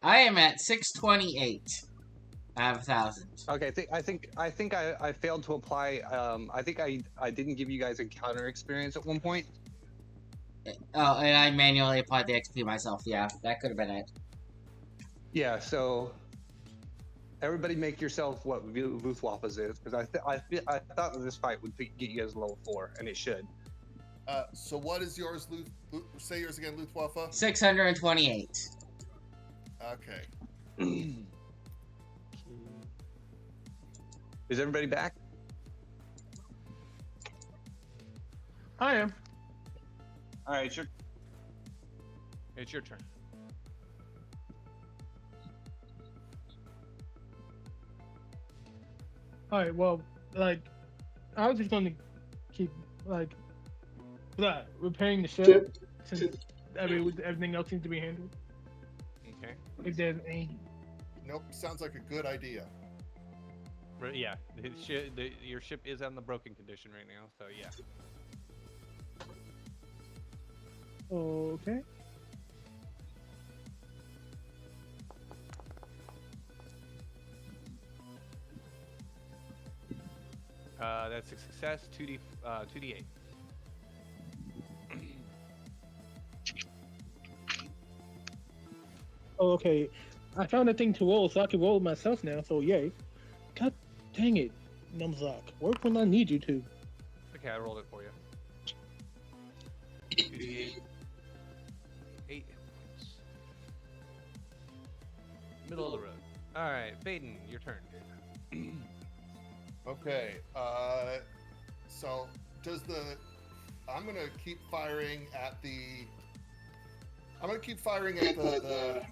[SPEAKER 3] I am at 628 out of 1,000.
[SPEAKER 7] Okay, I think I failed to apply. I think I didn't give you guys encounter experience at one point.
[SPEAKER 3] Oh, and I manually applied the XP myself. Yeah, that could have been it.
[SPEAKER 7] Yeah, so everybody make yourself what Luthwaffe's is, because I thought that this fight would get you guys level 4, and it should.
[SPEAKER 2] So what is yours, say yours again, Luthwaffe?
[SPEAKER 3] 628.
[SPEAKER 2] Okay.
[SPEAKER 7] Is everybody back?
[SPEAKER 4] I am.
[SPEAKER 7] All right, sure.
[SPEAKER 1] It's your turn.
[SPEAKER 4] Alright, well, like, I was just going to keep, like, repairing the ship, since everything else seems to be handled.
[SPEAKER 1] Okay.
[SPEAKER 4] If there's any.
[SPEAKER 2] Nope, sounds like a good idea.
[SPEAKER 1] Yeah, your ship is on the broken condition right now, so yeah.
[SPEAKER 4] Okay.
[SPEAKER 1] That's a success. 2d8.
[SPEAKER 4] Oh, okay. I found a thing to roll, so I can roll myself now, so yay. God dang it, Numzock. Work when I need you to.
[SPEAKER 1] Okay, I rolled it for you. 2d8. 8 hit points. Middle of the road. Alright, Phaeton, your turn.
[SPEAKER 2] Okay. So I'm gonna keep firing at the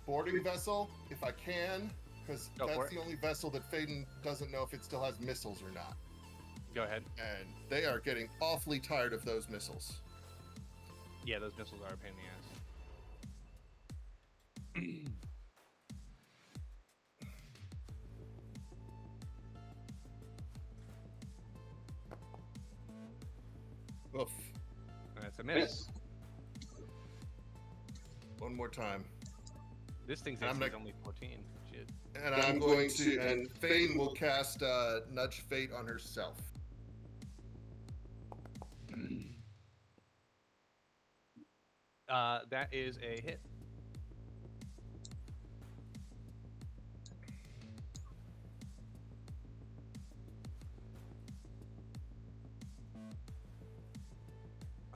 [SPEAKER 2] boarding vessel if I can, because that's the only vessel that Phaeton doesn't know if it still has missiles or not.
[SPEAKER 1] Go ahead.
[SPEAKER 2] And they are getting awfully tired of those missiles.
[SPEAKER 1] Yeah, those missiles are a pain in the ass.
[SPEAKER 2] Oof.
[SPEAKER 1] That's a miss.
[SPEAKER 2] One more time.
[SPEAKER 1] This thing's
[SPEAKER 2] I'm
[SPEAKER 1] actually only 14. Shit.
[SPEAKER 2] And I'm going to, and Phaeton will cast Nudge Fate on herself.
[SPEAKER 1] That is a hit.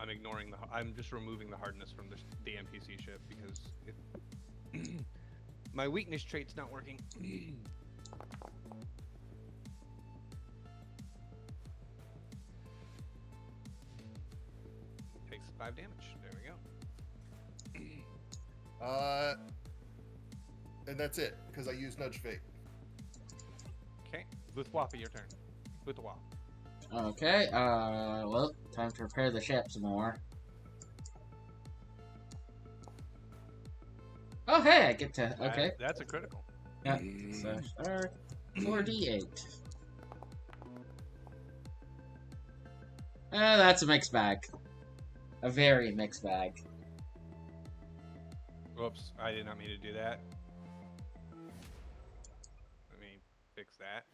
[SPEAKER 1] I'm ignoring the. I'm just removing the hardness from the NPC ship because it, my weakness trait's not working. Takes 5 damage. There we go.
[SPEAKER 2] And that's it because I used Nudge Fate.
[SPEAKER 1] Okay, Luthwaffy, your turn. Luthwaff.
[SPEAKER 3] Okay, well, time to repair the ship some more. Oh, hey, I get to, okay.
[SPEAKER 1] That's a critical.
[SPEAKER 3] Yeah, so, 4d8. That's a mixed bag. A very mixed bag.
[SPEAKER 1] Whoops, I did not mean to do that. Let me fix that.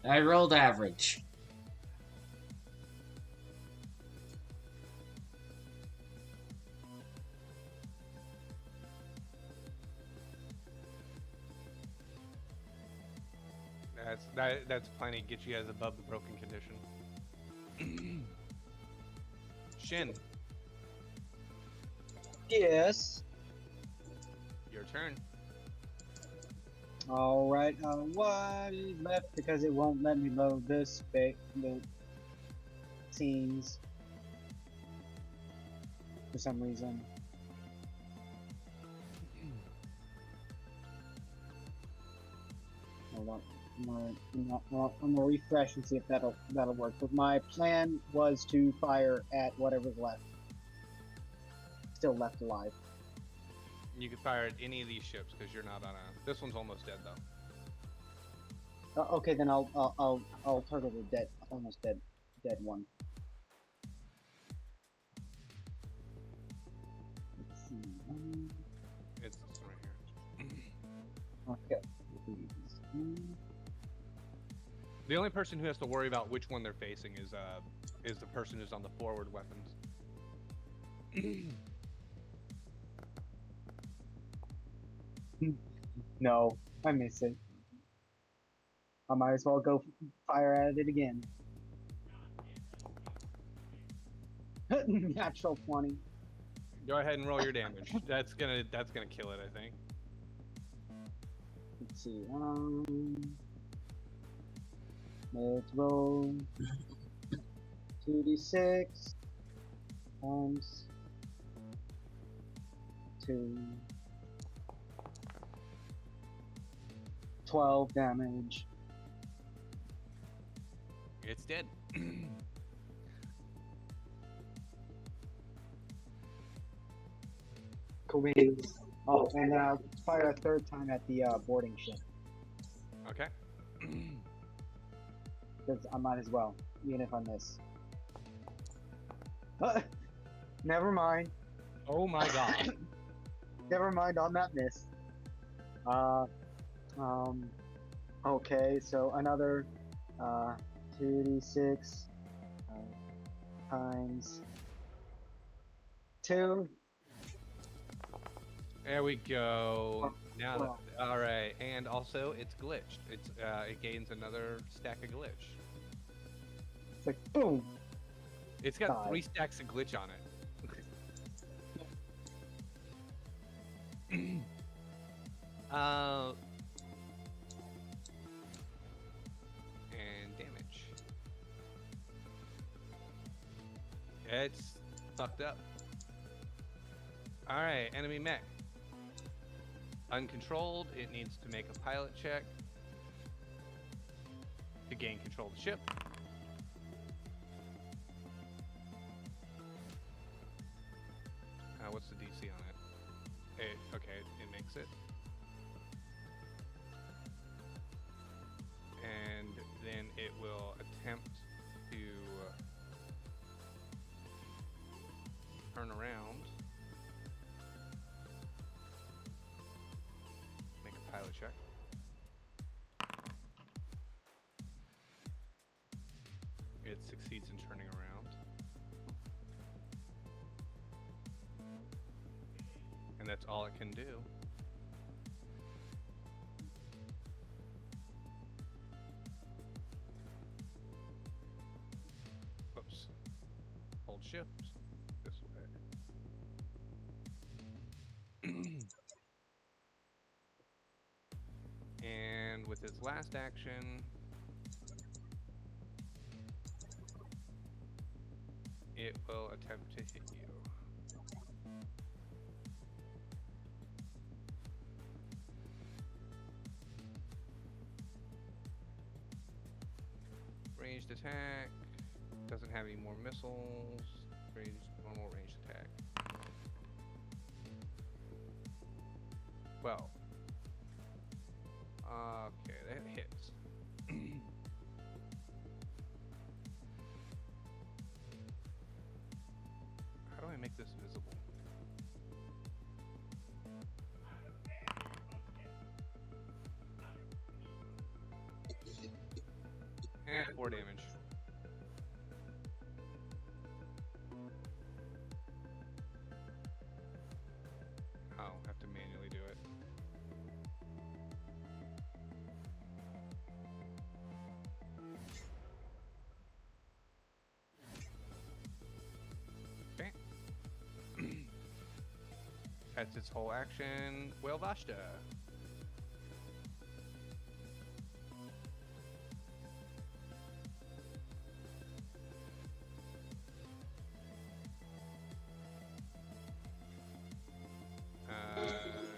[SPEAKER 3] I rolled average.
[SPEAKER 1] That's plenty to get you guys above the broken condition. Shin,
[SPEAKER 5] Yes.
[SPEAKER 1] your turn.
[SPEAKER 5] All right. What is left because it won't let me load this the scenes for some reason. Hold on. I'm gonna refresh and see if that'll work. But my plan was to fire at whatever's left, still left alive.
[SPEAKER 1] You can fire at any of these ships because you're not on a. This one's almost dead though.
[SPEAKER 5] Okay, then I'll target the almost dead one. Let's see.
[SPEAKER 1] It's this one right here.
[SPEAKER 5] Okay.
[SPEAKER 1] The only person who has to worry about which one they're facing is the person who's on the forward weapons.
[SPEAKER 5] No, I miss it. I might as well go fire at it again. Natural 20.
[SPEAKER 1] Go ahead and roll your damage. That's gonna kill it, I think.
[SPEAKER 5] Let's see. Let's roll 2d6 times 2. 12 damage.
[SPEAKER 1] It's dead.
[SPEAKER 5] Cool beans. Oh, and fire a third time at the boarding ship.
[SPEAKER 1] Okay.
[SPEAKER 5] Because I might as well, even if I miss. Never mind.
[SPEAKER 1] Oh my god.
[SPEAKER 5] Never mind on that miss. Okay, so another 2d6 times 2.
[SPEAKER 1] There we go. Now, all right, and also it's glitched. It gains another stack of glitch.
[SPEAKER 5] It's like boom.
[SPEAKER 1] It's got
[SPEAKER 5] 5.
[SPEAKER 1] 3 stacks of glitch on it. And damage. It's fucked up. Alright, enemy mech. Uncontrolled, it needs to make a pilot check to gain control of the ship. What's the DC on it? Okay, it makes it. And then it will attempt to turn around. Make a pilot check. It succeeds in turning around. And that's all it can do. shift this way. And with his last action, it will attempt to hit you. Ranged attack. Doesn't have any more missiles. Normal ranged attack. Well. Okay, that hits. How do I make this visible? And 4 damage. I'll have to manually do it. Okay. That's its whole action. Well, Vashta.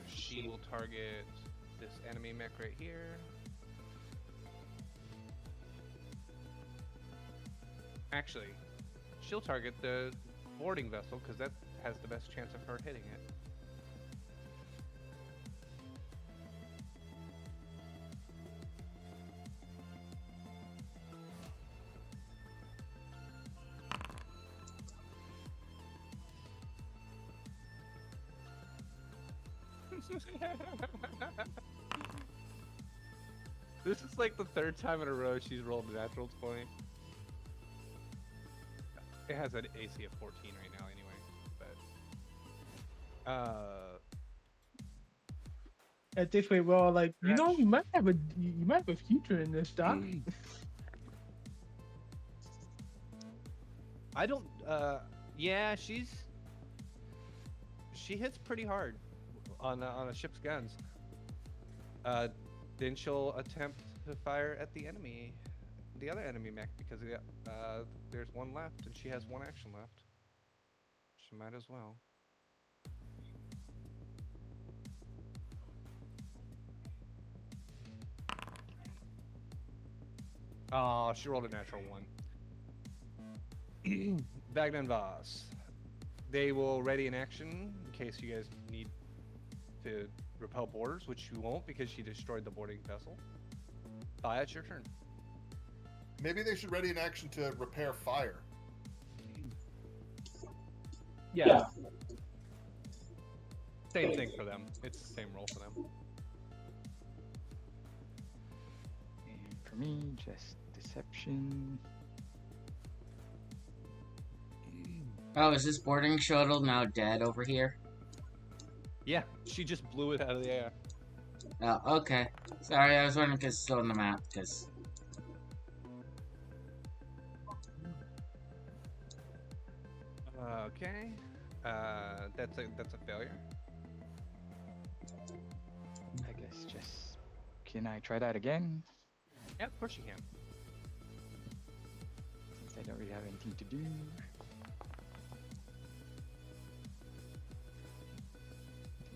[SPEAKER 1] She will target this enemy mech right here. Actually, she'll target the boarding vessel because that has the best chance of her hitting it. This is like the 3rd time in a row she's rolled a natural 20. It has an AC of 14 right now anyway, but
[SPEAKER 4] At this rate, we're all like, you know, you might have a future in this, Doc.
[SPEAKER 1] I don't yeah, she hits pretty hard on a ship's guns. Then she'll attempt to fire at the enemy, the other enemy mech, because there's one left and she has 1 action left. She might as well. Oh, she rolled a natural 1. Bagnan Voss. They will ready in action in case you guys need to repel boarders, which you won't because she destroyed the boarding vessel. It's your turn.
[SPEAKER 2] Maybe they should ready an action to repair fire.
[SPEAKER 1] Yeah. Same thing for them. It's the same roll for them.
[SPEAKER 6] And for me, just deception.
[SPEAKER 3] Oh, is this boarding shuttle now dead over here?
[SPEAKER 1] Yeah, she just blew it out of the air.
[SPEAKER 3] Oh, okay. Sorry, I was wondering because it's still on the map, because...
[SPEAKER 1] Okay. That's a failure.
[SPEAKER 6] I guess just... Can I try that again?
[SPEAKER 1] Yeah, of course you can.
[SPEAKER 6] Since I don't really have anything to do.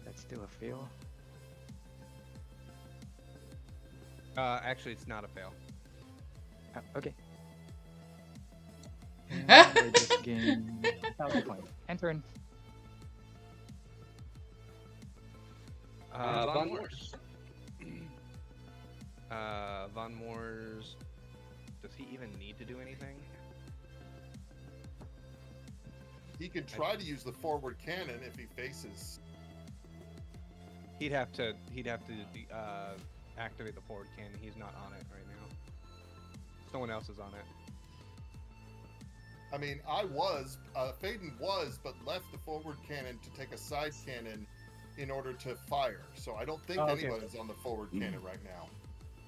[SPEAKER 6] That's still a fail.
[SPEAKER 1] Actually, it's not a fail.
[SPEAKER 6] Okay. And I just gain 1,000 points. And turn.
[SPEAKER 1] Von Moors. Von Moors. Does he even need to do anything?
[SPEAKER 2] He can try to use the forward cannon if he faces.
[SPEAKER 1] He'd have to activate the forward cannon. He's not on it right now. Someone else is on it.
[SPEAKER 2] I mean, Faden was, but left the forward cannon to take a side cannon in order to fire. So I don't think
[SPEAKER 4] okay.
[SPEAKER 2] anyone is on the forward cannon right now.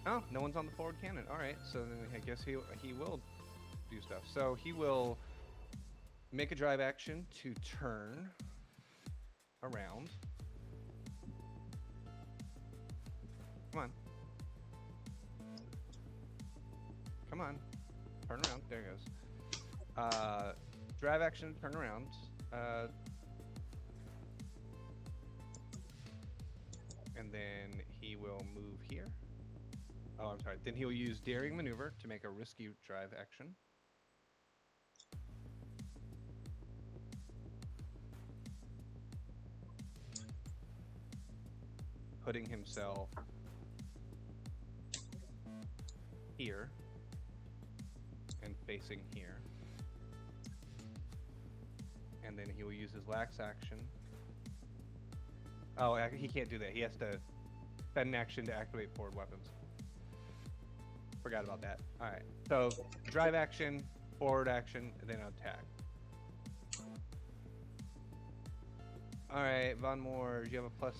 [SPEAKER 1] Oh, no one's on the forward cannon. All right, so then I guess he will do stuff. So he will make a drive action to turn around. Come on. Come on. Turn around. There it goes. Drive action, turn around. And then he will move here. Oh, I'm sorry. Then he'll use Daring Maneuver to make a risky drive action. Putting himself here and facing here. And then he will use his lax action. Oh, he can't do that. He has to spend an action to activate forward weapons. Forgot about that. Alright. So, drive action, forward action, and then attack. Alright, Von Moore, do you have a plus?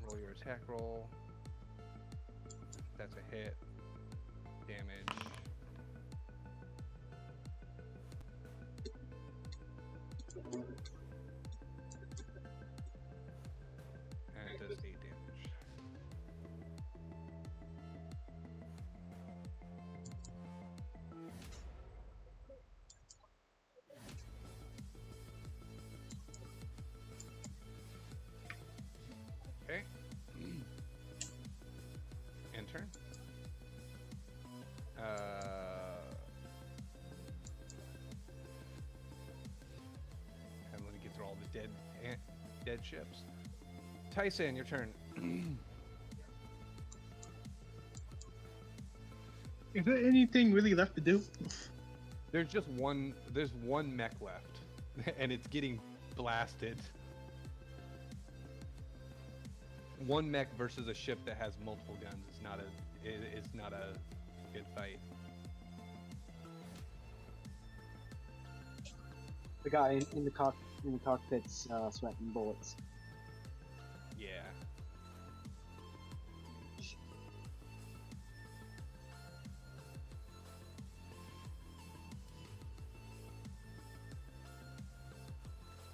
[SPEAKER 1] Roll your attack roll. That's a hit. Damage. And it does 8 damage. Okay. End turn. And let me get through all the dead ships. Tyson, your turn.
[SPEAKER 4] Is there anything really left to do?
[SPEAKER 1] There's just one. There's one mech left, and it's getting blasted. One mech versus a ship that has multiple guns is not a. It's not a good fight.
[SPEAKER 5] The guy in the cockpit's sweating bullets.
[SPEAKER 1] Yeah.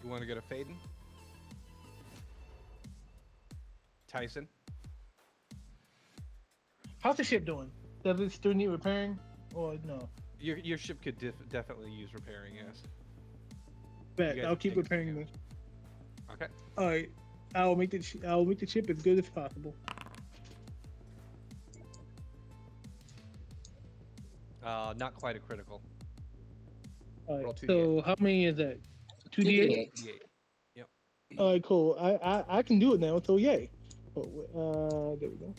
[SPEAKER 1] You want to go to Faden? Tyson?
[SPEAKER 4] How's the ship doing? Does it still need repairing, or no?
[SPEAKER 1] Your ship could definitely use repairing, yes.
[SPEAKER 4] Bet
[SPEAKER 1] You guys
[SPEAKER 4] I'll keep
[SPEAKER 1] take
[SPEAKER 4] repairing
[SPEAKER 1] damage.
[SPEAKER 4] this.
[SPEAKER 1] Okay.
[SPEAKER 4] All right, I'll make the ship as good as possible.
[SPEAKER 1] Not quite a critical.
[SPEAKER 4] All right.
[SPEAKER 1] Roll 2d8.
[SPEAKER 4] So how many is that? 2d8.
[SPEAKER 1] D8. Yep.
[SPEAKER 4] All right, cool. I can do it now. So yay. Oh, there we go.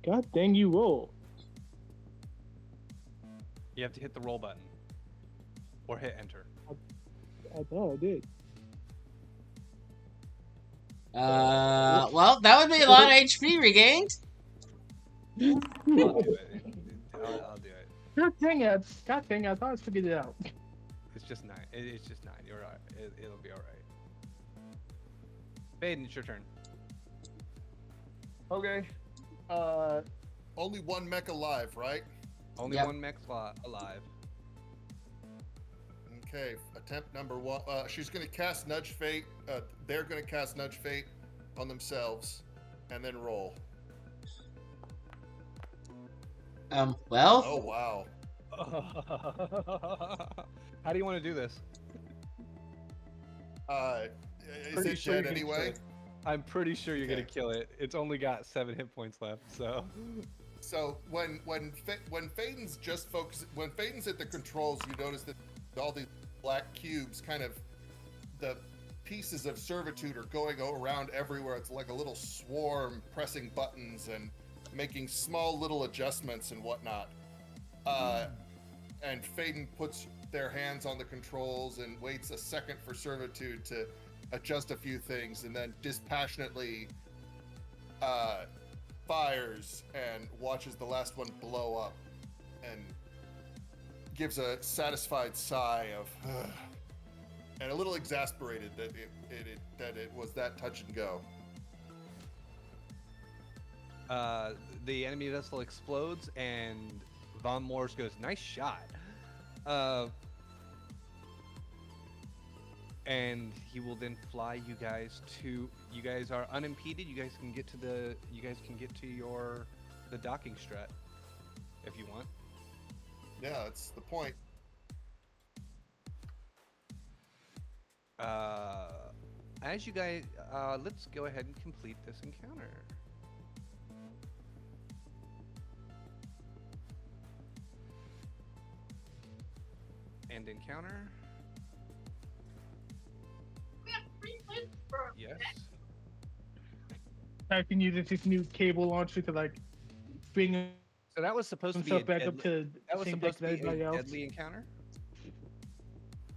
[SPEAKER 4] God dang you, roll.
[SPEAKER 1] You have to hit the roll button. Or hit enter.
[SPEAKER 4] I thought I did.
[SPEAKER 3] Well, that would be a lot of HP regained.
[SPEAKER 1] I'll do it. I'll do it.
[SPEAKER 4] God dang it! God dang it! I thought I figured it out.
[SPEAKER 1] It's just 9. It's just 9. You're alright. It'll be alright. Faden, it's your turn.
[SPEAKER 2] Okay. Only one mech alive, right?
[SPEAKER 1] Only
[SPEAKER 3] Yep.
[SPEAKER 1] one mech's alive.
[SPEAKER 2] Okay. Attempt number 1. She's gonna cast Nudge Fate. They're gonna cast Nudge Fate on themselves, and then roll.
[SPEAKER 3] Well,
[SPEAKER 2] Oh wow.
[SPEAKER 1] How do you want to do this?
[SPEAKER 2] Is
[SPEAKER 1] Pretty
[SPEAKER 2] it
[SPEAKER 1] sure
[SPEAKER 2] dead
[SPEAKER 1] you can
[SPEAKER 2] anyway?
[SPEAKER 1] I'm pretty sure you're gonna
[SPEAKER 2] Okay.
[SPEAKER 1] kill it. It's only got 7 hit points left, so.
[SPEAKER 2] So when Faden's just focus, when Faden's at the controls, you notice that all these black cubes, kind of the pieces of servitude, are going around everywhere. It's like a little swarm pressing buttons and making small little adjustments and whatnot. And Faden puts their hands on the controls and waits a second for servitude to adjust a few things, and then dispassionately fires and watches the last one blow up and gives a satisfied sigh of and a little exasperated that it was that touch and go.
[SPEAKER 1] The enemy vessel explodes, and Von Morris goes, "Nice shot." And he will then fly you guys to. You guys are unimpeded. You guys can get to the. You guys can get to the docking strut if you want.
[SPEAKER 2] Yeah, that's the point.
[SPEAKER 1] As you guys, let's go ahead and complete this encounter. End encounter. Yes.
[SPEAKER 4] I can use this new cable launcher to like bring
[SPEAKER 1] So that was supposed to be
[SPEAKER 4] himself
[SPEAKER 1] a
[SPEAKER 4] back
[SPEAKER 1] deadly,
[SPEAKER 4] up to
[SPEAKER 1] that was
[SPEAKER 4] same
[SPEAKER 1] supposed
[SPEAKER 4] deck
[SPEAKER 1] to
[SPEAKER 4] as
[SPEAKER 1] be a
[SPEAKER 4] everybody else.
[SPEAKER 1] deadly encounter.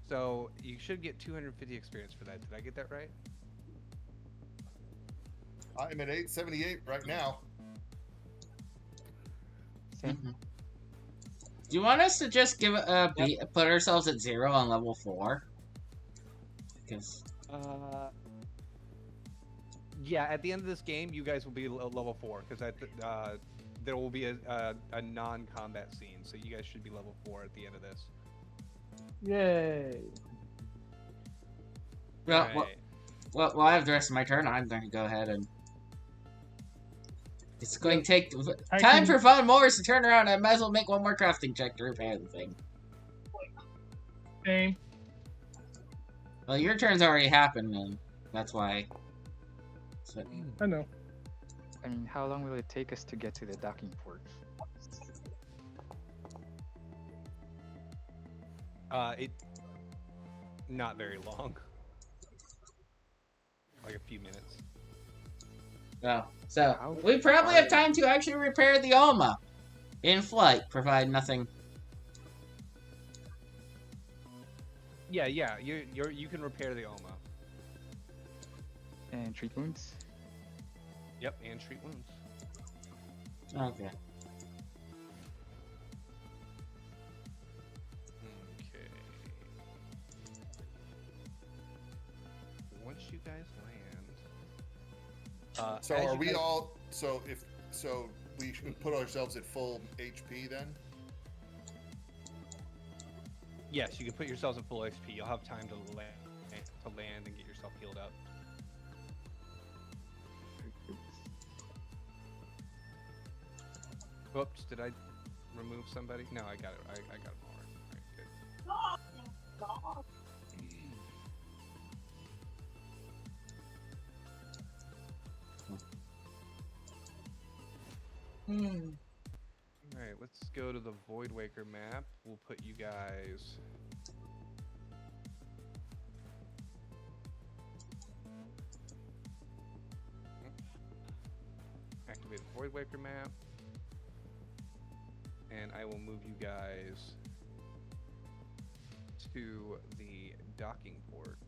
[SPEAKER 1] So you should get 250 experience for that. Did I get that right?
[SPEAKER 2] I'm at 878 right now.
[SPEAKER 6] Same.
[SPEAKER 3] Do you want us to just put ourselves at 0 on level 4? Because
[SPEAKER 1] Yeah, at the end of this game, you guys will be level 4 because there will be a non-combat scene, so you guys should be level 4 at the end of this.
[SPEAKER 4] Yay!
[SPEAKER 3] well,
[SPEAKER 1] Right.
[SPEAKER 3] well, I have the rest of my turn. I'm going to go ahead and. It's going to take
[SPEAKER 4] I
[SPEAKER 3] time
[SPEAKER 4] can-
[SPEAKER 3] for Von Morris to turn around. I might as well make one more crafting check to repair the thing.
[SPEAKER 4] Same.
[SPEAKER 3] Well, your turn's already happened, and that's why. So,
[SPEAKER 4] I know.
[SPEAKER 6] I mean, how long will it take us to get to the docking port?
[SPEAKER 1] It not very long. Like a few minutes.
[SPEAKER 3] oh, so
[SPEAKER 6] How
[SPEAKER 3] we probably have
[SPEAKER 6] far-
[SPEAKER 3] time to actually repair the Alma in flight, provide nothing.
[SPEAKER 1] Yeah, you can repair the Alma.
[SPEAKER 6] And treat wounds?
[SPEAKER 1] Yep, and treat wounds.
[SPEAKER 3] Okay.
[SPEAKER 1] Okay. Once you guys land,
[SPEAKER 2] So
[SPEAKER 1] as
[SPEAKER 2] are
[SPEAKER 1] you
[SPEAKER 2] we
[SPEAKER 1] guys-
[SPEAKER 2] all? So we should put ourselves at full HP then.
[SPEAKER 1] Yes, you can put yourselves at full XP. You'll have time to land and get yourself healed up. Whoops, did I remove somebody? No, I got it. I got them all right. All right, good. All right, let's go to the Voidwaker map. We'll put you guys. Activate the Voidwaker map. And I will move you guys to the docking port,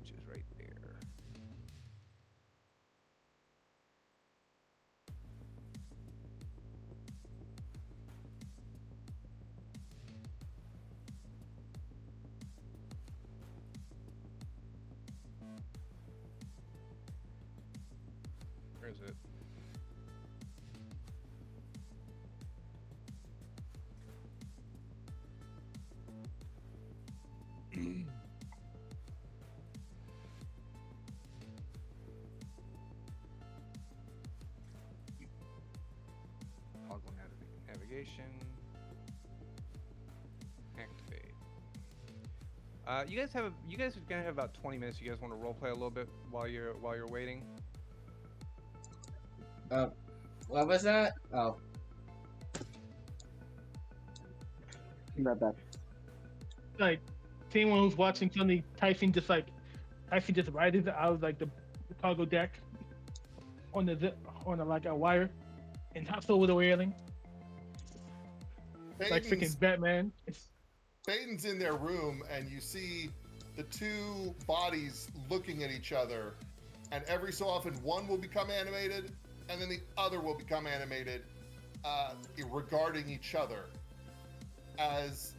[SPEAKER 1] which is right there. Where is it? Toggle navigation. Activate. You guys are gonna have about 20 minutes. You guys want to roleplay a little bit while you're waiting?
[SPEAKER 3] What was that? Oh,
[SPEAKER 5] Be right back.
[SPEAKER 4] Like, to anyone who's watching, suddenly Typhon just rides out of like the cargo deck on like a wire and hops over the railing like freaking Batman.
[SPEAKER 2] Peyton's in their room, and you see the two bodies looking at each other, and every so often one will become animated, and then the other will become animated regarding each other as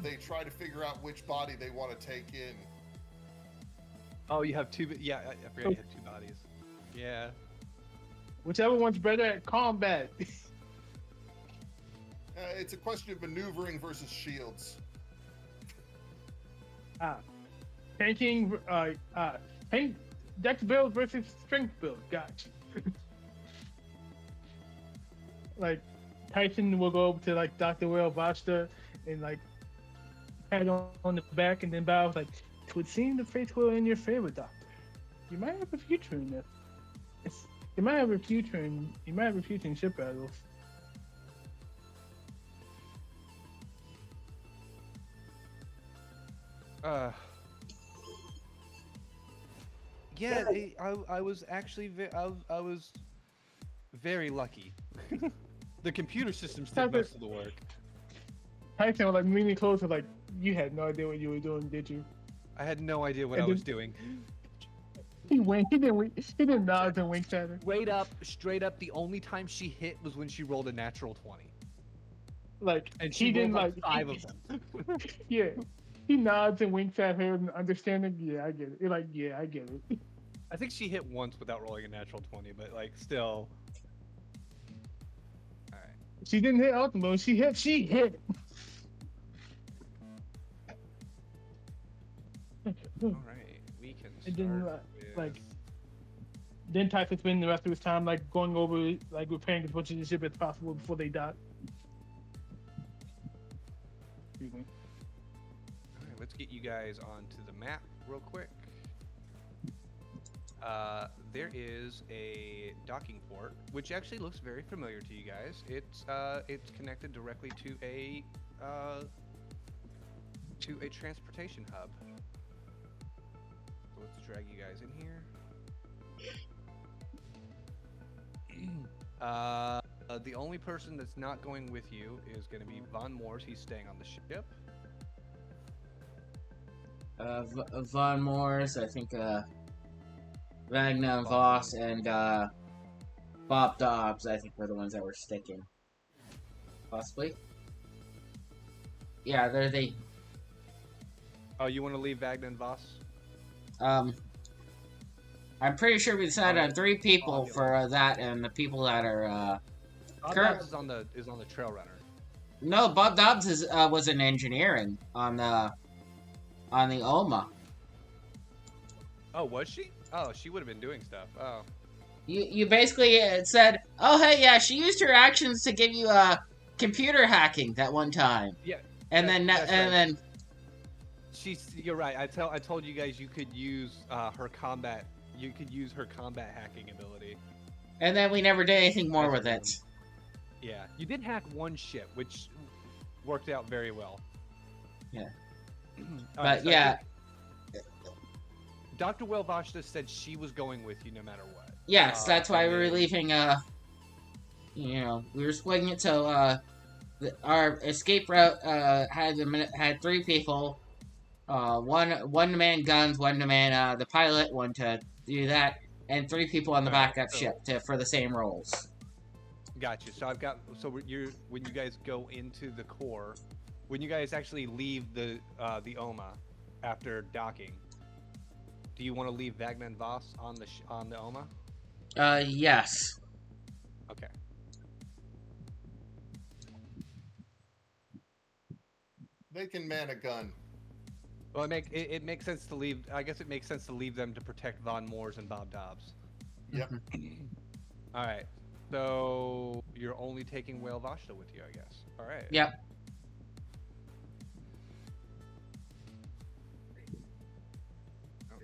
[SPEAKER 2] they try to figure out which body they want to take in.
[SPEAKER 1] Oh, you have two. Yeah, I forgot you had two bodies. Yeah.
[SPEAKER 4] Whichever one's better at combat.
[SPEAKER 2] It's a question of maneuvering versus shields.
[SPEAKER 4] Tanking, tank dex build versus strength build. Gotcha. Like Tyson will go over to like Dr. Will Voster and like pat on the back, and then bow like, "It would seem the fates will in your favor, Doctor. You might have a future in this. You might have a future in ship battles."
[SPEAKER 1] Yeah, I was actually I was very lucky. The computer systems did most of the work.
[SPEAKER 4] Tyson was like leaning closer, like, "You had no idea what you were doing, did you?"
[SPEAKER 1] I had no idea what I was doing.
[SPEAKER 4] He winked. He didn't wink. He didn't nod and wink at her.
[SPEAKER 1] Straight up, the only time she hit was when she rolled a natural 20.
[SPEAKER 4] Like,
[SPEAKER 1] And
[SPEAKER 4] he
[SPEAKER 1] she
[SPEAKER 4] didn't
[SPEAKER 1] rolled
[SPEAKER 4] like
[SPEAKER 1] five of them.
[SPEAKER 4] Yeah, he nods and winks at her, and understanding. Yeah, I get it. You're like, yeah, I get it.
[SPEAKER 1] I think she hit once without rolling a natural 20, but like still. Alright.
[SPEAKER 4] She didn't hit ultimate. She hit. She hit.
[SPEAKER 1] Alright. We can
[SPEAKER 4] And then,
[SPEAKER 1] start
[SPEAKER 4] like,
[SPEAKER 1] with...
[SPEAKER 4] Then Tyson spent the rest of his time like going over, like repairing as much of the ship as possible before they dock. Excuse me.
[SPEAKER 1] Alright, let's get you guys onto the map real quick. There is a docking port, which actually looks very familiar to you guys. It's connected directly to a transportation hub. So let's drag you guys in here. The only person that's not going with you is going to be Von Moors. He's staying on the ship.
[SPEAKER 3] Von Moors, I think, Ragnar Voss and Bob Dobbs, I think, were the ones that were sticking. Possibly. Yeah, they're the.
[SPEAKER 1] Oh, you want to leave Wagner and Voss?
[SPEAKER 3] I'm pretty sure we decided on 3 people for that, and the people that are
[SPEAKER 1] Bob Dobbs is on the Trail Runner.
[SPEAKER 3] No, Bob Dobbs was in engineering on the OMA.
[SPEAKER 1] Oh, was she? Oh, she would have been doing stuff. Oh.
[SPEAKER 3] You basically said, "Oh, hey, yeah, she used her actions to give you computer hacking that one time."
[SPEAKER 1] Yeah.
[SPEAKER 3] And
[SPEAKER 1] that's
[SPEAKER 3] then
[SPEAKER 1] You're right. I told you guys you could use her combat. You could use her combat hacking ability.
[SPEAKER 3] And then we never did anything more with it.
[SPEAKER 1] Yeah, you did hack one ship, which worked out very well.
[SPEAKER 3] Yeah.
[SPEAKER 1] Alright,
[SPEAKER 3] But yeah.
[SPEAKER 1] Dr. Welvashta said she was going with you no matter what.
[SPEAKER 3] Yes, that's why we were leaving. We were splitting it so our escape route had 3 people. One to man guns, one to man the pilot, one to do that, and 3 people on the backup ship for the same roles.
[SPEAKER 1] Gotcha. So when you guys go into the core, when you guys actually leave the OMA after docking, do you want to leave Wagner and Voss on the OMA?
[SPEAKER 3] Yes.
[SPEAKER 1] Okay.
[SPEAKER 2] They can man a gun.
[SPEAKER 1] Well, it makes sense to leave. I guess it makes sense to leave them to protect Von Moors and Bob Dobbs.
[SPEAKER 2] Yep.
[SPEAKER 1] All right. So you're only taking Whale Vashta with you, I guess. All right.
[SPEAKER 3] Yep.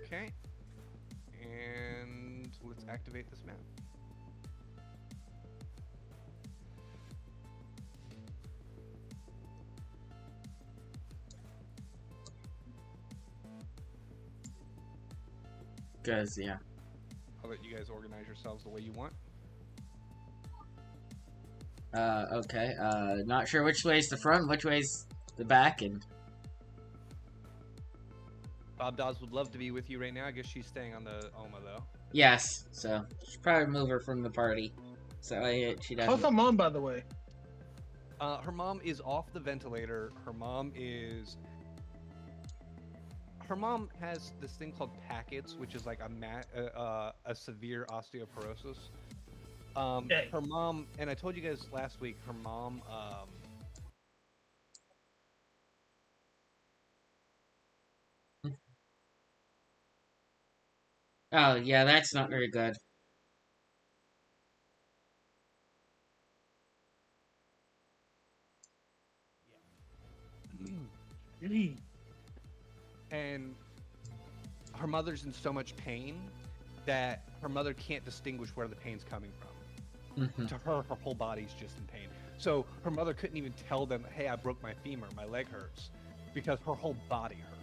[SPEAKER 1] Okay. And let's activate this map.
[SPEAKER 3] Because, yeah.
[SPEAKER 1] I'll let you guys organize yourselves the way you want.
[SPEAKER 3] Okay. Not sure which way's the front, which way's the back, and...
[SPEAKER 1] Bob Dobbs would love to be with you right now. I guess she's staying on the OMA, though.
[SPEAKER 3] Yes, so should probably move her from the party. So she doesn't...
[SPEAKER 4] How's her mom, by the way?
[SPEAKER 1] Her mom is off the ventilator. Her mom has this thing called Packets, which is like a severe osteoporosis.
[SPEAKER 4] Okay.
[SPEAKER 1] Her mom, and I told you guys last week, her mom,
[SPEAKER 3] Oh, yeah, that's not very good.
[SPEAKER 4] Really?
[SPEAKER 1] and her mother's in so much pain that her mother can't distinguish where the pain's coming from.
[SPEAKER 3] Mhm.
[SPEAKER 1] To her whole body's just in pain. So her mother couldn't even tell them, "Hey, I broke my femur, my leg hurts," because her whole body hurt.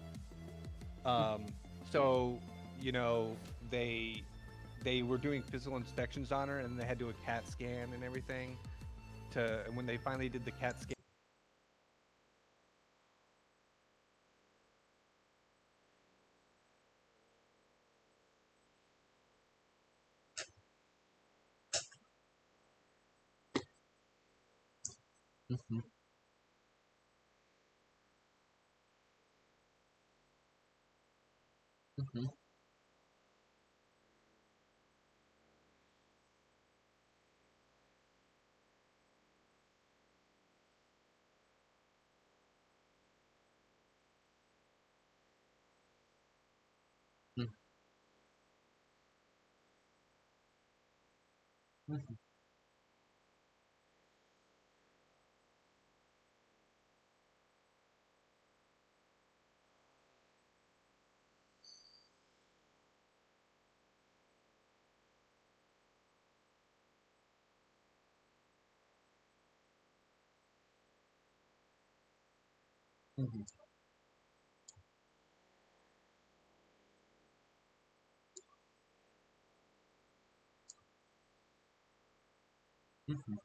[SPEAKER 1] So you know they were doing physical inspections on her, and they had to do a CAT scan and everything. And when they finally did the CAT scan.
[SPEAKER 3] Mhm. Mhm. Mhm. Mhm. Mhm. Mhm.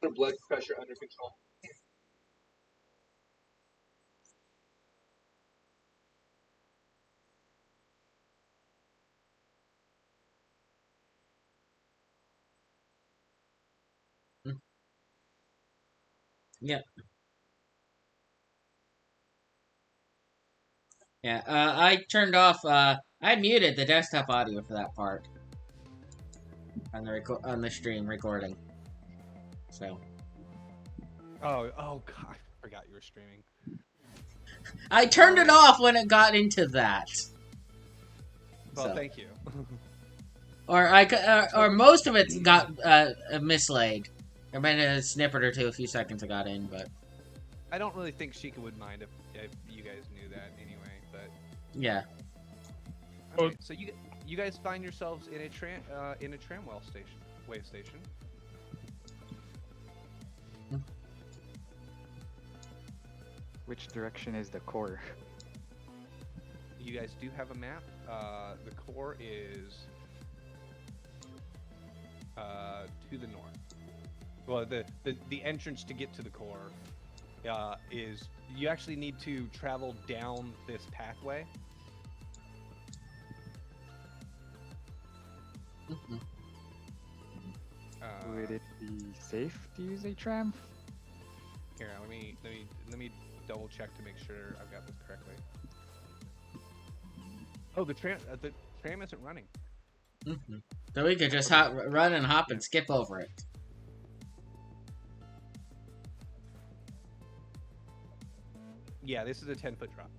[SPEAKER 8] Her blood pressure under control.
[SPEAKER 3] Mhm. Yeah. Yeah. I turned off. I muted the desktop audio for that part on the on the stream recording. So
[SPEAKER 1] Oh God, I forgot you were streaming.
[SPEAKER 3] I turned it off when it got into that.
[SPEAKER 1] Well,
[SPEAKER 3] So.
[SPEAKER 1] thank you.
[SPEAKER 3] Or most of it got mislaid. There might have been a snippet or two, a few seconds I got in, but
[SPEAKER 1] I don't really think Sheikah would mind if you guys knew that anyway. But
[SPEAKER 3] yeah.
[SPEAKER 1] okay, so you guys find yourselves in a tramway station, wave station.
[SPEAKER 6] Which direction is the core?
[SPEAKER 1] You guys do have a map. The core is to the north. Well, the entrance to get to the core is you actually need to travel down this pathway.
[SPEAKER 3] Mhm.
[SPEAKER 6] Would it be safe to use a tram?
[SPEAKER 1] Here, let me double check to make sure I've got this correctly. Oh, the tram isn't running.
[SPEAKER 3] Mhm. So we could just run and hop and skip over it.
[SPEAKER 1] Yeah, this is a 10-foot drop.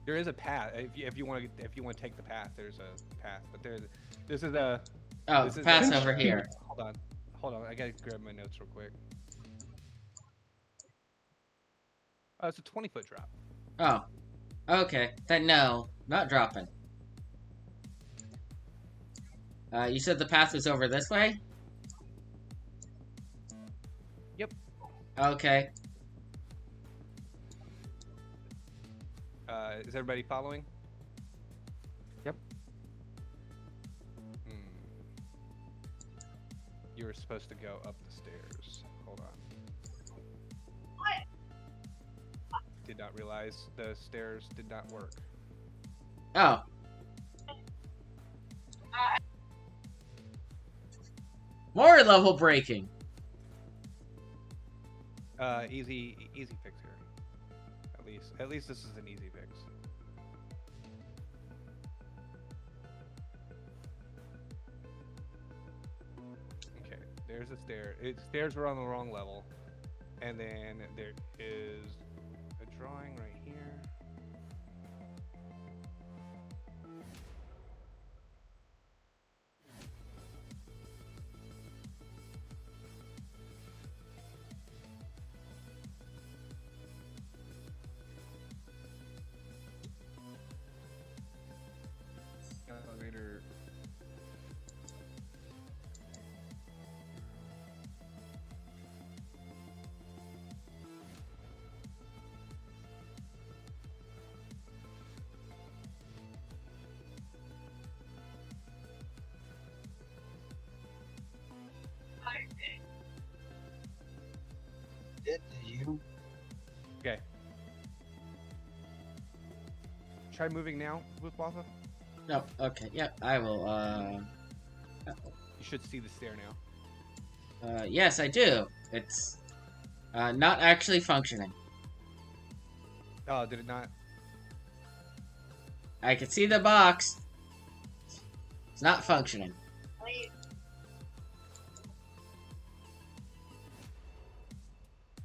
[SPEAKER 1] There is a path if you want to take the path. There's a path, but this is a.
[SPEAKER 3] Oh,
[SPEAKER 1] This is
[SPEAKER 3] pass
[SPEAKER 1] a-
[SPEAKER 3] over here.
[SPEAKER 1] Hold on. I gotta grab my notes real quick. Oh, it's a 20-foot drop.
[SPEAKER 3] Oh, okay. Then no, not dropping. You said the path was over this way?
[SPEAKER 1] Yep.
[SPEAKER 3] Okay.
[SPEAKER 1] Is everybody following?
[SPEAKER 6] Yep.
[SPEAKER 1] You were supposed to go up the stairs. Hold on. Did not realize the stairs did not work.
[SPEAKER 3] Oh. More level breaking.
[SPEAKER 1] Easy fix here. At least this is an easy fix. Okay, there's a stair. Stairs were on the wrong level. And then there is a drawing right here. Elevator.
[SPEAKER 5] Did you?
[SPEAKER 1] Okay. Try moving now with Wafa.
[SPEAKER 3] No, okay, yep, I will,
[SPEAKER 1] You should see the stair now.
[SPEAKER 3] yes, I do. It's, not actually functioning.
[SPEAKER 1] Oh, did it not?
[SPEAKER 3] I can see the box. It's not functioning.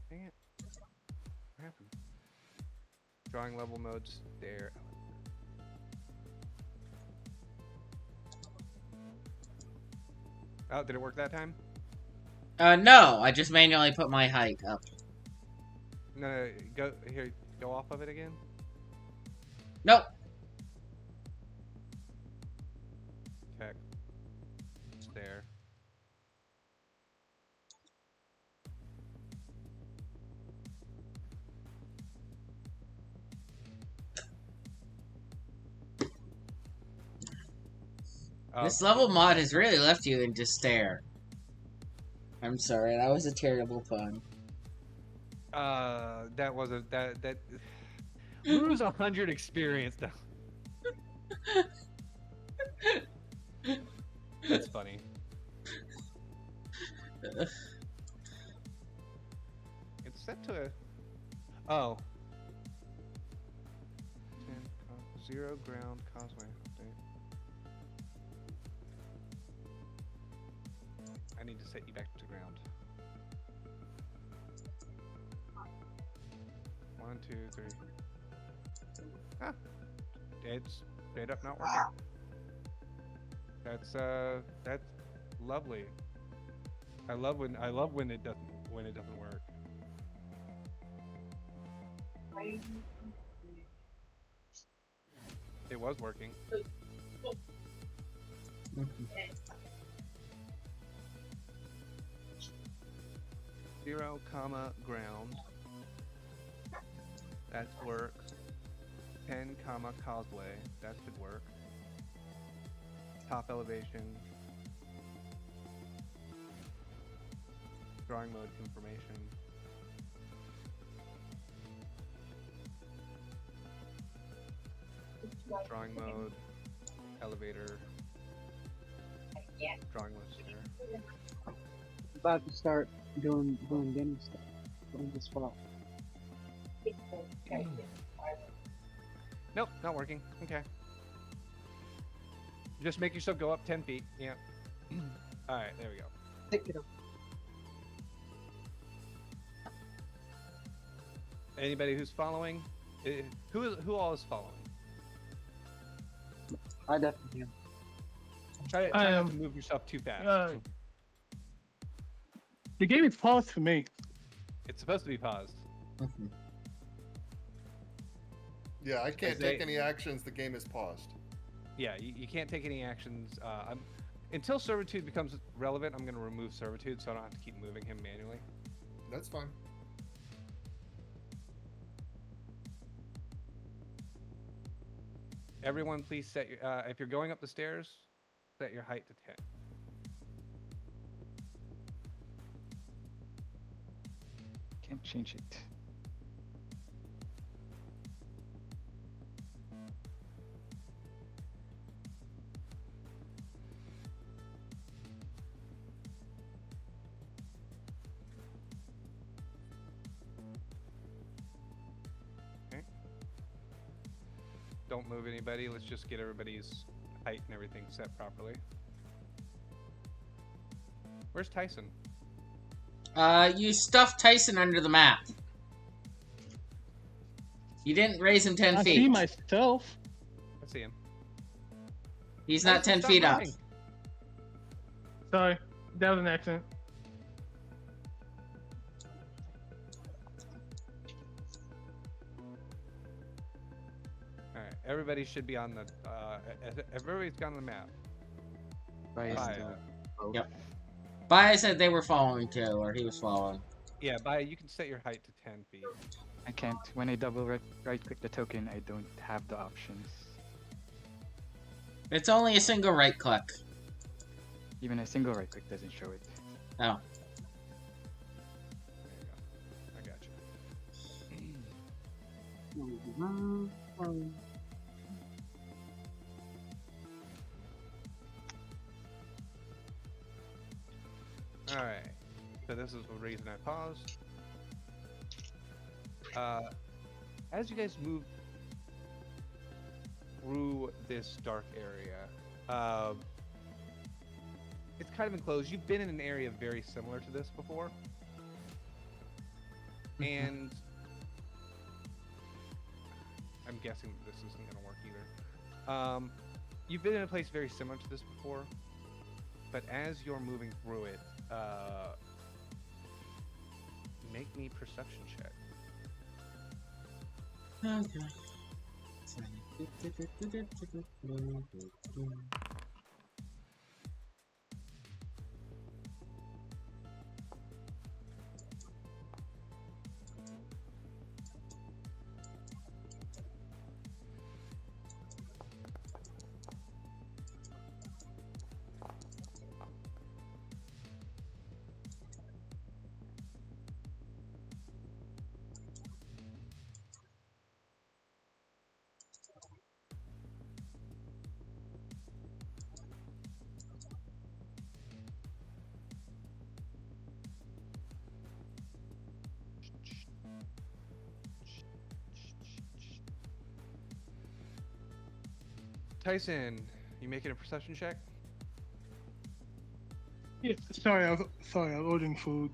[SPEAKER 1] Dang it. What happened? Drawing level mode stair. Oh, did it work that time?
[SPEAKER 3] No, I just manually put my height up.
[SPEAKER 1] No, go here. Go off of it again.
[SPEAKER 3] Nope.
[SPEAKER 1] Check. Stair.
[SPEAKER 3] This level mod has really left you in despair. I'm sorry, that was a terrible pun.
[SPEAKER 1] That wasn't that. Lose 100 experience though. That's funny. It's set to a. Oh. 0 ground causeway update. I need to set you back to ground. 1, 2, 3. Ah, it's straight up not working. That's lovely. I love when it doesn't work. It was working. Zero comma ground. That's work. 10 comma causeway. That should work. Top elevation. Drawing mode information. Drawing mode. Elevator. Drawing mode stair.
[SPEAKER 5] About to start doing game stuff. Doing this fall.
[SPEAKER 1] Nope, not working. Okay. Just make yourself go up 10 feet. Yeah. Alright, there we go.
[SPEAKER 5] Pick it up.
[SPEAKER 1] Anybody who's following? Who all is following?
[SPEAKER 5] I definitely am.
[SPEAKER 1] Try not to move yourself too fast.
[SPEAKER 4] The game is paused for me.
[SPEAKER 1] It's supposed to be paused.
[SPEAKER 2] Yeah, I can't
[SPEAKER 1] As
[SPEAKER 2] take
[SPEAKER 1] they-
[SPEAKER 2] any actions. The game is paused.
[SPEAKER 1] Yeah, you can't take any actions. Until servitude becomes relevant, I'm going to remove servitude so I don't have to keep moving him manually.
[SPEAKER 2] That's fine.
[SPEAKER 1] Everyone, please set your. If you're going up the stairs, set your height to 10.
[SPEAKER 6] Can't change it.
[SPEAKER 1] Okay. Don't move anybody. Let's just get everybody's height and everything set properly. Where's Tyson?
[SPEAKER 3] You stuffed Tyson under the map. You didn't raise him 10
[SPEAKER 4] I
[SPEAKER 3] feet.
[SPEAKER 4] see myself.
[SPEAKER 1] I see him.
[SPEAKER 3] He's not
[SPEAKER 1] Tyson,
[SPEAKER 3] 10
[SPEAKER 1] stop
[SPEAKER 3] feet up.
[SPEAKER 1] moving.
[SPEAKER 4] Sorry, that was an accident.
[SPEAKER 1] All right, everybody should be on the. Everybody's got on the map.
[SPEAKER 6] Bye.
[SPEAKER 1] Bye.
[SPEAKER 3] Yep. Baya said they were following too, or he was following.
[SPEAKER 1] Yeah, Baya, you can set your height to 10 feet.
[SPEAKER 6] I can't. When I double right click the token, I don't have the options.
[SPEAKER 3] It's only a single right click.
[SPEAKER 6] Even a single right click doesn't show it.
[SPEAKER 3] Oh.
[SPEAKER 1] There you go. I got you. All right. So this is the reason I paused. As you guys move through this dark area, it's kind of enclosed. You've been in an area very similar to this before, and I'm guessing that this isn't going to work either. You've been in a place very similar to this before, but as you're moving through it, make me perception check.
[SPEAKER 3] Okay.
[SPEAKER 1] Tyson, you making a perception check?
[SPEAKER 4] Yeah, sorry, I was ordering food.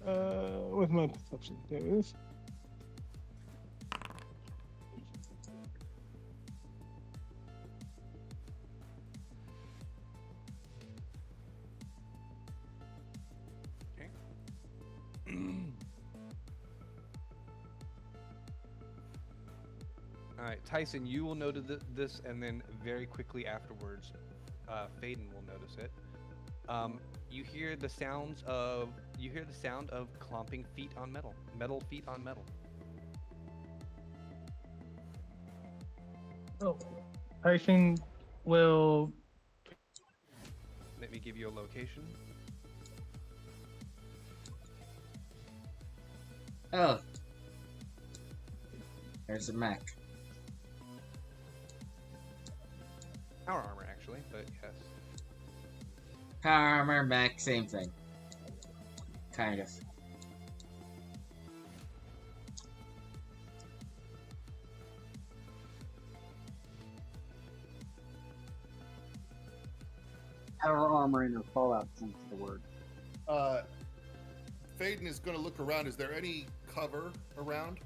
[SPEAKER 4] Where's my perception? There it is.
[SPEAKER 1] Alright, Tyson, you will notice this, and then very quickly afterwards, Faden will notice it. You hear the sound of clomping feet on metal. Metal feet on metal.
[SPEAKER 4] Oh, Tyson will.
[SPEAKER 1] Let me give you a location.
[SPEAKER 3] Oh. There's a mech.
[SPEAKER 1] Power armor, actually, but yes.
[SPEAKER 3] Power armor, mech, same thing. Kind of.
[SPEAKER 5] Power armor in a Fallout sense of the word.
[SPEAKER 2] Faden is going to look around. Is there any cover around?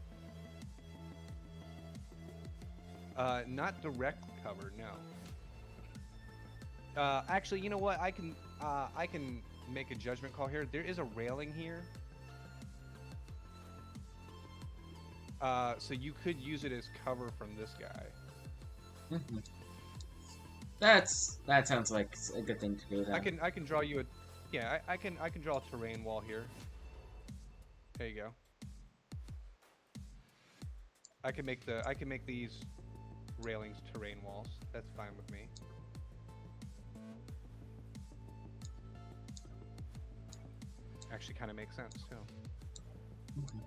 [SPEAKER 1] Not direct cover, no. Actually, you know what? I can make a judgment call here. There is a railing here. So you could use it as cover from this guy.
[SPEAKER 3] Mm-hmm. That sounds like a good thing to do. Then.
[SPEAKER 1] I can draw you a, yeah, I can draw a terrain wall here. There you go. I can make these railings terrain walls. That's fine with me. Actually, kind of makes sense too.
[SPEAKER 3] Mm-hmm.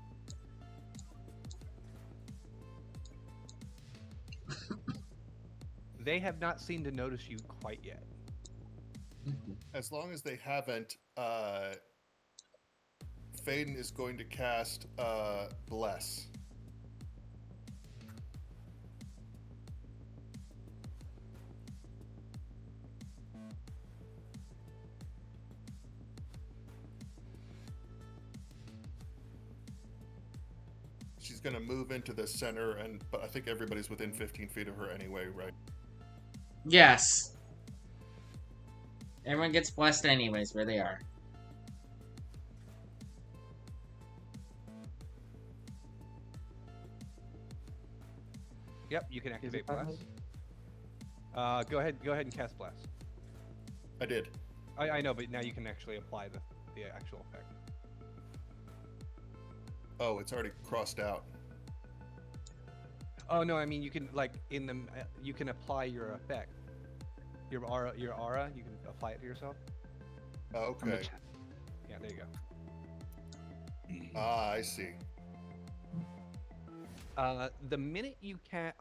[SPEAKER 1] They have not seemed to notice you quite yet.
[SPEAKER 3] Mm-hmm.
[SPEAKER 2] As long as they haven't, Faden is going to cast Bless. she's gonna move into the center, but I think everybody's within 15 feet of her anyway, right?
[SPEAKER 3] Yes. Everyone gets blessed anyways where they are.
[SPEAKER 1] Yep, you can
[SPEAKER 6] Is
[SPEAKER 1] activate
[SPEAKER 6] it that
[SPEAKER 1] blast.
[SPEAKER 6] many?
[SPEAKER 1] Go ahead and cast blast.
[SPEAKER 2] I did.
[SPEAKER 1] I know, but now you can actually apply the actual effect.
[SPEAKER 2] Oh, it's already crossed out.
[SPEAKER 1] Oh no, I mean you can like you can apply your effect. Your aura, you can apply it to yourself.
[SPEAKER 2] Oh,
[SPEAKER 6] On the
[SPEAKER 2] okay.
[SPEAKER 6] chat.
[SPEAKER 1] Yeah, there you go.
[SPEAKER 2] Ah, I see.
[SPEAKER 1] The minute you can,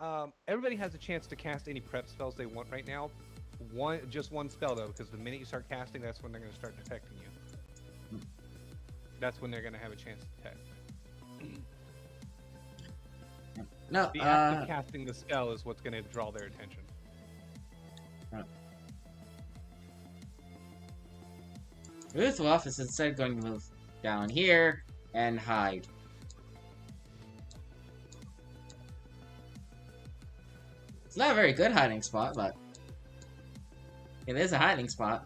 [SPEAKER 1] everybody has a chance to cast any prep spells they want right now. Just one spell though, because the minute you start casting, that's when they're going to start detecting you. That's when they're going to have a chance to detect.
[SPEAKER 3] No,
[SPEAKER 1] The act of casting the spell is what's going to draw their attention.
[SPEAKER 3] Ruthwolf is instead going to move down here and hide. It's not a very good hiding spot, but it is a hiding spot.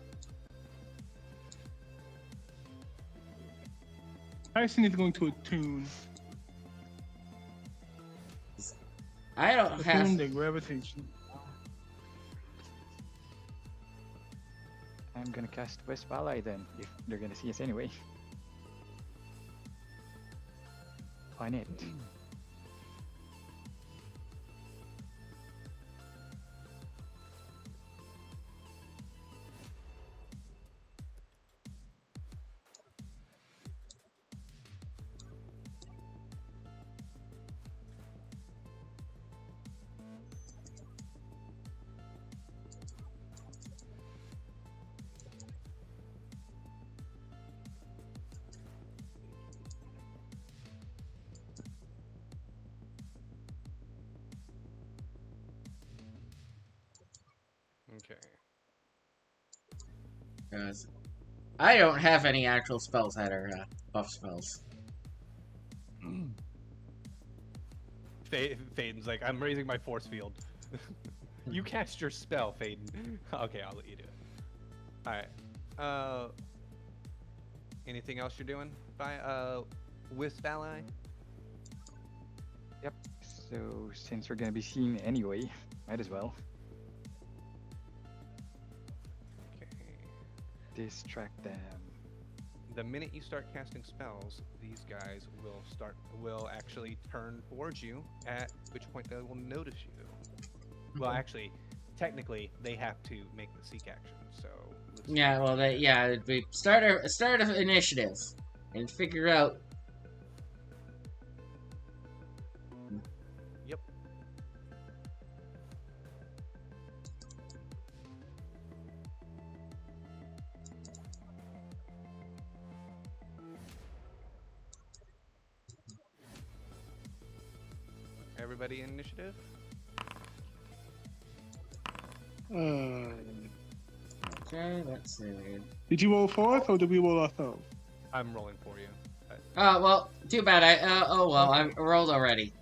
[SPEAKER 4] Tyson is going to attune.
[SPEAKER 3] I don't
[SPEAKER 4] Attune
[SPEAKER 3] have.
[SPEAKER 4] the gravitation.
[SPEAKER 6] I'm gonna cast Wisp Ally then, if they're gonna see us anyway. On it.
[SPEAKER 1] Okay.
[SPEAKER 3] 'Cause I don't have any actual spells that are buff spells.
[SPEAKER 1] Faden's like, I'm raising my force field. You cast your spell, Faden. Okay, I'll let you do it. Alright. Anything else you're doing? Wisp Ally?
[SPEAKER 6] Yep. So since we're gonna be seen anyway, might as well
[SPEAKER 1] Okay.
[SPEAKER 6] distract them.
[SPEAKER 1] The minute you start casting spells, these guys will actually turn towards you, at which point they will notice you. Well, actually, technically, they have to make the seek action, so... let's-
[SPEAKER 3] Yeah, well, it'd be start of initiative and figure out.
[SPEAKER 1] Yep. Everybody in initiative?
[SPEAKER 3] Okay, let's see.
[SPEAKER 4] Did you roll for us or did we roll ourselves?
[SPEAKER 1] I'm rolling for you.
[SPEAKER 3] Well, too bad. I rolled already.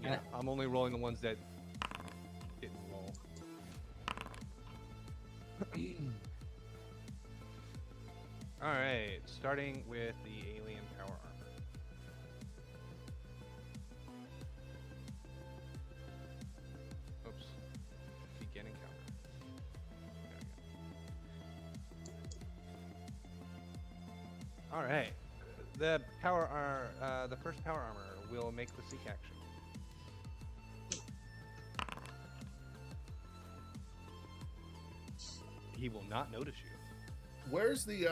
[SPEAKER 1] Yeah, I'm only rolling the ones that didn't roll. Alright, starting with the alien power armor. Oops. Begin encounter. Alright. The first power armor will make the seek action. He will not notice you.
[SPEAKER 2] Where's the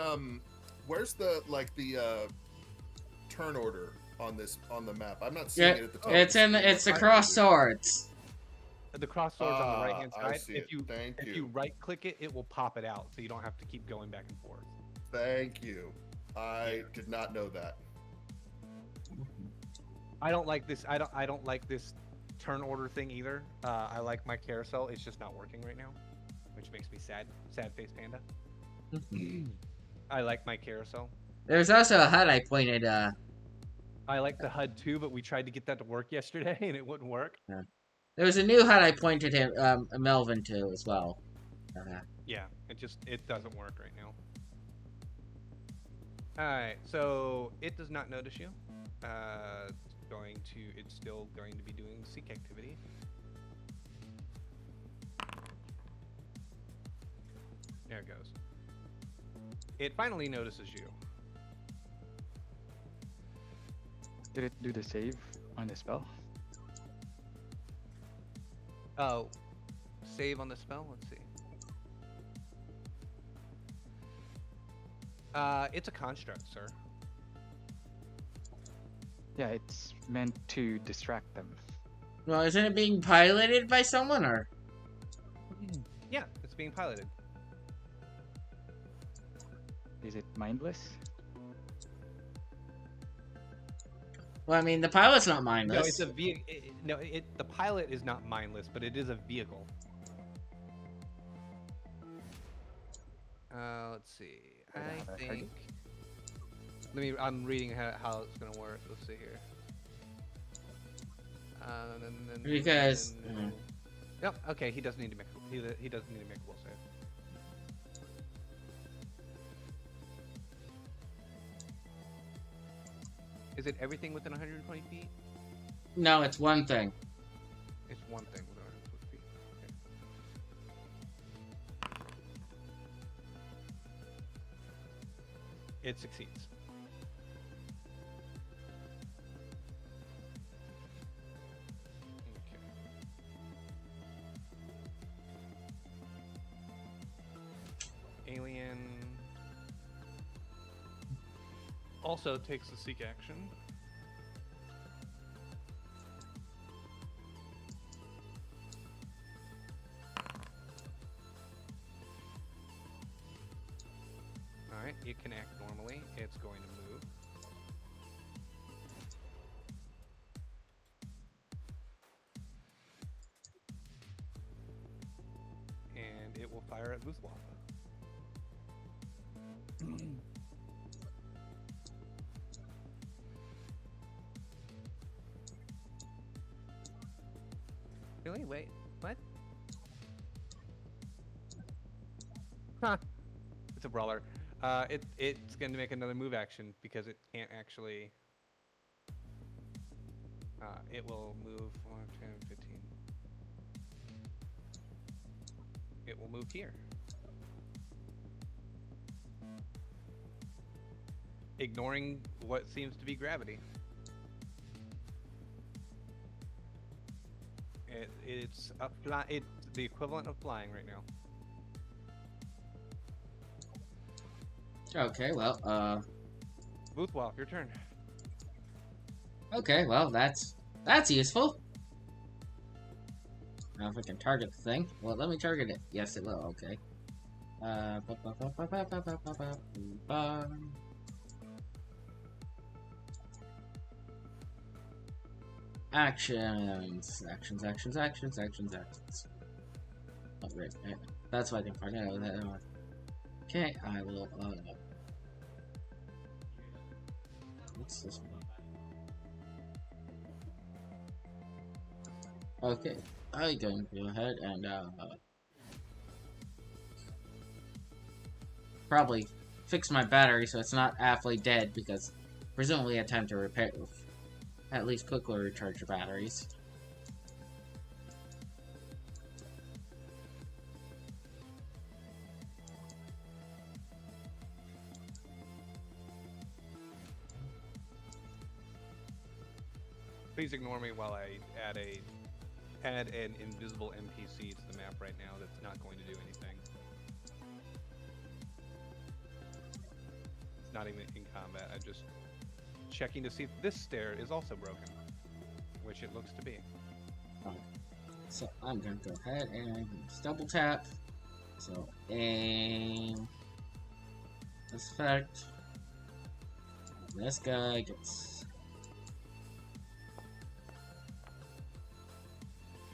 [SPEAKER 2] turn order on the map? I'm not seeing it at the top.
[SPEAKER 3] It's the cross swords.
[SPEAKER 1] The cross sword's on the right hand
[SPEAKER 2] I
[SPEAKER 1] side.
[SPEAKER 2] see
[SPEAKER 1] If
[SPEAKER 2] it.
[SPEAKER 1] you
[SPEAKER 2] Thank
[SPEAKER 1] if
[SPEAKER 2] you.
[SPEAKER 1] you right click it, it will pop it out, so you don't have to keep going back and forth.
[SPEAKER 2] Thank you. I did not know that.
[SPEAKER 1] I don't like this. I don't like this turn order thing either. I like my carousel. It's just not working right now, which makes me sad. Sad face panda. I like my carousel.
[SPEAKER 3] There's also a HUD I pointed
[SPEAKER 1] I like the HUD too, but we tried to get that to work yesterday and it wouldn't work.
[SPEAKER 3] There was a new HUD I pointed him, Melvin to as well.
[SPEAKER 1] Yeah, it doesn't work right now. Alright, so it does not notice you. It's still going to be doing seek activity. There it goes. It finally notices you.
[SPEAKER 6] Did it do the save on the spell?
[SPEAKER 1] Oh, save on the spell? Let's see. It's a construct, sir.
[SPEAKER 6] Yeah, it's meant to distract them.
[SPEAKER 3] Well, isn't it being piloted by someone, or?
[SPEAKER 1] Yeah, it's being piloted.
[SPEAKER 6] Is it mindless?
[SPEAKER 3] Well, I mean, the pilot's not mindless.
[SPEAKER 1] No, it's a vehicle. The pilot is not mindless, but it is a vehicle. Let's see. I think. I'm reading how it's gonna work. Let's see here.
[SPEAKER 3] Because.
[SPEAKER 1] Yep. Okay. He doesn't need to make. He doesn't need to make a will save. Is it everything within 120 feet?
[SPEAKER 3] No, it's one thing.
[SPEAKER 1] It's one thing within 120 feet. Okay. It succeeds. Okay. Alien also takes the seek action. Alright, it can act normally. It's going to move. And it will fire at Voidwaker. Really? Wait, what? Huh. It's a brawler. It's going to make another move action because it can't actually... it will move 1, 10, 15. It will move here. Ignoring what seems to be gravity. It's the equivalent of flying right now.
[SPEAKER 3] Okay, well,
[SPEAKER 1] Voidwaker, your turn.
[SPEAKER 3] Okay, well, that's useful. Now if I can target the thing. Well, let me target it. Yes, it will, okay. Actions. Oh, great. That's what I can find out. Okay, I will, what's this one? Okay, I'm going to go ahead and, probably fix my battery so it's not halfway dead, because presumably I had time to repair, at least quickly recharge the batteries.
[SPEAKER 1] Please ignore me while I add an invisible NPC to the map right now that's not going to do anything. It's not even in combat. I'm just checking to see if this stair is also broken, which it looks to be.
[SPEAKER 3] So I'm gonna go ahead and just double tap. So aim. This effect. This guy gets.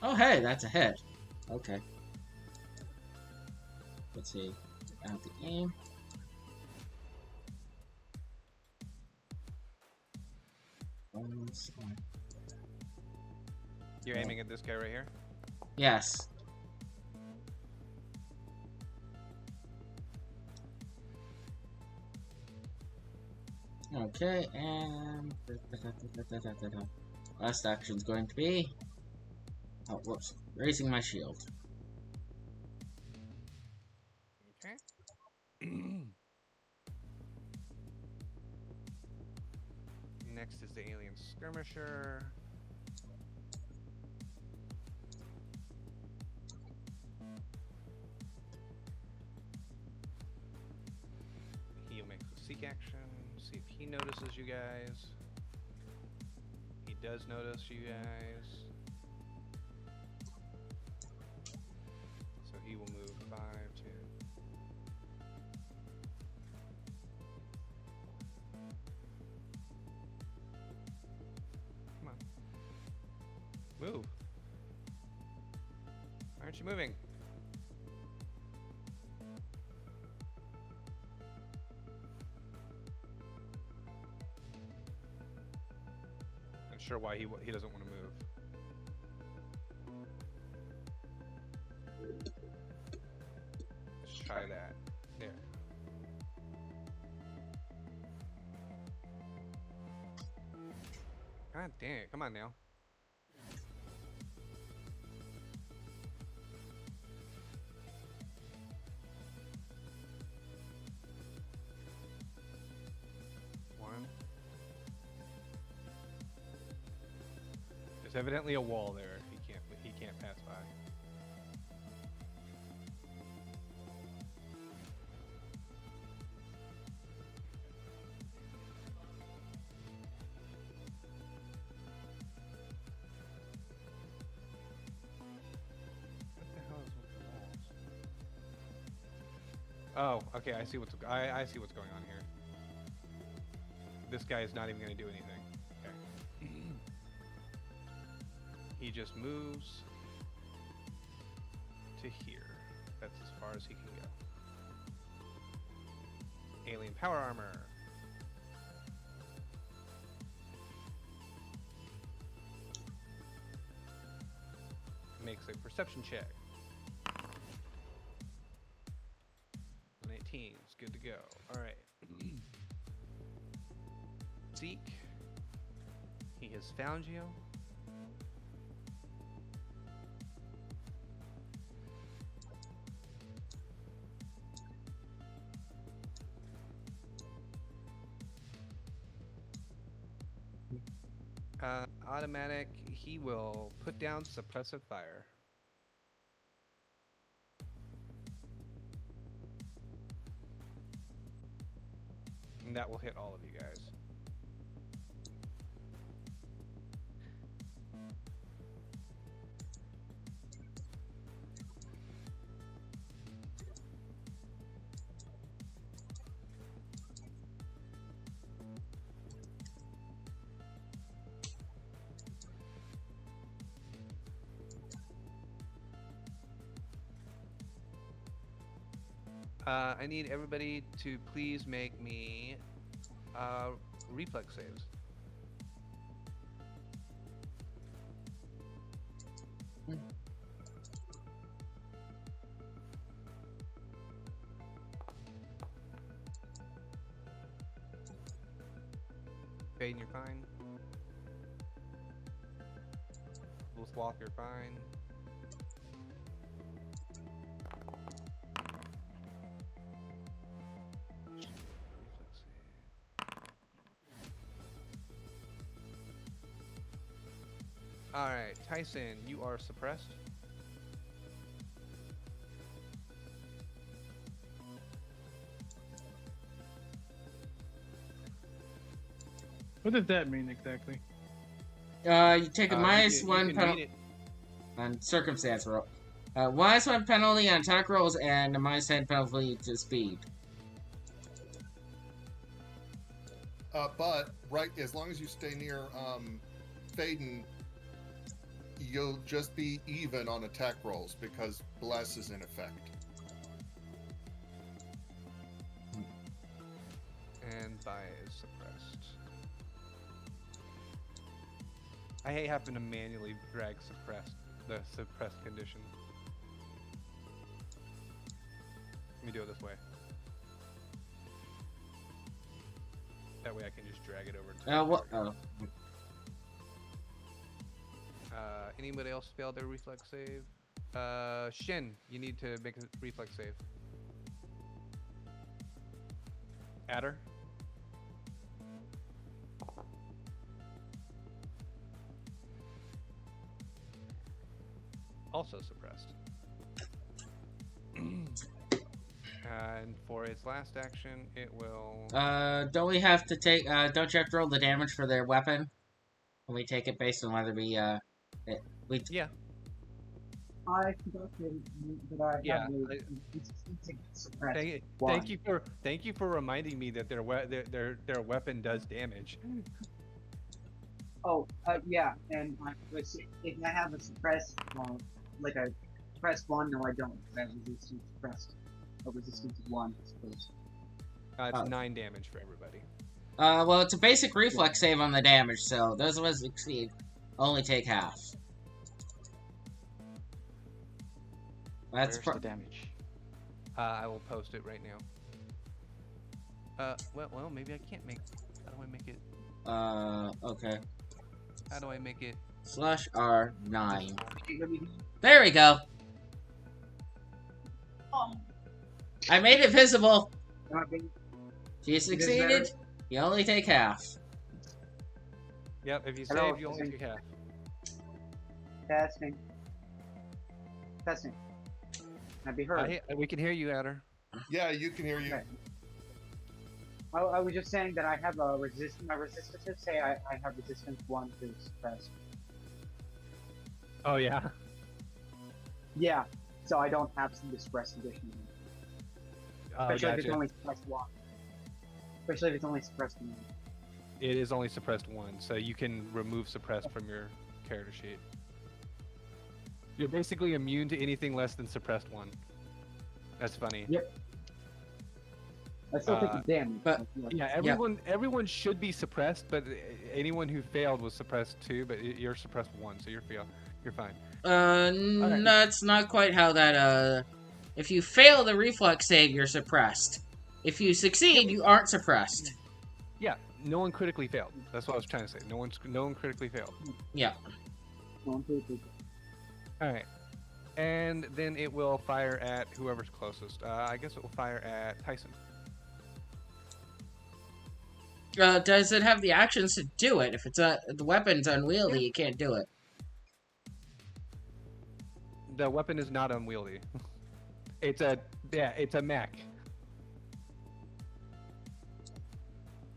[SPEAKER 3] Oh hey, that's a hit. Okay. Let's see. Out the aim.
[SPEAKER 1] You're aiming at this guy right here?
[SPEAKER 3] Yes. Okay, and last action's going to be raising my shield.
[SPEAKER 1] Okay. Next is the alien skirmisher. He'll make the seek action. See if he notices you guys. He does notice you guys. So he will move 5 to. Come on. Move. Why aren't you moving? Sure why he doesn't want to move. Let's try that. There. God damn it! Come on now. There's evidently a wall there. He can't pass by. What the hell is with the walls? Oh, okay. I see what's going on here. This guy is not even going to do anything. He just moves to here. That's as far as he can go. Alien power armor. Makes a perception check. 118 is good to go. All right. Seek. He has found you. Automatic, he will put down suppressive fire. And that will hit all of you guys. I need everybody to please make me reflex saves. Faden, you're fine. Wolfwalk, you're fine. Alright, Tyson, you are suppressed.
[SPEAKER 4] What does that mean exactly?
[SPEAKER 3] You take a minus
[SPEAKER 1] you
[SPEAKER 3] one
[SPEAKER 1] can
[SPEAKER 3] penalty
[SPEAKER 1] read it.
[SPEAKER 3] on circumstance roll. Minus 1 penalty on attack rolls and a minus 10 penalty to speed.
[SPEAKER 2] But right, as long as you stay near Faden, you'll just be even on attack rolls because Bless is in effect.
[SPEAKER 1] And Baya is suppressed. I hate having to manually drag the suppressed condition. Let me do it this way. That way I can just drag it over to
[SPEAKER 3] What? Oh.
[SPEAKER 1] Anybody else failed their reflex save? Shin, you need to make a reflex save. Adder? Also suppressed. And for its last action, it will...
[SPEAKER 3] Don't we have to take, don't you have to roll the damage for their weapon? When we take it based on whether we,
[SPEAKER 1] Yeah.
[SPEAKER 5] I forgot that I
[SPEAKER 1] Yeah,
[SPEAKER 5] have suppressed.
[SPEAKER 1] Thank you for reminding me that their weapon does damage.
[SPEAKER 5] Oh, yeah, and if I have a suppressed, like a suppressed 1, no I don't. I have resistance suppressed. A resistance of 1, I suppose.
[SPEAKER 1] It's 9 damage for everybody.
[SPEAKER 3] well, it's a basic reflex save on the damage, so those of us who succeed only take half. That's
[SPEAKER 6] Where's the damage?
[SPEAKER 1] I will post it right now. Well, maybe I can't make... How do I make it?
[SPEAKER 3] Okay.
[SPEAKER 1] How do I make it?
[SPEAKER 3] /R9. There we go. I made it visible. If you succeeded, you only take half.
[SPEAKER 1] Yep, if you
[SPEAKER 5] Hello,
[SPEAKER 1] save, you only take half.
[SPEAKER 5] Testing. Testing. Can I be heard?
[SPEAKER 1] We can hear you, Adder.
[SPEAKER 2] Yeah, you can hear you.
[SPEAKER 5] Okay. I was just saying that I have a resistance. My resistances say I have resistance 1 to suppress.
[SPEAKER 1] Oh, yeah?
[SPEAKER 5] Yeah, so I don't have some suppressed condition. Especially if it's only suppressed 1. Especially if it's only suppressed 1.
[SPEAKER 1] It is only suppressed 1, so you can remove suppressed from your character sheet. You're basically immune to anything less than suppressed 1. That's funny.
[SPEAKER 5] Yep. I still take the damage.
[SPEAKER 3] but-
[SPEAKER 1] Yeah, everyone should be suppressed, but anyone who failed was suppressed 2, but you're suppressed 1, so you're fine.
[SPEAKER 3] No, it's not quite how that, if you fail the reflex save, you're suppressed. If you succeed, you aren't suppressed.
[SPEAKER 1] Yeah, no one critically failed. That's what I was trying to say. No one critically failed.
[SPEAKER 3] Yeah.
[SPEAKER 1] Alright. And then it will fire at whoever's closest. I guess it will fire at Tyson.
[SPEAKER 3] Does it have the actions to do it? If it's the weapon's unwieldy, you can't do it.
[SPEAKER 1] The weapon is not unwieldy. It's a mech.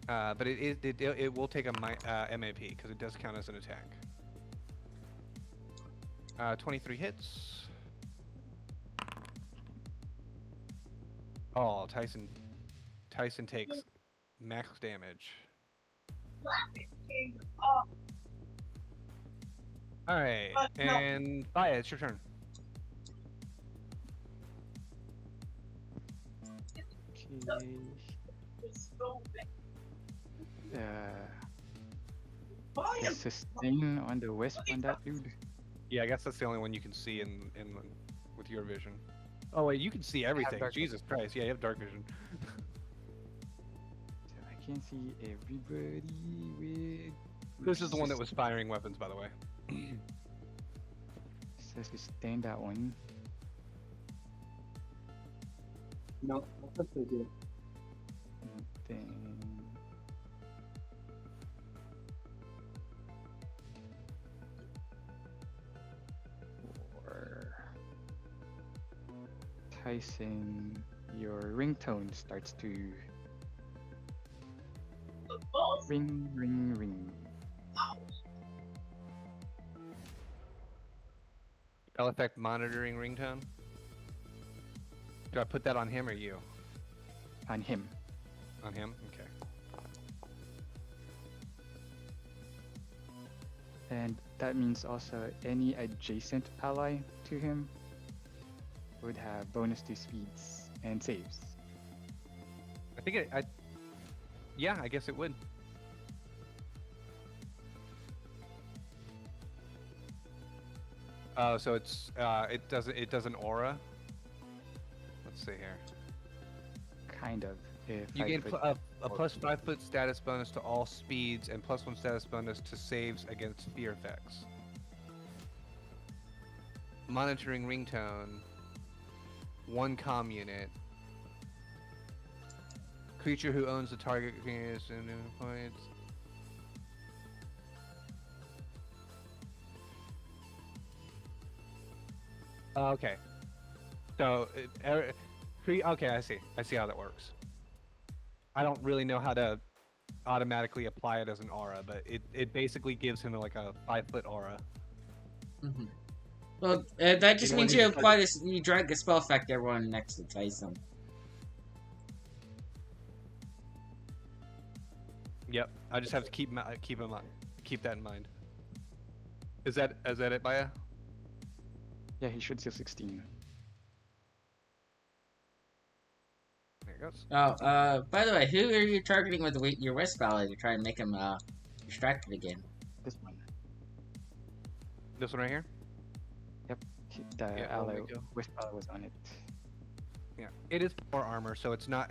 [SPEAKER 1] But it will take a MAP because it does count as an attack. 23 hits. Oh, Tyson takes max damage. Alright, and Faya, it's your turn.
[SPEAKER 6] Okay. Sustain on the wisp on that dude.
[SPEAKER 1] Yeah, I guess that's the only one you can see in with your vision. Oh wait, you can see everything.
[SPEAKER 6] dark
[SPEAKER 1] Jesus Christ, yeah, you have dark vision.
[SPEAKER 6] So I can see everybody with.
[SPEAKER 1] This is the one that was firing weapons, by the way.
[SPEAKER 6] So sustain that one.
[SPEAKER 5] No, that's pretty good.
[SPEAKER 6] And then. For Tyson, your ringtone starts to ring, ring, ring.
[SPEAKER 1] Spell effect monitoring ringtone. Do I put that on him or you?
[SPEAKER 6] On him.
[SPEAKER 1] On him? Okay.
[SPEAKER 6] And that means also any adjacent ally to him would have bonus to speeds and saves.
[SPEAKER 1] I think yeah, I guess it would. Oh, so it's it does an aura. Let's see here.
[SPEAKER 6] Kind of. If
[SPEAKER 1] You
[SPEAKER 6] I
[SPEAKER 1] gain
[SPEAKER 6] put-
[SPEAKER 1] a plus 5 foot status bonus to all speeds and plus 1 status bonus to saves against fear effects. Monitoring ringtone. 1 comm unit. Creature who owns the target gains points. Okay. So, okay, I see. I see how that works. I don't really know how to automatically apply it as an aura, but it basically gives him like a 5 foot aura.
[SPEAKER 3] Mm-hmm. Well, that just
[SPEAKER 1] Anyone
[SPEAKER 3] means
[SPEAKER 1] who's
[SPEAKER 3] you
[SPEAKER 1] a
[SPEAKER 3] apply this. You drag the spell effect to everyone next to Tyson.
[SPEAKER 1] Yep. I just have to keep that in mind. Is that it, Baya?
[SPEAKER 6] Yeah, he should steal 16.
[SPEAKER 1] There it goes.
[SPEAKER 3] Oh, by the way, who are you targeting with your wrist spell to try and make him distracted again?
[SPEAKER 6] This one.
[SPEAKER 1] This one right here.
[SPEAKER 6] The
[SPEAKER 1] Yeah,
[SPEAKER 6] ally
[SPEAKER 1] there we go.
[SPEAKER 6] with power was on it.
[SPEAKER 1] Yeah. It is more armor, so it's not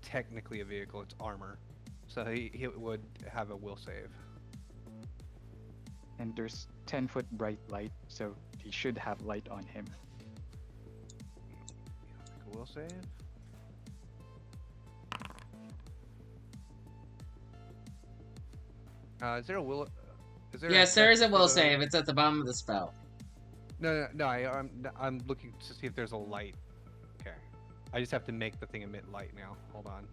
[SPEAKER 1] technically a vehicle. It's armor, so he would have a will save.
[SPEAKER 6] And there's 10-foot bright light, so he should have light on him.
[SPEAKER 1] Make a will save. Is there a will? Is there?
[SPEAKER 3] Yes, there is a
[SPEAKER 1] effect for
[SPEAKER 3] will
[SPEAKER 1] the-
[SPEAKER 3] save. It's at the bottom of the spell.
[SPEAKER 1] No. I'm looking to see if there's a light. Okay. I just have to make the thing emit light now. Hold on.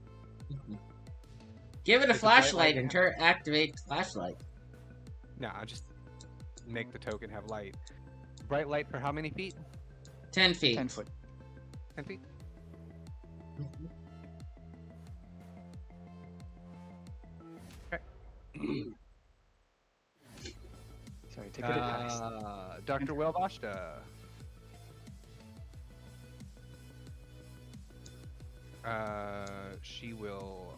[SPEAKER 3] Give it a
[SPEAKER 1] It's a bright
[SPEAKER 3] flashlight
[SPEAKER 1] light.
[SPEAKER 3] and activate the flashlight.
[SPEAKER 1] No, I just make the token have light. Bright light for how many feet?
[SPEAKER 3] 10 feet.
[SPEAKER 6] 10 foot.
[SPEAKER 1] 10 feet.
[SPEAKER 6] Sorry, take it at last.
[SPEAKER 1] Dr. Welbashta. She will.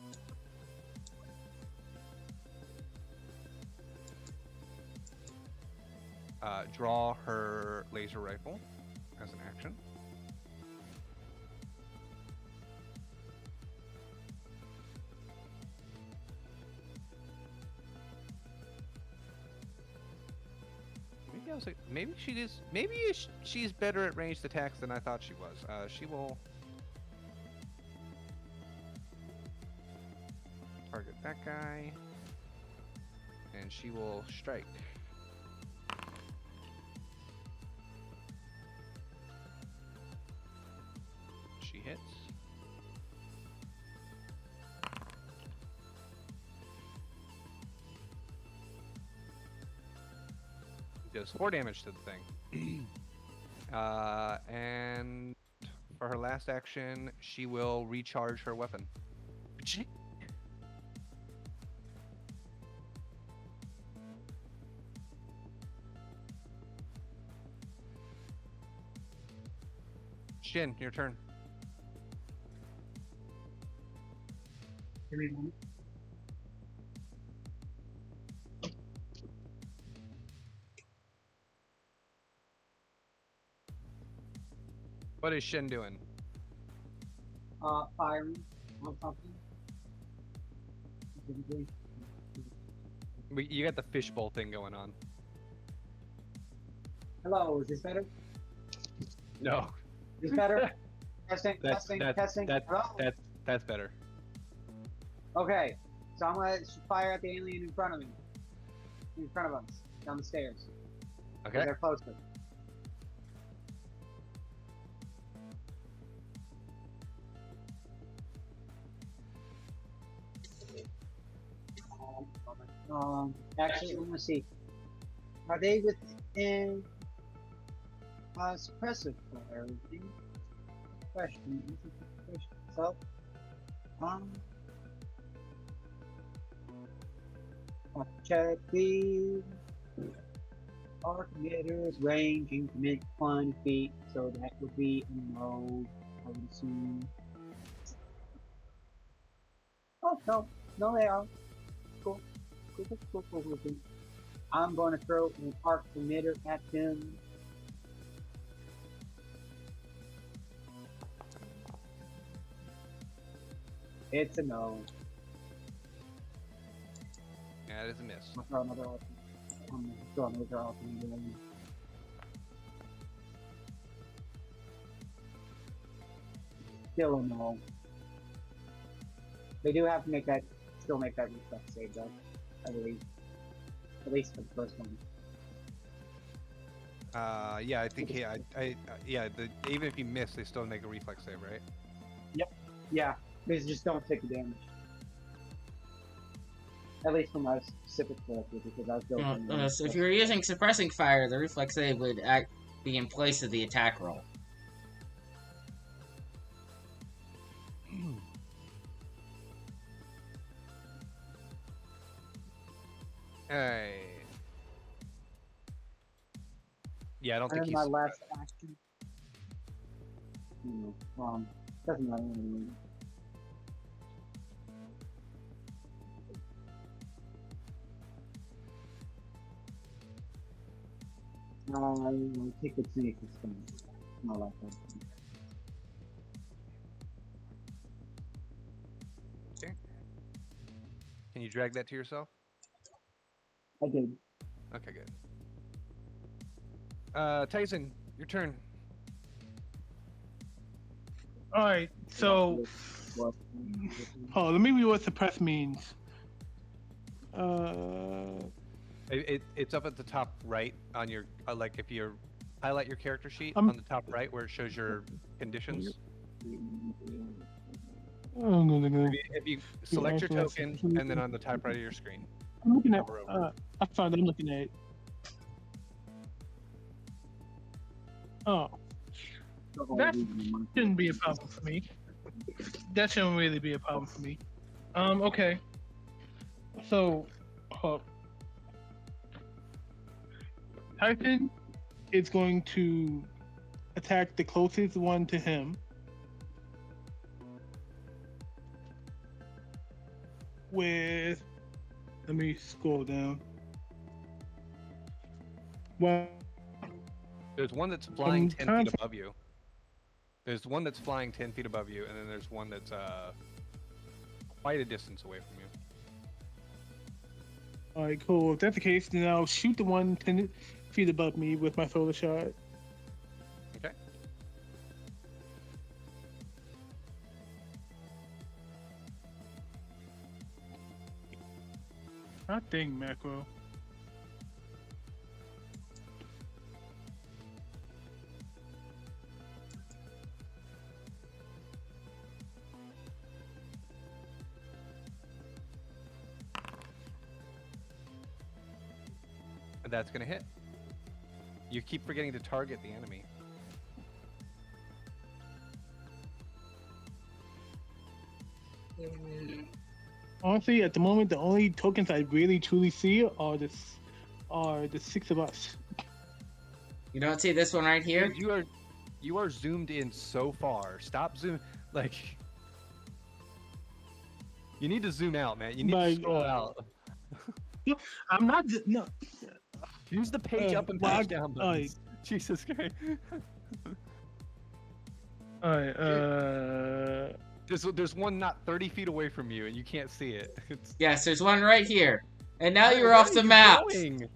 [SPEAKER 1] Draw her laser rifle as an action. Maybe she is. Maybe she's better at ranged attacks than I thought she was. She will target that guy, and she will strike. She hits. Does 4 damage to the thing. And for her last action, she will recharge her weapon. Shin, your turn. What is Shin doing?
[SPEAKER 5] Firing on something. Specifically.
[SPEAKER 1] You got the fishbowl thing going on.
[SPEAKER 5] Hello, is this better?
[SPEAKER 1] No,
[SPEAKER 5] Is this better? Testing,
[SPEAKER 1] that's
[SPEAKER 5] testing. Hello?
[SPEAKER 1] that's better.
[SPEAKER 5] Okay, so I'm gonna fire at the alien in front of me. In front of us, down the stairs.
[SPEAKER 1] Okay.
[SPEAKER 5] They're closer. Actually, let me see. Are they within suppressive for everything? Question. So, I'll check the arc emitters ranging to make 20 feet, so that would be a no, I would assume. Oh, no, they are. Cool. I'm going to throw an arc emitter at them It's a no.
[SPEAKER 1] Yeah, it is a miss.
[SPEAKER 5] I'll throw another option. Throw another option again. Still a no. They do have to make that, still make that reflex save though, I believe. At least for the first one.
[SPEAKER 1] Yeah, I think yeah. Even if you miss, they still make a reflex save, right?
[SPEAKER 5] Yeah, they just don't take the damage. At least from my specific character, because I was building.
[SPEAKER 3] So if you're using suppressing fire, the reflex save would be in place of the attack roll.
[SPEAKER 1] Hey. Yeah, I don't think
[SPEAKER 5] And
[SPEAKER 1] he's.
[SPEAKER 5] my last action. Doesn't matter. I'll take the sneak this time. My last action.
[SPEAKER 1] Okay. Can you drag that to yourself?
[SPEAKER 5] I did.
[SPEAKER 1] Okay, good. Tyson, your turn.
[SPEAKER 4] All right, so let me read what suppress means.
[SPEAKER 1] It's up at the top right on your like if you highlight your character sheet
[SPEAKER 4] I'm-
[SPEAKER 1] on the top right where it shows your conditions. If you select your token and then on the top right of your screen.
[SPEAKER 4] I'm looking at.
[SPEAKER 1] Hover over.
[SPEAKER 4] I found it. I'm looking at it. Oh, that shouldn't be a problem for me. That shouldn't really be a problem for me. Okay. So, Typhon is going to attack the closest one to him. With, let me scroll down. Well,
[SPEAKER 1] There's one that's flying 10 feet
[SPEAKER 4] Typhon-
[SPEAKER 1] above you. There's one that's flying 10 feet above you, and then there's one that's quite a distance away from you.
[SPEAKER 4] All right, cool. If that's the case, then I'll shoot the one 10 feet above me with my solar shot.
[SPEAKER 1] Okay.
[SPEAKER 4] God dang, macro.
[SPEAKER 1] And that's gonna hit. You keep forgetting to target the enemy.
[SPEAKER 4] Honestly, at the moment, the only tokens I really truly see are the six of us.
[SPEAKER 3] You don't see this one right here?
[SPEAKER 1] Dude, you are zoomed in so far. Stop zoom. Like, you need to zoom out, man. You need
[SPEAKER 4] My
[SPEAKER 1] to scroll
[SPEAKER 4] God.
[SPEAKER 1] out.
[SPEAKER 4] I'm not. No.
[SPEAKER 1] Use the page up and
[SPEAKER 4] well,
[SPEAKER 1] page down buttons. Jesus Christ.
[SPEAKER 4] All right.
[SPEAKER 1] There's one not 30 feet away from you, and you can't see it. It's,
[SPEAKER 3] Yes, there's one right here. And now
[SPEAKER 1] Where-
[SPEAKER 3] you're
[SPEAKER 1] where
[SPEAKER 3] off
[SPEAKER 1] are
[SPEAKER 3] the
[SPEAKER 1] you
[SPEAKER 3] map.
[SPEAKER 1] going?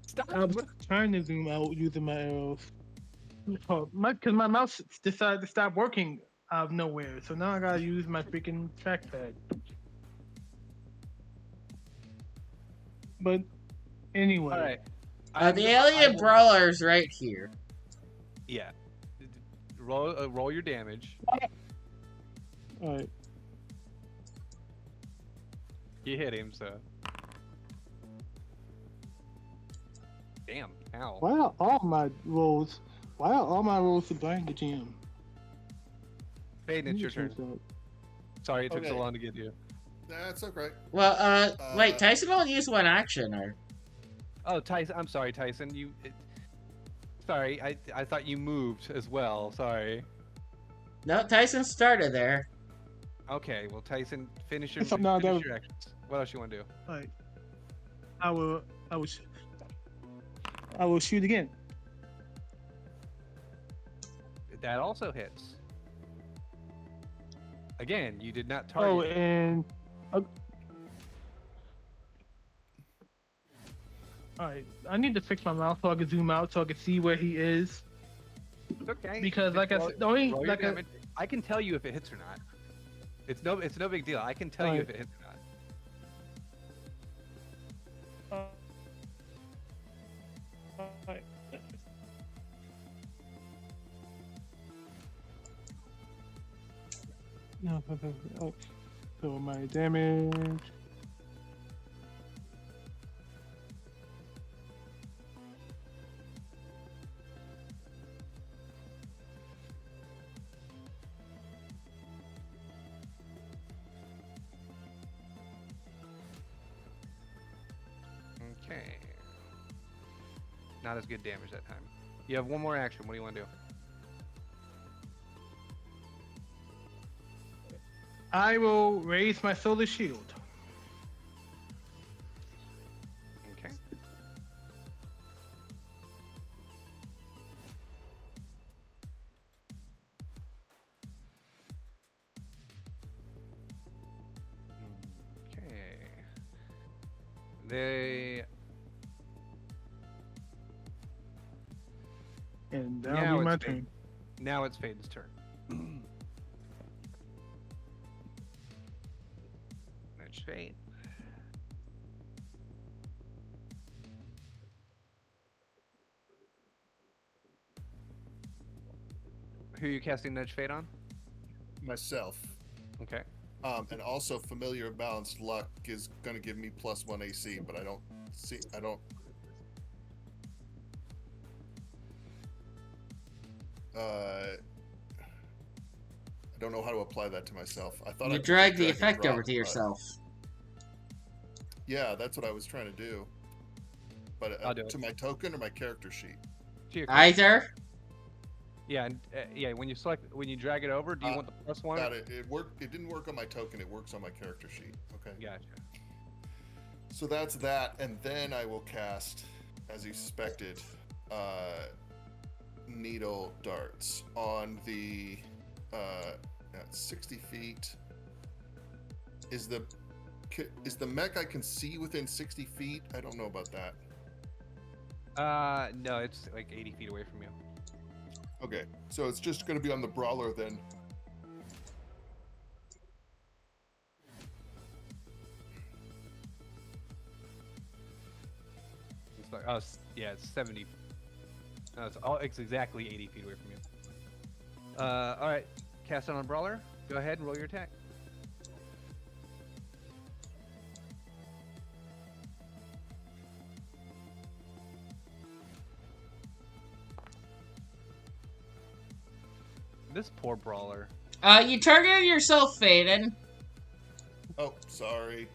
[SPEAKER 1] Stop.
[SPEAKER 4] I was trying to zoom out using my arrows. Because my mouse decided to stop working out of nowhere, so now I gotta use my freaking trackpad. But anyway,
[SPEAKER 1] All right.
[SPEAKER 3] The alien brawler's right here.
[SPEAKER 1] Yeah. Roll your damage.
[SPEAKER 4] all right.
[SPEAKER 1] You hit him, so. Damn. Ow.
[SPEAKER 4] Why are all my rolls to blind the GM?
[SPEAKER 1] Hayden, it's your turn. Sorry it took so
[SPEAKER 2] Okay.
[SPEAKER 1] long to get to you.
[SPEAKER 2] That's okay.
[SPEAKER 3] Well, wait, Tyson only used one action, or?
[SPEAKER 1] Oh, Tyson. I'm sorry, Tyson. Sorry, I thought you moved as well. Sorry.
[SPEAKER 3] No, Tyson started there.
[SPEAKER 1] Okay, well, Tyson, finish your,
[SPEAKER 4] So now
[SPEAKER 1] finish
[SPEAKER 4] that-
[SPEAKER 1] your actions. What else you want to do?
[SPEAKER 4] All right. I will shoot again.
[SPEAKER 1] That also hits. Again, you did not
[SPEAKER 4] Oh,
[SPEAKER 1] target.
[SPEAKER 4] and all right, I need to fix my mouse so I can zoom out so I can see where he is.
[SPEAKER 1] It's okay.
[SPEAKER 4] Because, like I
[SPEAKER 1] Roll-
[SPEAKER 4] said, the only
[SPEAKER 1] roll your
[SPEAKER 4] like
[SPEAKER 1] damage. I can tell you if it hits or not. It's no big deal. I can tell you if it hits or not.
[SPEAKER 4] Alright. No, so my damage.
[SPEAKER 1] Okay. Not as good damage that time. You have one more action. What do you want to do?
[SPEAKER 4] I will raise my solar shield.
[SPEAKER 1] Okay. Okay. They
[SPEAKER 4] And
[SPEAKER 1] Now
[SPEAKER 4] that'll be my
[SPEAKER 1] it's
[SPEAKER 4] turn.
[SPEAKER 1] now it's Faden's turn. That's Fade. Who are you casting Nudge Fate on?
[SPEAKER 2] Myself.
[SPEAKER 1] Okay.
[SPEAKER 2] And also familiar balanced luck is going to give me +1 AC, but I don't. I don't know how to apply that to myself. I thought I
[SPEAKER 3] You
[SPEAKER 2] could
[SPEAKER 3] drag
[SPEAKER 2] just
[SPEAKER 3] the
[SPEAKER 2] and
[SPEAKER 3] effect
[SPEAKER 2] drop,
[SPEAKER 3] over to
[SPEAKER 2] but-
[SPEAKER 3] yourself.
[SPEAKER 2] Yeah, that's what I was trying to do. But
[SPEAKER 1] I'll do it.
[SPEAKER 2] to my token or my character sheet?
[SPEAKER 1] To your
[SPEAKER 3] Either.
[SPEAKER 1] Yeah, and yeah. When you drag it over, do you want the +1?
[SPEAKER 2] Got it. It worked. It didn't work on my token. It works on my character sheet. Okay.
[SPEAKER 1] Gotcha.
[SPEAKER 2] So that's that, and then I will cast, as you suspected, needle darts on the at 60 feet. Is the mech I can see within 60 feet? I don't know about that.
[SPEAKER 1] No, it's like 80 feet away from you.
[SPEAKER 2] Okay, so it's just going to be on the brawler then.
[SPEAKER 1] It's like, yeah, it's 70. No, it's exactly 80 feet away from you. All right, cast it on brawler. Go ahead and roll your attack. This poor brawler.
[SPEAKER 3] You targeted yourself, Faden.
[SPEAKER 2] Oh, sorry.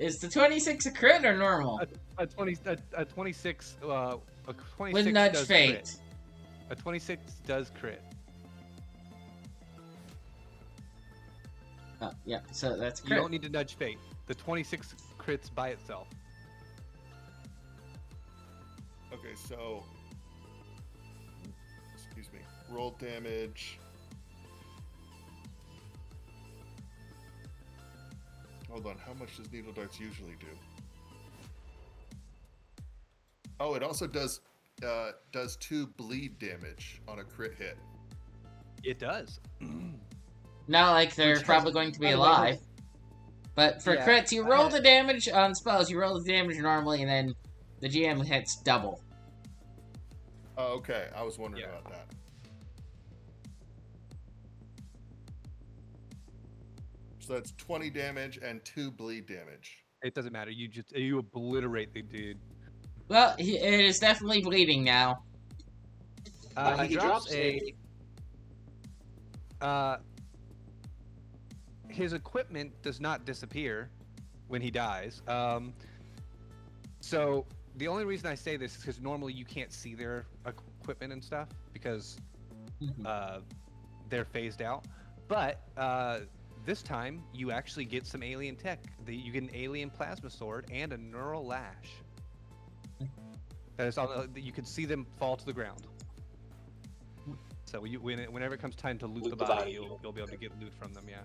[SPEAKER 3] Is the 26 a crit or normal?
[SPEAKER 1] A 26. A 26
[SPEAKER 3] With Nudge
[SPEAKER 1] does
[SPEAKER 3] Fate.
[SPEAKER 1] crit. A 26 does crit.
[SPEAKER 3] Oh, yeah, so that's
[SPEAKER 1] You
[SPEAKER 3] crit.
[SPEAKER 1] don't need to nudge fate. The 26 crits by itself.
[SPEAKER 2] Okay, so excuse me. Roll damage. Hold on, how much does needle darts usually do? Oh, it also does 2 bleed damage on a crit hit.
[SPEAKER 1] It does.
[SPEAKER 3] Not like they're
[SPEAKER 2] Which
[SPEAKER 3] probably
[SPEAKER 2] has-
[SPEAKER 3] going to be
[SPEAKER 2] by the way,
[SPEAKER 3] alive. But for
[SPEAKER 1] Yeah,
[SPEAKER 3] crits, you roll the damage on spells. You roll the damage normally, and then the GM hits double.
[SPEAKER 2] Oh, okay. I was wondering
[SPEAKER 1] Yeah.
[SPEAKER 2] about that. So that's 20 damage and 2 bleed damage.
[SPEAKER 1] It doesn't matter. You obliterate the dude.
[SPEAKER 3] Well, it is definitely bleeding now.
[SPEAKER 1] He drops his equipment does not disappear when he dies. So the only reason I say this is because normally you can't see their equipment and stuff because they're phased out. But this time you actually get some alien tech. You get an alien plasma sword and a neural lash. That is all. You can see them fall to the ground. So whenever it comes time to loot the body, you'll be able to get loot from them. Yeah.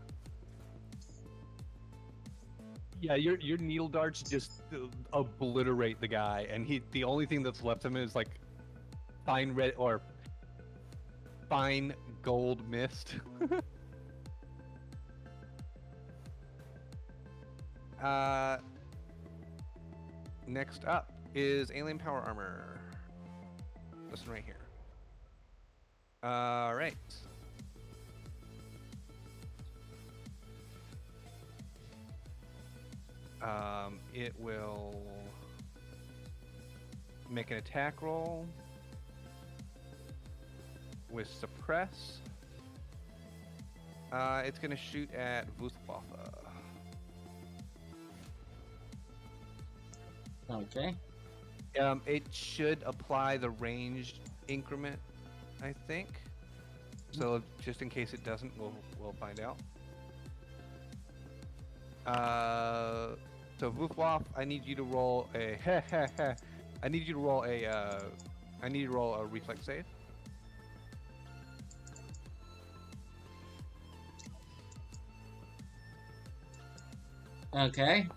[SPEAKER 1] Yeah, your needle darts just obliterate the guy, and the only thing that's left of him is like fine red or fine gold mist. Next up is alien power armor. This one right here. All right. It will make an attack roll with suppress. It's gonna shoot at Voidwaker.
[SPEAKER 3] Okay.
[SPEAKER 1] It should apply the ranged increment, I think. So just in case it doesn't, we'll find out. So Voidwaker, I need you to roll a I need you to roll a reflex save.
[SPEAKER 3] Okay.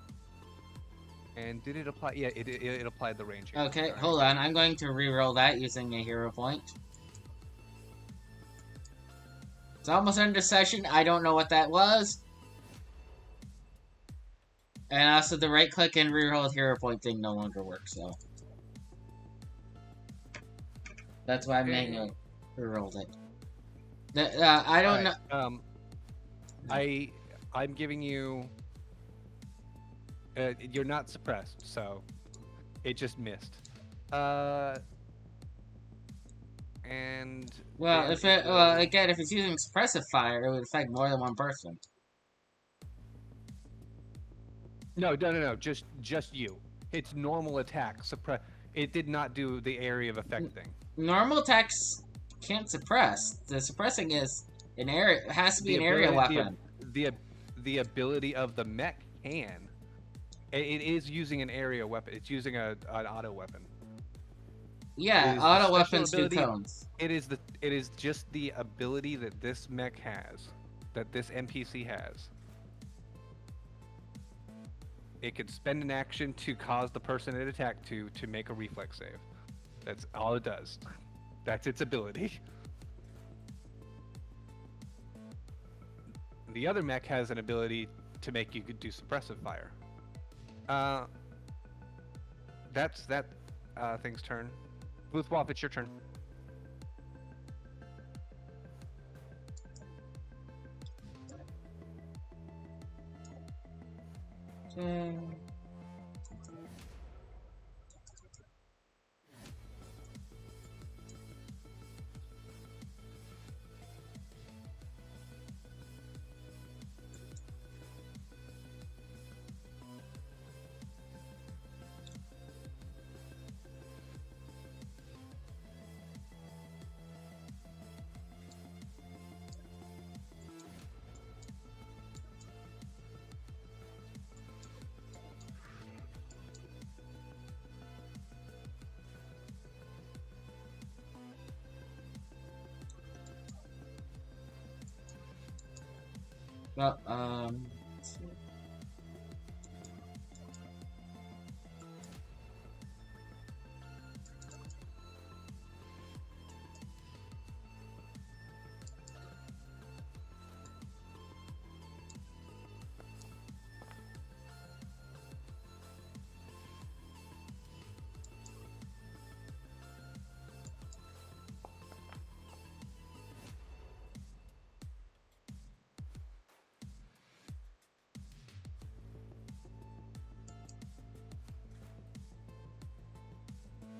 [SPEAKER 1] And did it apply? Yeah, it applied the range.
[SPEAKER 3] Okay, hold on. I'm going to re-roll that using a hero point. It's almost end of session. I don't know what that was. And also the right click and reroll hero point thing no longer works, so. That's why I manually rerolled it. I don't know.
[SPEAKER 1] I'm giving you. You're not suppressed, so it just missed. And
[SPEAKER 3] well, if it's using suppressive fire, it would affect more than one person.
[SPEAKER 1] No, just you. It's normal attack. It did not do the area of effect thing.
[SPEAKER 3] Normal attacks can't suppress. The suppressing is an area. It has to be an area weapon.
[SPEAKER 1] The ability of the mech can. It is using an area weapon. It's using an auto weapon.
[SPEAKER 3] Yeah, auto weapons do cones.
[SPEAKER 1] It is just the ability that this mech has, that this NPC has. It could spend an action to cause the person it attacked to make a reflex save. That's all it does. That's its ability. The other mech has an ability to make you do suppressive fire. That's that thing's turn. Voidwaker, it's your turn.
[SPEAKER 3] Okay. Well, let's see.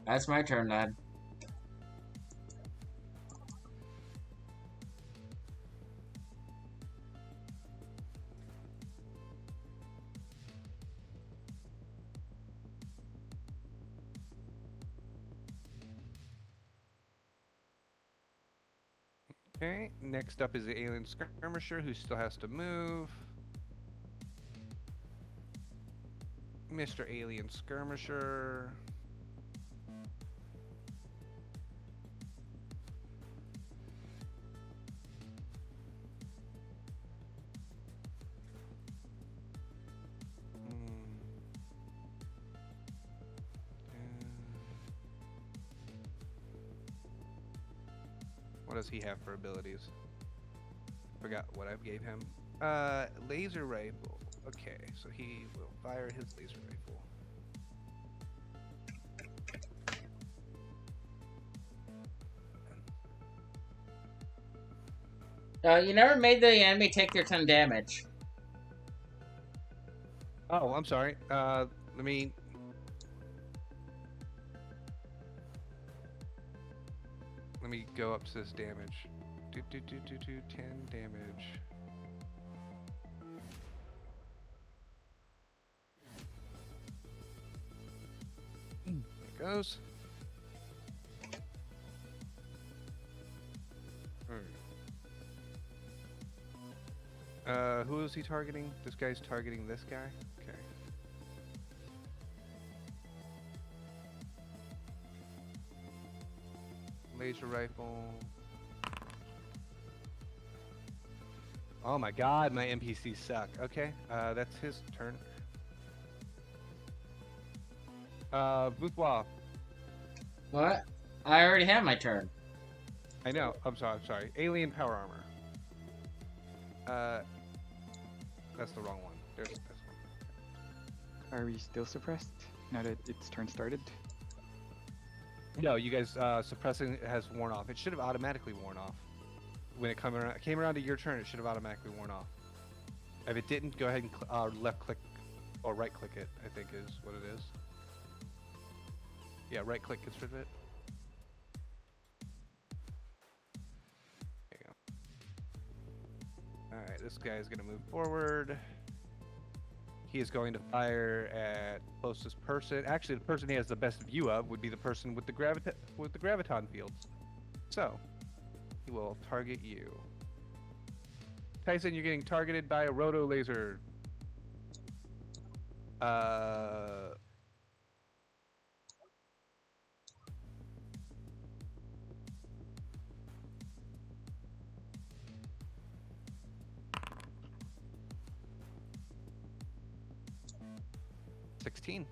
[SPEAKER 3] That's my turn, Dad.
[SPEAKER 1] Okay, next up is the alien skirmisher who still has to move. Mr. Alien Skirmisher. What does he have for abilities? Forgot what I gave him. Laser rifle. Okay, so he will fire his laser rifle.
[SPEAKER 3] You never made the enemy take their 10 damage.
[SPEAKER 1] Oh, I'm sorry. Let me go up to this damage. 10 damage. There it goes. Who is he targeting? This guy's targeting this guy? Okay. Laser rifle. Oh my god, my NPCs suck. Okay, that's his turn. Boudoir.
[SPEAKER 3] What? I already have my turn.
[SPEAKER 1] I know, I'm sorry. Alien power armor. That's the wrong one. There's this one.
[SPEAKER 6] Are we still suppressed now that its turn started?
[SPEAKER 1] No, you guys, suppressing has worn off. It should have automatically worn off. When it came around to your turn, it should have automatically worn off. If it didn't, go ahead and left click or right click it, I think is what it is. Yeah, right click gets rid of it. There you go. Alright, this guy is going to move forward. He is going to fire at closest person. Actually, the person he has the best view of would be the person with the graviton fields. So, he will target you. Tyson, you're getting targeted by a roto laser. 16.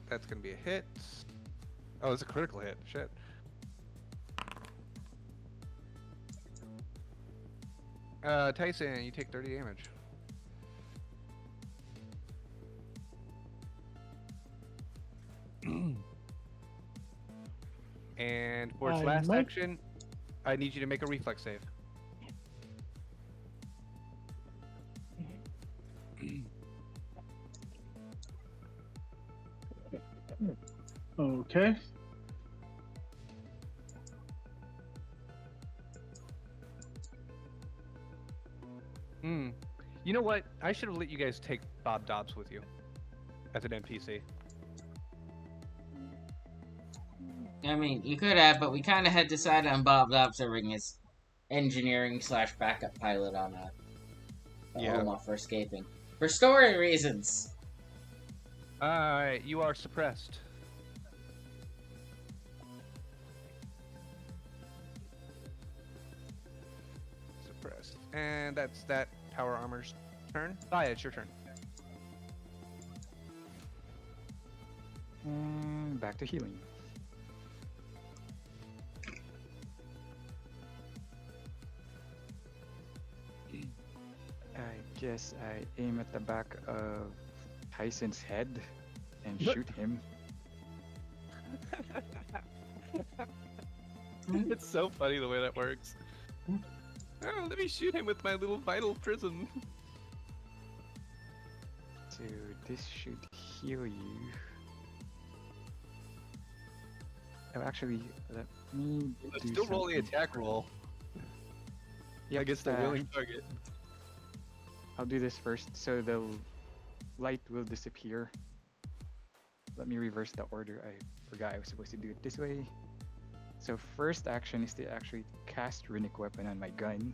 [SPEAKER 1] That's gonna be a hit. Oh, it's a critical hit. Shit. Tyson, you take 30 damage. And for its last action, I need you to make a reflex save.
[SPEAKER 4] Okay.
[SPEAKER 1] You know what? I should have let you guys take Bob Dobbs with you as an NPC.
[SPEAKER 3] I mean, you could have, but we kind of had decided on Bob Dobbs serving as engineering / backup pilot on Oma for escaping. For story reasons.
[SPEAKER 1] Alright, you are suppressed. Suppressed. And that's that power armor's turn. Bye, it's your turn.
[SPEAKER 6] Back to healing. I guess I aim at the back of Tyson's head and shoot him.
[SPEAKER 1] It's so funny the way that works. Oh, let me shoot him with my little vital prism.
[SPEAKER 6] So this should heal you. Oh, actually, let me
[SPEAKER 1] Let's
[SPEAKER 6] do
[SPEAKER 1] still roll the
[SPEAKER 6] something.
[SPEAKER 1] attack roll.
[SPEAKER 6] Yep,
[SPEAKER 1] Against the willing target.
[SPEAKER 6] I'll do this first, so the light will disappear. Let me reverse the order. I forgot I was supposed to do it this way. So first action is to actually cast Runic Weapon on my gun.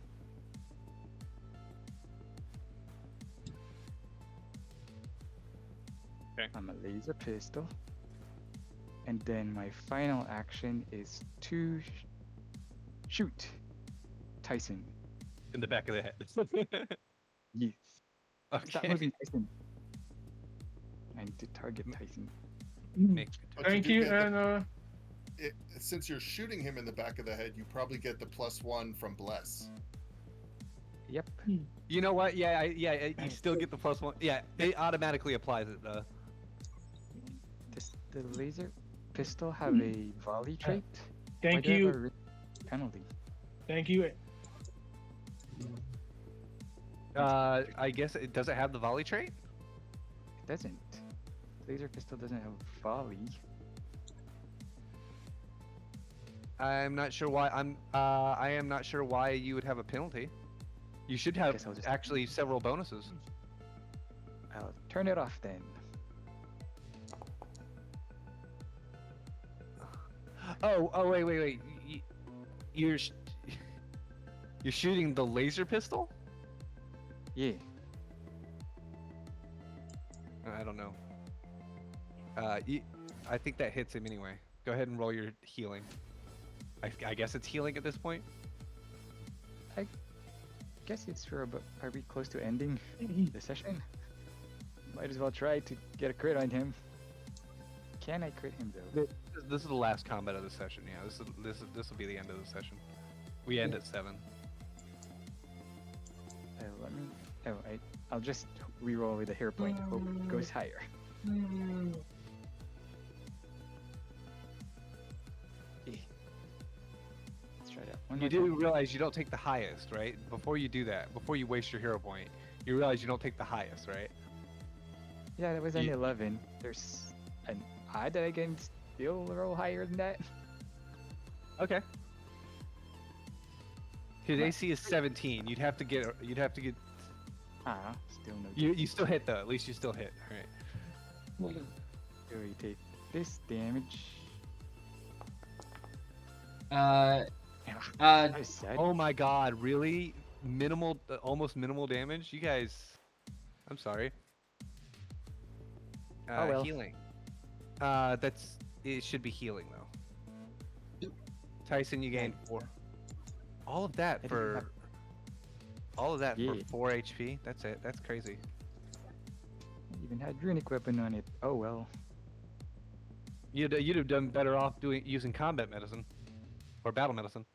[SPEAKER 1] Okay.
[SPEAKER 6] I'm a laser pistol. And then my final action is to shoot Tyson.
[SPEAKER 1] In the back of the head.
[SPEAKER 6] Yes. Stop
[SPEAKER 1] Okay.
[SPEAKER 6] moving, Tyson. I need to target Tyson.
[SPEAKER 1] Make
[SPEAKER 2] What'd
[SPEAKER 4] Thank
[SPEAKER 2] do
[SPEAKER 4] you,
[SPEAKER 2] get the-
[SPEAKER 4] and
[SPEAKER 2] since you're shooting him in the back of the head, you probably get the +1 from Bless.
[SPEAKER 6] Yep.
[SPEAKER 1] You know what? Yeah, you still get the +1. Yeah, it automatically applies it though.
[SPEAKER 6] Does the laser pistol have a volley trait? Why
[SPEAKER 4] Thank
[SPEAKER 6] do I have
[SPEAKER 4] you.
[SPEAKER 6] a penalty?
[SPEAKER 4] Thank you.
[SPEAKER 1] I guess it doesn't have the volley trait.
[SPEAKER 6] It doesn't. Laser pistol doesn't have volley.
[SPEAKER 1] I'm not sure why. I am not sure why you would have a penalty. You should have
[SPEAKER 6] Guess I'll just-
[SPEAKER 1] actually several bonuses.
[SPEAKER 6] I'll turn it off then.
[SPEAKER 1] Oh, wait. You're you're shooting the laser pistol?
[SPEAKER 6] Yeah.
[SPEAKER 1] I don't know. I think that hits him anyway. Go ahead and roll your healing. I guess it's healing at this point.
[SPEAKER 6] Guess it's for about. Are we close to ending the session? Might as well try to get a crit on him. Can I crit him though?
[SPEAKER 1] This is the last combat of the session. Yeah, this will be the end of the session. We end at 7.
[SPEAKER 6] Let me. Oh, I'll just reroll with a hair point. Hope it goes higher. Eh. Let's try that one.
[SPEAKER 1] You
[SPEAKER 6] more
[SPEAKER 1] do
[SPEAKER 6] time.
[SPEAKER 1] realize you don't take the highest, right? Before you do that, before you waste your hero point, you realize you don't take the highest, right?
[SPEAKER 6] Yeah, that was an
[SPEAKER 1] You-
[SPEAKER 6] 11. There's an odd that I can still roll higher than that.
[SPEAKER 1] Okay. His AC is 17. You'd have to get.
[SPEAKER 6] Ah, still no.
[SPEAKER 1] You still hit though. At least you still hit. All right.
[SPEAKER 6] So you take this damage.
[SPEAKER 3] Uh,
[SPEAKER 6] I said.
[SPEAKER 1] Oh my God! Really? Minimal, almost minimal damage. You guys. I'm sorry.
[SPEAKER 6] Oh, well.
[SPEAKER 1] Healing. It should be healing though. Tyson, you gained 4. All of that
[SPEAKER 6] I didn't
[SPEAKER 1] for.
[SPEAKER 6] have-
[SPEAKER 1] All of that
[SPEAKER 6] Yeah.
[SPEAKER 1] for 4 HP. That's it. That's crazy.
[SPEAKER 6] I even had runic weapon on it. Oh well.
[SPEAKER 1] You'd have done better off using combat medicine or battle medicine.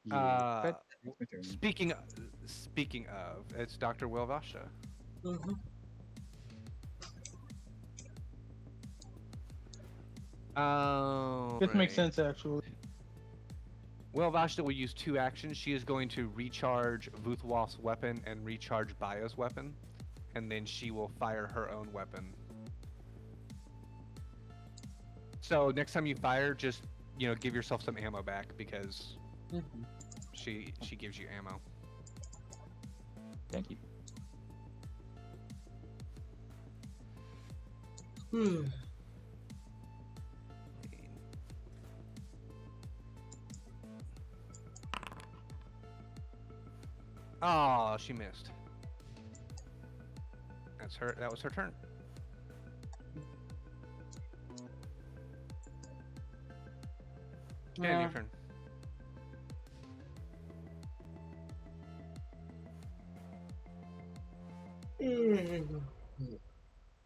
[SPEAKER 6] Yeah. But it's my turn.
[SPEAKER 1] Speaking of, it's Dr. Wilvasha. Oh,
[SPEAKER 4] This makes sense actually.
[SPEAKER 1] Wilvasha will use 2 actions. She is going to recharge Vuthwaf's weapon and recharge Baya's weapon, and then she will fire her own weapon. So next time you fire, just give yourself some ammo back because she gives you ammo.
[SPEAKER 6] Thank you.
[SPEAKER 1] Oh, she missed. That's her. That was her turn. Stan, your turn.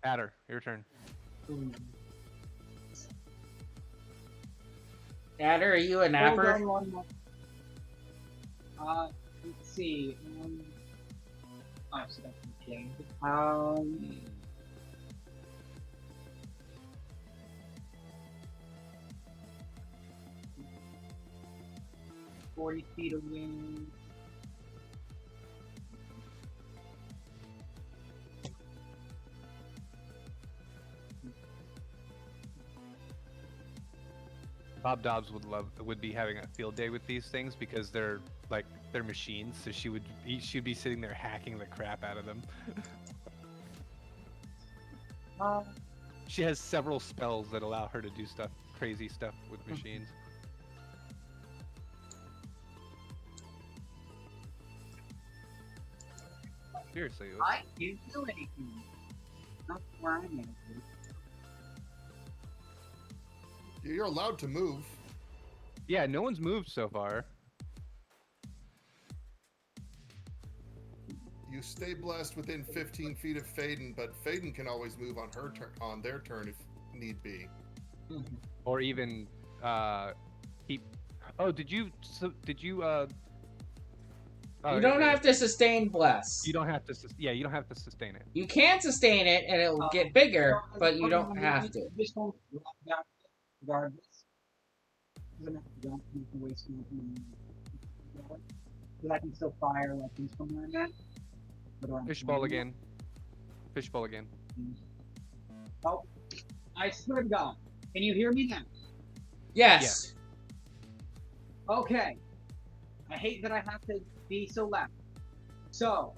[SPEAKER 1] Adder, your turn.
[SPEAKER 3] Adder, are you a napper?
[SPEAKER 5] Hold on one more. Let's see. Oh, so that's okay. 40 feet away.
[SPEAKER 1] Bob Dobbs would be having a field day with these things because they're machines. So she'd be sitting there hacking the crap out of them. She has several spells that allow her to do crazy stuff with machines. Seriously.
[SPEAKER 5] I can't do anything. Not where I'm at.
[SPEAKER 2] You're allowed to move.
[SPEAKER 1] Yeah, no one's moved so far.
[SPEAKER 2] You stay blessed within 15 feet of Faden, but Faden can always move on their turn if need be.
[SPEAKER 1] Or even keep. Oh, did you?
[SPEAKER 3] You don't have to sustain bless.
[SPEAKER 1] You don't have to. Yeah, you don't have to sustain it.
[SPEAKER 3] You can sustain it and it will get bigger, but you don't have to.
[SPEAKER 5] Just don't drop down regardless. Doesn't have to jump. You can waste nothing. But I can still fire weapons from where I'm at.
[SPEAKER 1] Fishbowl again. Fishbowl again.
[SPEAKER 5] Oh, I swear to God. Can you hear me now?
[SPEAKER 3] Yes.
[SPEAKER 5] Okay. I hate that I have to be so loud. So,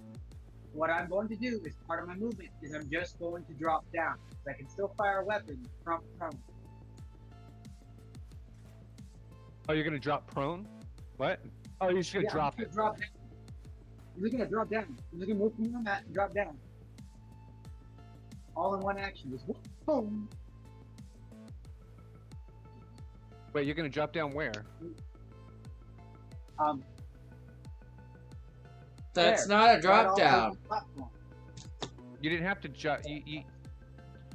[SPEAKER 5] what I'm going to do as part of my movement is I'm just going to drop down. I can still fire weapons from prone.
[SPEAKER 1] Oh, you're gonna drop prone? What? Oh, you're just gonna drop
[SPEAKER 5] I'm
[SPEAKER 1] it.
[SPEAKER 5] drop down. I'm just gonna drop down. I'm just gonna move from the mat and drop down. All in one action. Just boom.
[SPEAKER 1] Wait, you're gonna drop down where?
[SPEAKER 3] That's
[SPEAKER 5] there.
[SPEAKER 3] not a drop
[SPEAKER 5] Right
[SPEAKER 3] down.
[SPEAKER 5] off the platform.
[SPEAKER 1] You didn't have to jump.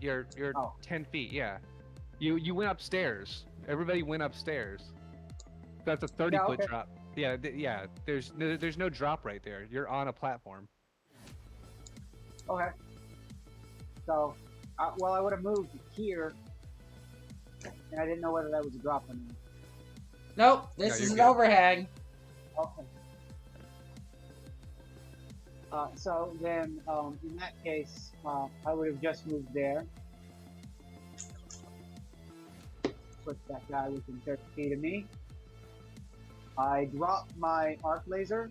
[SPEAKER 1] You're
[SPEAKER 5] Oh.
[SPEAKER 1] 10 feet. Yeah. You went upstairs. Everybody went upstairs. That's a 30-foot
[SPEAKER 5] okay.
[SPEAKER 1] drop. Yeah. Yeah. There's no drop right there. You're on a platform.
[SPEAKER 5] Okay. So, well, I would have moved here, and I didn't know whether that was a drop or not.
[SPEAKER 3] Nope, this
[SPEAKER 1] No,
[SPEAKER 3] is
[SPEAKER 1] you're
[SPEAKER 3] an
[SPEAKER 1] good.
[SPEAKER 3] overhang.
[SPEAKER 5] Okay. So then, in that case, I would have just moved there. Put that guy within 30 feet of me. I drop my arc laser.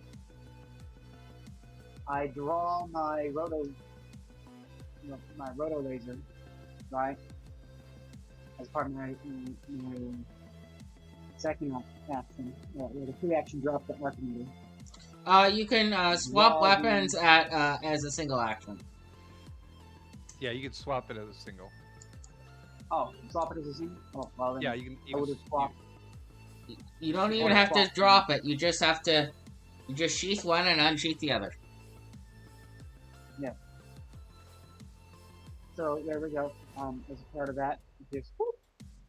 [SPEAKER 5] I draw my roto laser, right? As part of my second action. With a free action drop the arc meter.
[SPEAKER 3] You can swap
[SPEAKER 5] Well,
[SPEAKER 3] weapons at as a single action.
[SPEAKER 1] Yeah, you can swap it as a single.
[SPEAKER 5] Oh, swap it as a single? Oh, well then.
[SPEAKER 1] Yeah, you can.
[SPEAKER 5] I would have swapped.
[SPEAKER 3] You don't even
[SPEAKER 5] Or
[SPEAKER 3] have to
[SPEAKER 5] swap.
[SPEAKER 3] drop it. You just have to. You just sheath one and unsheath the other.
[SPEAKER 5] So there we go. As a part of that, just whoop,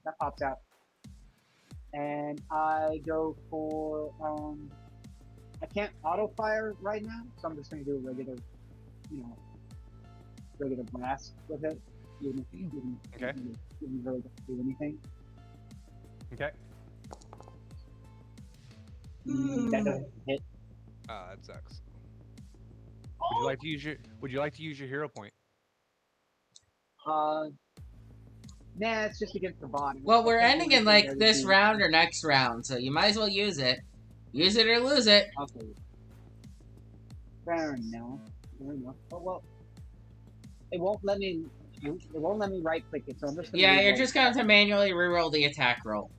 [SPEAKER 5] that pops out, and I go for I can't auto fire right now, so I'm just gonna do a regular, regular blast with it. Even if
[SPEAKER 1] Okay.
[SPEAKER 5] didn't really do anything.
[SPEAKER 1] Okay.
[SPEAKER 5] That doesn't hit.
[SPEAKER 1] That sucks. Would you like to use your hero point?
[SPEAKER 5] Nah, it's just against the bottom.
[SPEAKER 3] Well, we're
[SPEAKER 5] I can't
[SPEAKER 3] ending
[SPEAKER 5] do
[SPEAKER 3] in like
[SPEAKER 5] anything
[SPEAKER 3] this
[SPEAKER 5] that
[SPEAKER 3] round or next round, so you might as well use it. Use it or lose it.
[SPEAKER 5] Okay. Fair enough. Fair enough. Oh well. It won't let me. It won't let me right click it, so I'm just.
[SPEAKER 3] Yeah, you're just going to manually reroll the attack roll.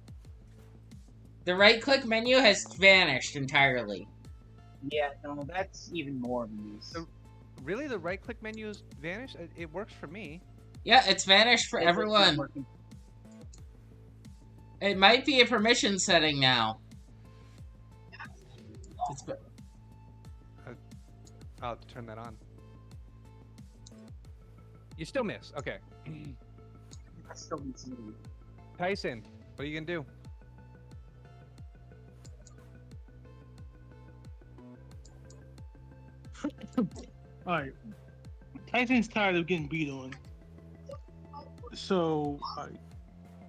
[SPEAKER 3] The right click menu has vanished entirely.
[SPEAKER 5] Yeah, no, that's even more than this.
[SPEAKER 1] So- Really, the right click menu is vanished? It works for me.
[SPEAKER 3] Yeah, it's vanished for
[SPEAKER 5] It's not
[SPEAKER 3] everyone.
[SPEAKER 5] working.
[SPEAKER 3] It might be a permission setting now.
[SPEAKER 1] I'll have to turn that on. You still miss. Okay.
[SPEAKER 5] I still need some.
[SPEAKER 1] Tyson, what are you gonna do?
[SPEAKER 4] Alright. Tyson's tired of getting beat on. So,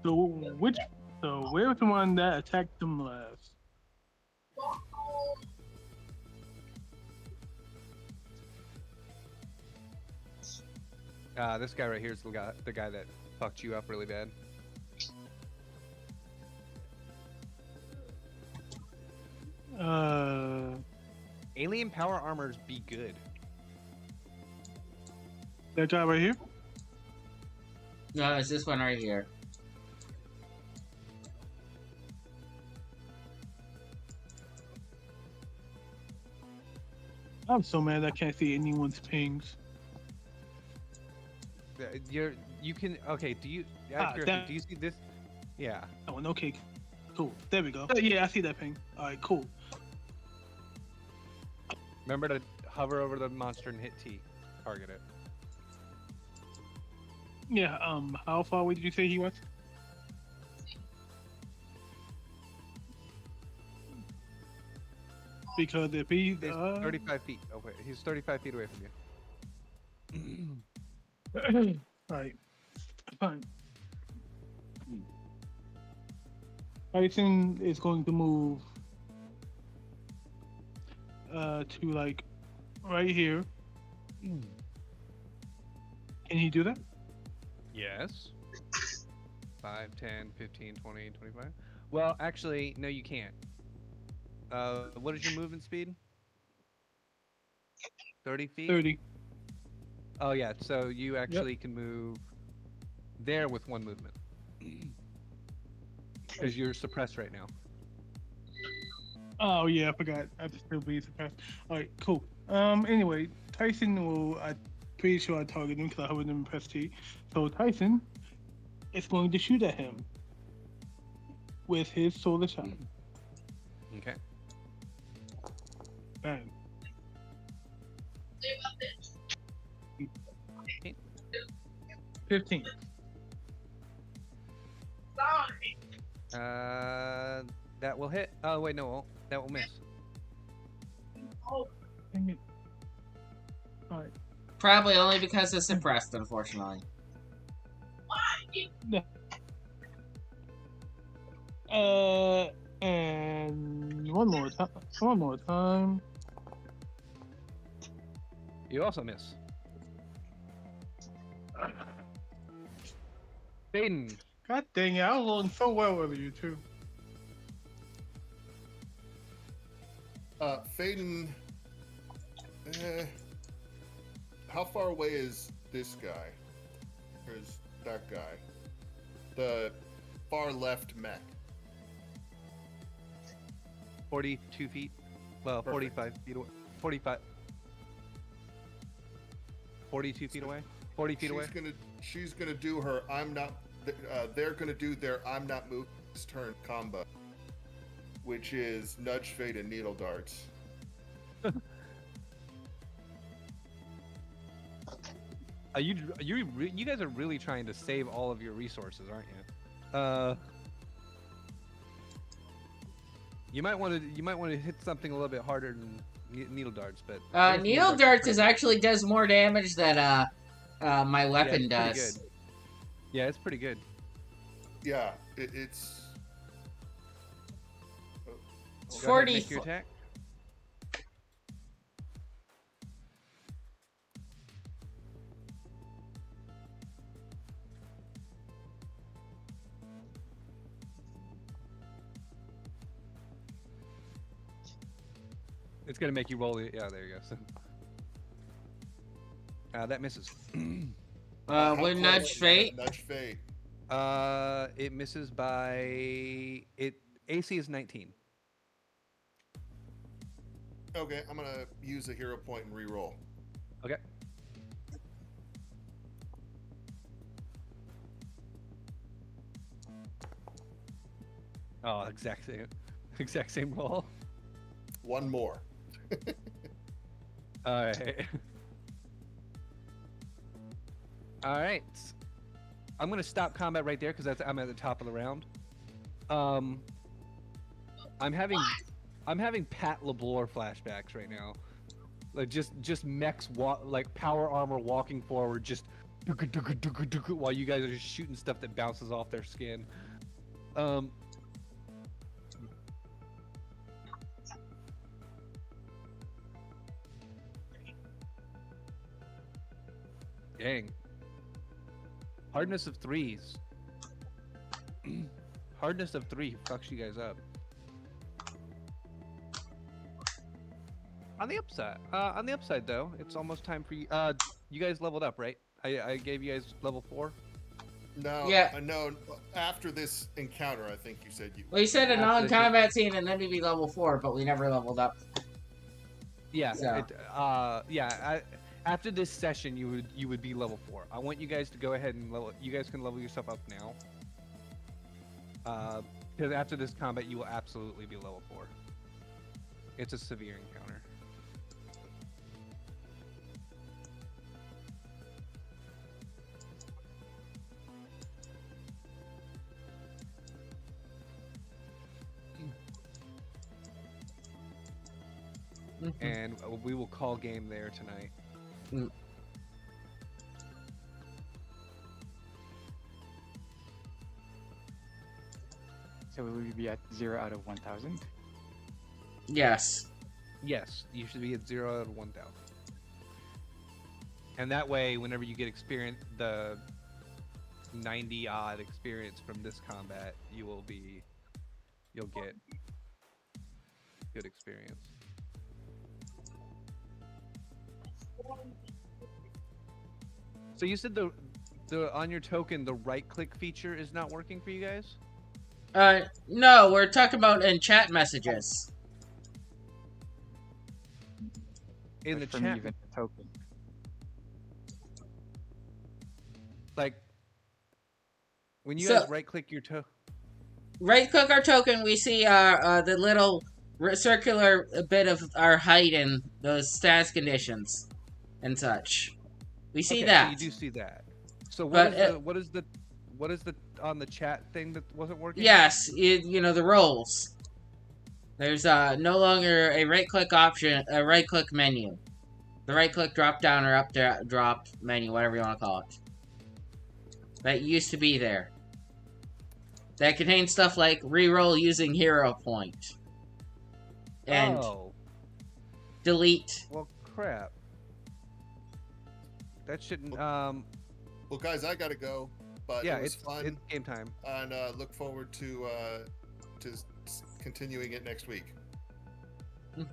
[SPEAKER 4] where's the one that attacked him last?
[SPEAKER 1] This guy right here is the guy that fucked you up really bad. Alien power armors be good.
[SPEAKER 4] That guy right here?
[SPEAKER 3] No, it's this one right here.
[SPEAKER 4] I'm so mad I can't see anyone's pings.
[SPEAKER 1] You can okay. Do you? Do you see this? Yeah.
[SPEAKER 4] That one, okay. Cool. There we go. Yeah, I see that ping. Alright, cool.
[SPEAKER 1] Remember to hover over the monster and hit T. Target it.
[SPEAKER 4] Yeah, how far away did you say he was? Because if he
[SPEAKER 1] He's 35 feet away. He's 35 feet away from you.
[SPEAKER 4] Alright. Fine. Tyson is going to move to like right here. Can he do that?
[SPEAKER 1] Yes. 5, 10, 15, 20, 25. Well, actually, no, you can't. What is your movement speed? 30 feet?
[SPEAKER 4] 30.
[SPEAKER 1] Oh, yeah, so you actually can move there with one movement. Because you're suppressed right now.
[SPEAKER 4] Oh yeah, I forgot. I have to still be suppressed. Alright, cool. Anyway, Tyson will. I'm pretty sure I target him because I have him in press T. So Tyson is going to shoot at him with his solar shot.
[SPEAKER 1] Okay.
[SPEAKER 4] Bang. 15.
[SPEAKER 1] That will hit. Oh, wait, no, it won't. That will miss.
[SPEAKER 4] Dang it. Alright.
[SPEAKER 3] Probably only because it's suppressed, unfortunately.
[SPEAKER 4] And one more time. One more time.
[SPEAKER 1] You also miss. Baden.
[SPEAKER 4] God dang it! I was rolling so well with you too.
[SPEAKER 2] Faden, how far away is this guy? Or is that guy? The far left mech.
[SPEAKER 1] 42 feet. Well,
[SPEAKER 2] Perfect.
[SPEAKER 1] 45 feet away. 45. 42 feet away. 40 feet away.
[SPEAKER 2] She's gonna do her. They're gonna do their. I'm not moving this turn combo, which is nudge, fade, and needle darts.
[SPEAKER 1] You guys are really trying to save all of your resources, aren't you? You might want to hit something a little bit harder than needle darts, but
[SPEAKER 3] Needle darts is actually does more damage than my weapon
[SPEAKER 1] it's pretty
[SPEAKER 3] does.
[SPEAKER 1] good. Yeah, it's pretty good.
[SPEAKER 2] Yeah, it's.
[SPEAKER 1] Go ahead,
[SPEAKER 3] 40
[SPEAKER 1] make your attack. It's gonna make you roll it. Yeah, there you go. That misses.
[SPEAKER 2] How
[SPEAKER 3] With
[SPEAKER 2] close
[SPEAKER 3] nudge
[SPEAKER 2] is
[SPEAKER 3] fate.
[SPEAKER 2] Nudge fate.
[SPEAKER 1] It misses by AC is 19.
[SPEAKER 2] Okay, I'm gonna use a hero point and re-roll.
[SPEAKER 1] Okay. Oh, exact same roll.
[SPEAKER 2] One more.
[SPEAKER 1] All right. All right. I'm gonna stop combat right there because I'm at the top of the round. I'm having Pat LeBlanc flashbacks right now, like just mechs like power armor walking forward, just while you guys are just shooting stuff that bounces off their skin. Dang. Hardness of 3s. Hardness of 3 fucks you guys up. On the upside though, it's almost time for you. You guys leveled up, right? I gave you guys level 4.
[SPEAKER 2] No,
[SPEAKER 3] Yeah.
[SPEAKER 2] no. After this encounter, I think you said you.
[SPEAKER 3] We said a
[SPEAKER 1] After
[SPEAKER 3] non-combat scene and then we'd be level 4, but we never leveled up.
[SPEAKER 1] Yeah.
[SPEAKER 3] So.
[SPEAKER 1] After this session, you would be level 4. I want you guys to go ahead and level. You guys can level yourself up now. Because after this combat, you will absolutely be level 4. It's a severe encounter. and we will call game there tonight.
[SPEAKER 3] Mm.
[SPEAKER 6] So will we be at 0 out of 1,000?
[SPEAKER 3] Yes.
[SPEAKER 1] Yes, you should be at 0 out of 1,000. And that way, whenever you get experience, the 90 odd experience from this combat, you'll get good experience. So you said the on your token, the right click feature is not working for you guys?
[SPEAKER 3] No, we're talking about in chat messages.
[SPEAKER 1] In
[SPEAKER 6] But
[SPEAKER 1] the
[SPEAKER 6] for me,
[SPEAKER 1] chat,
[SPEAKER 6] even the token.
[SPEAKER 1] like when you
[SPEAKER 3] So-
[SPEAKER 1] guys right click your
[SPEAKER 3] Right click our token, we see the little circular bit of our height and those status conditions and such. We see
[SPEAKER 1] okay,
[SPEAKER 3] that.
[SPEAKER 1] so you do see that. So
[SPEAKER 3] But
[SPEAKER 1] what is the on the chat thing that wasn't working?
[SPEAKER 3] Yes, you know the roles. There's no longer a right click option, a right click menu. The right click drop down or up drop menu, whatever you want to call it. That used to be there. That contains stuff like reroll using hero point. And delete.
[SPEAKER 1] Well, crap. That shouldn't.
[SPEAKER 2] Well, guys, I gotta go. But
[SPEAKER 1] Yeah,
[SPEAKER 2] it was
[SPEAKER 1] it's
[SPEAKER 2] fun,
[SPEAKER 1] game time.
[SPEAKER 2] and look forward to continuing it next week.
[SPEAKER 6] See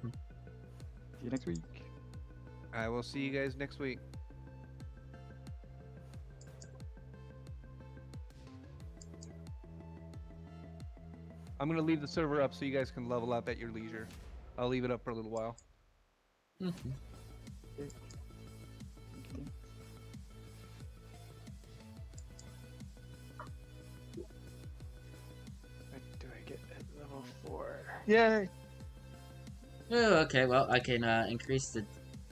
[SPEAKER 6] you next week.
[SPEAKER 1] I will see you guys next week. I'm gonna leave the server up so you guys can level up at your leisure. I'll leave it up for a little while.
[SPEAKER 6] What do I get at level 4?
[SPEAKER 4] Yay!
[SPEAKER 3] Oh, okay. Well, I can increase the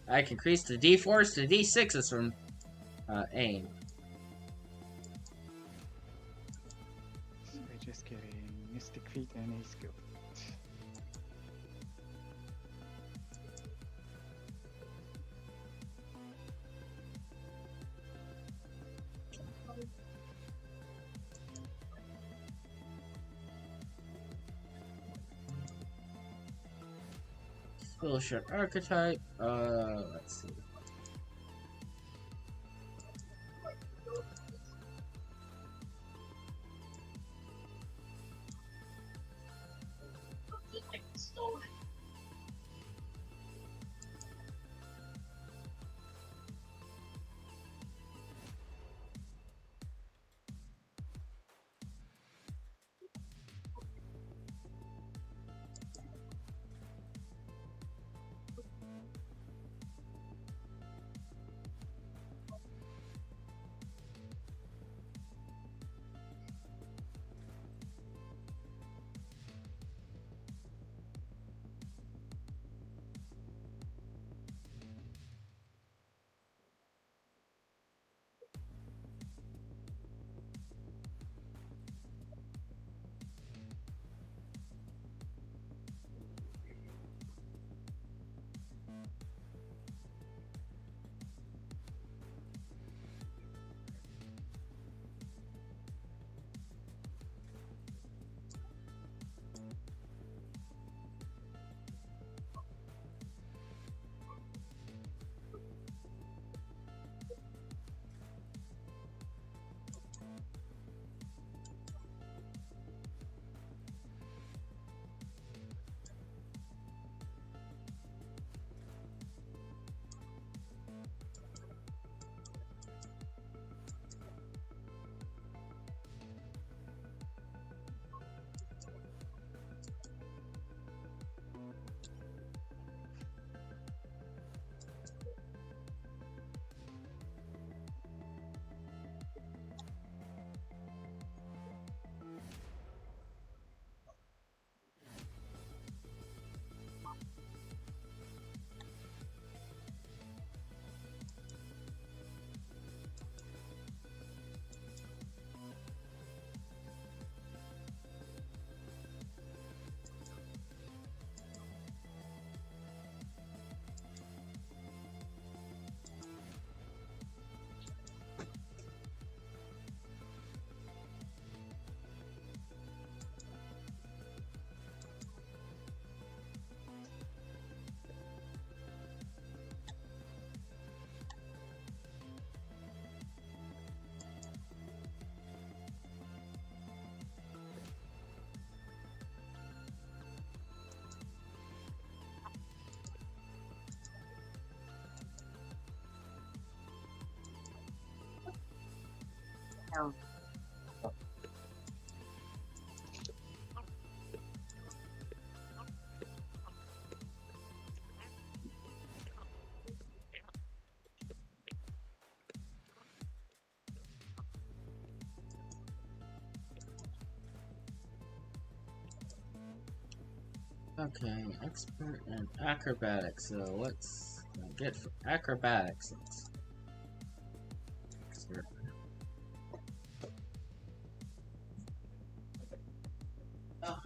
[SPEAKER 3] D4s to D6s from aim.
[SPEAKER 6] So we're just getting Mystic Feet and a skill.
[SPEAKER 3] Bullshit archetype. Let's see. Okay, expert in acrobatics. So let's get for acrobatics. Expert. Oh.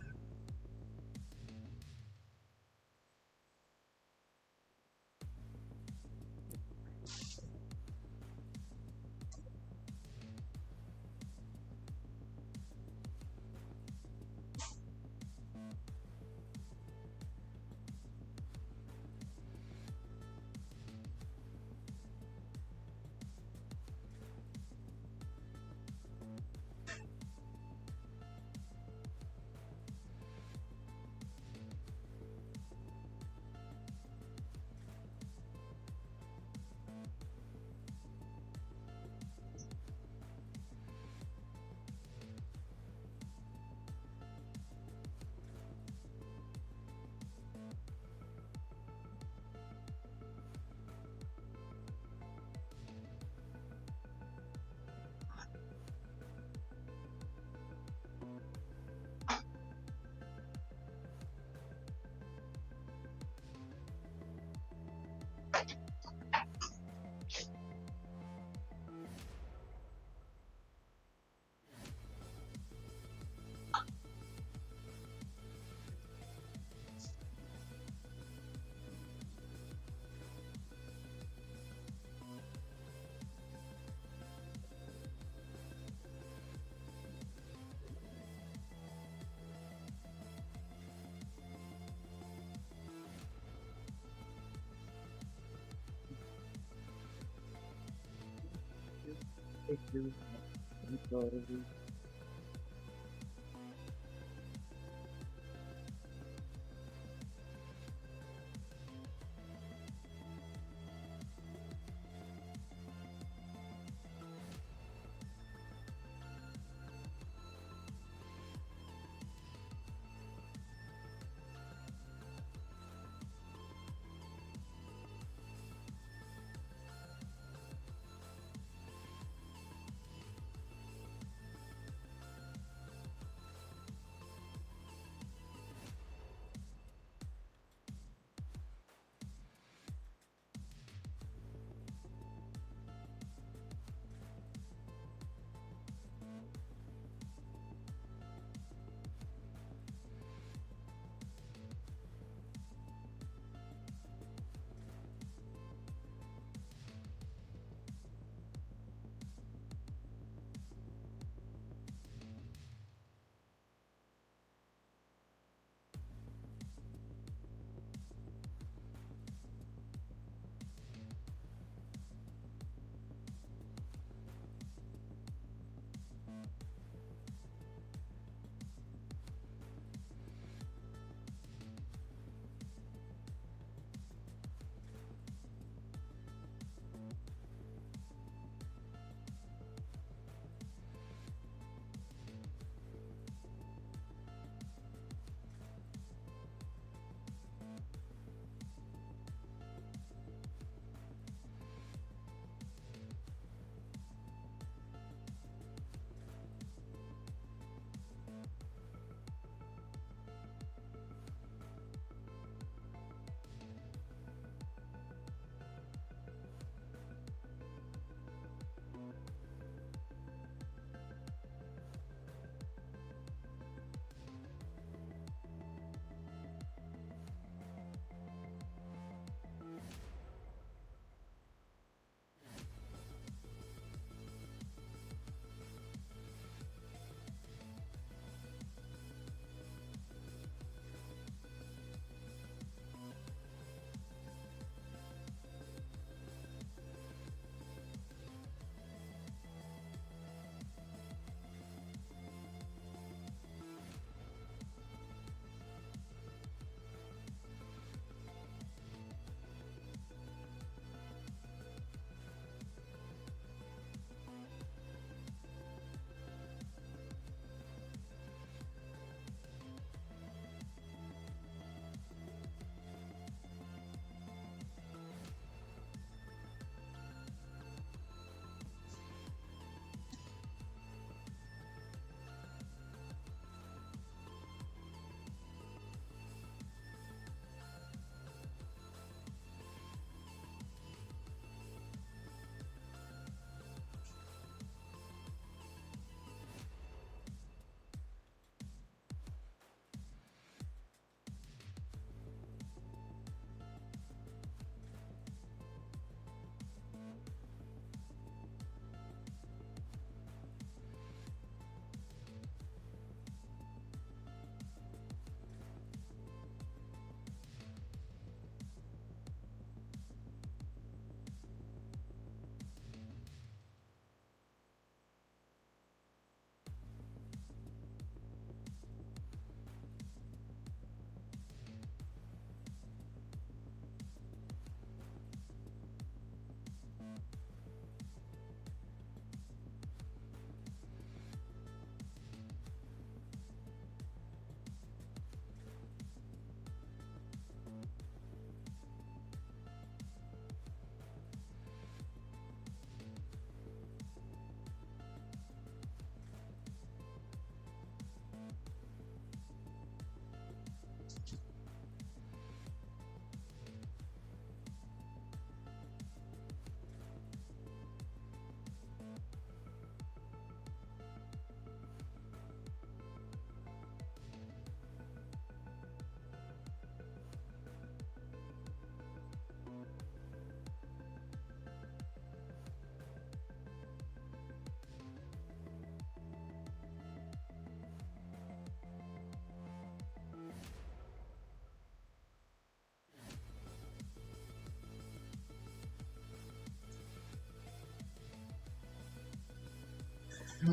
[SPEAKER 3] I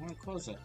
[SPEAKER 3] want to close it.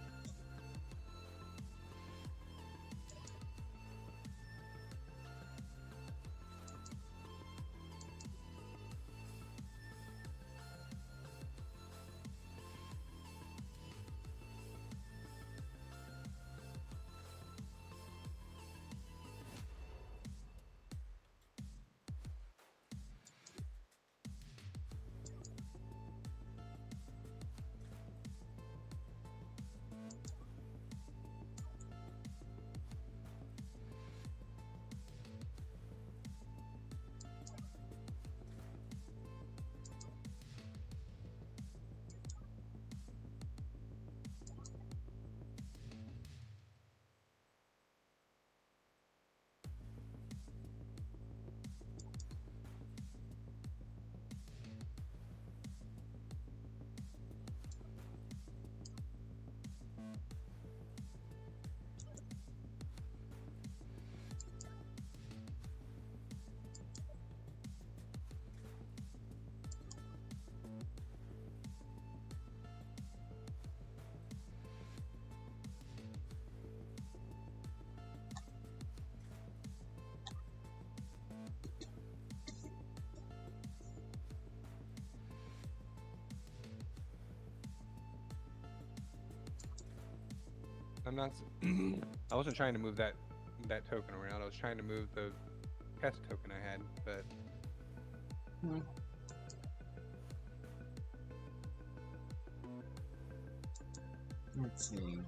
[SPEAKER 1] I'm not. I wasn't trying to move that token around. I was trying to move the test token I had, but
[SPEAKER 3] Let's see.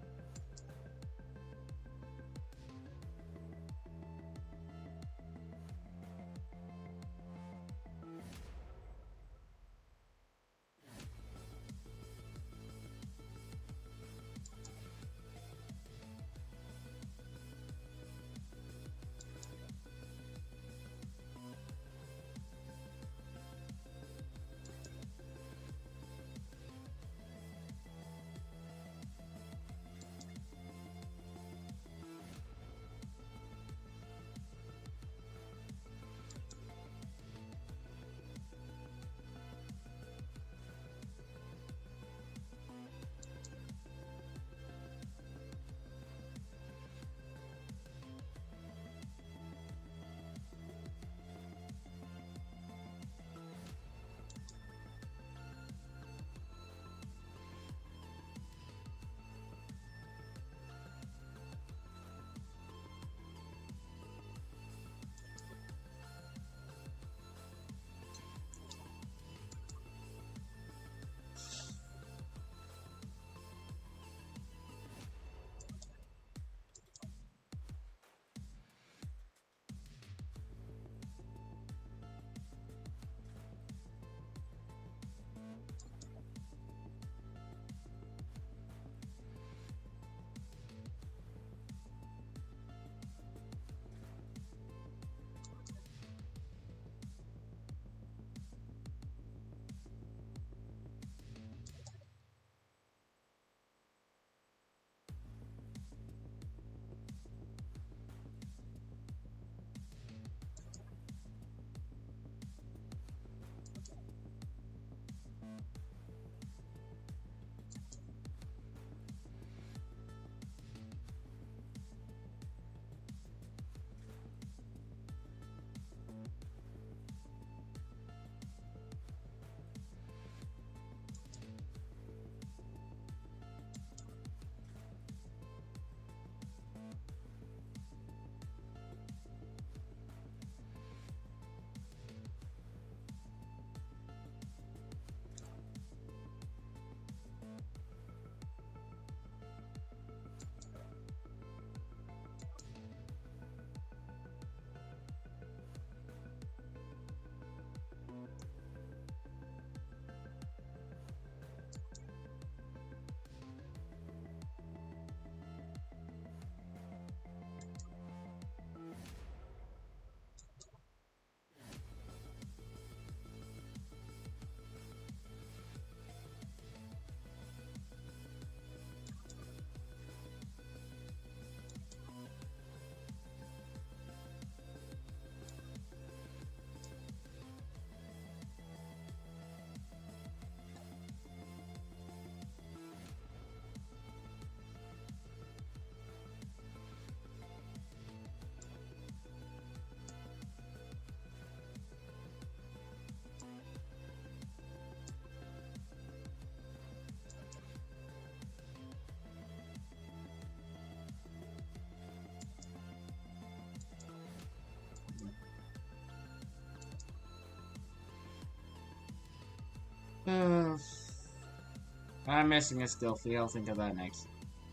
[SPEAKER 3] I'm missing a skill fee. I'll think of that next.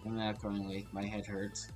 [SPEAKER 3] And now currently, my head hurts.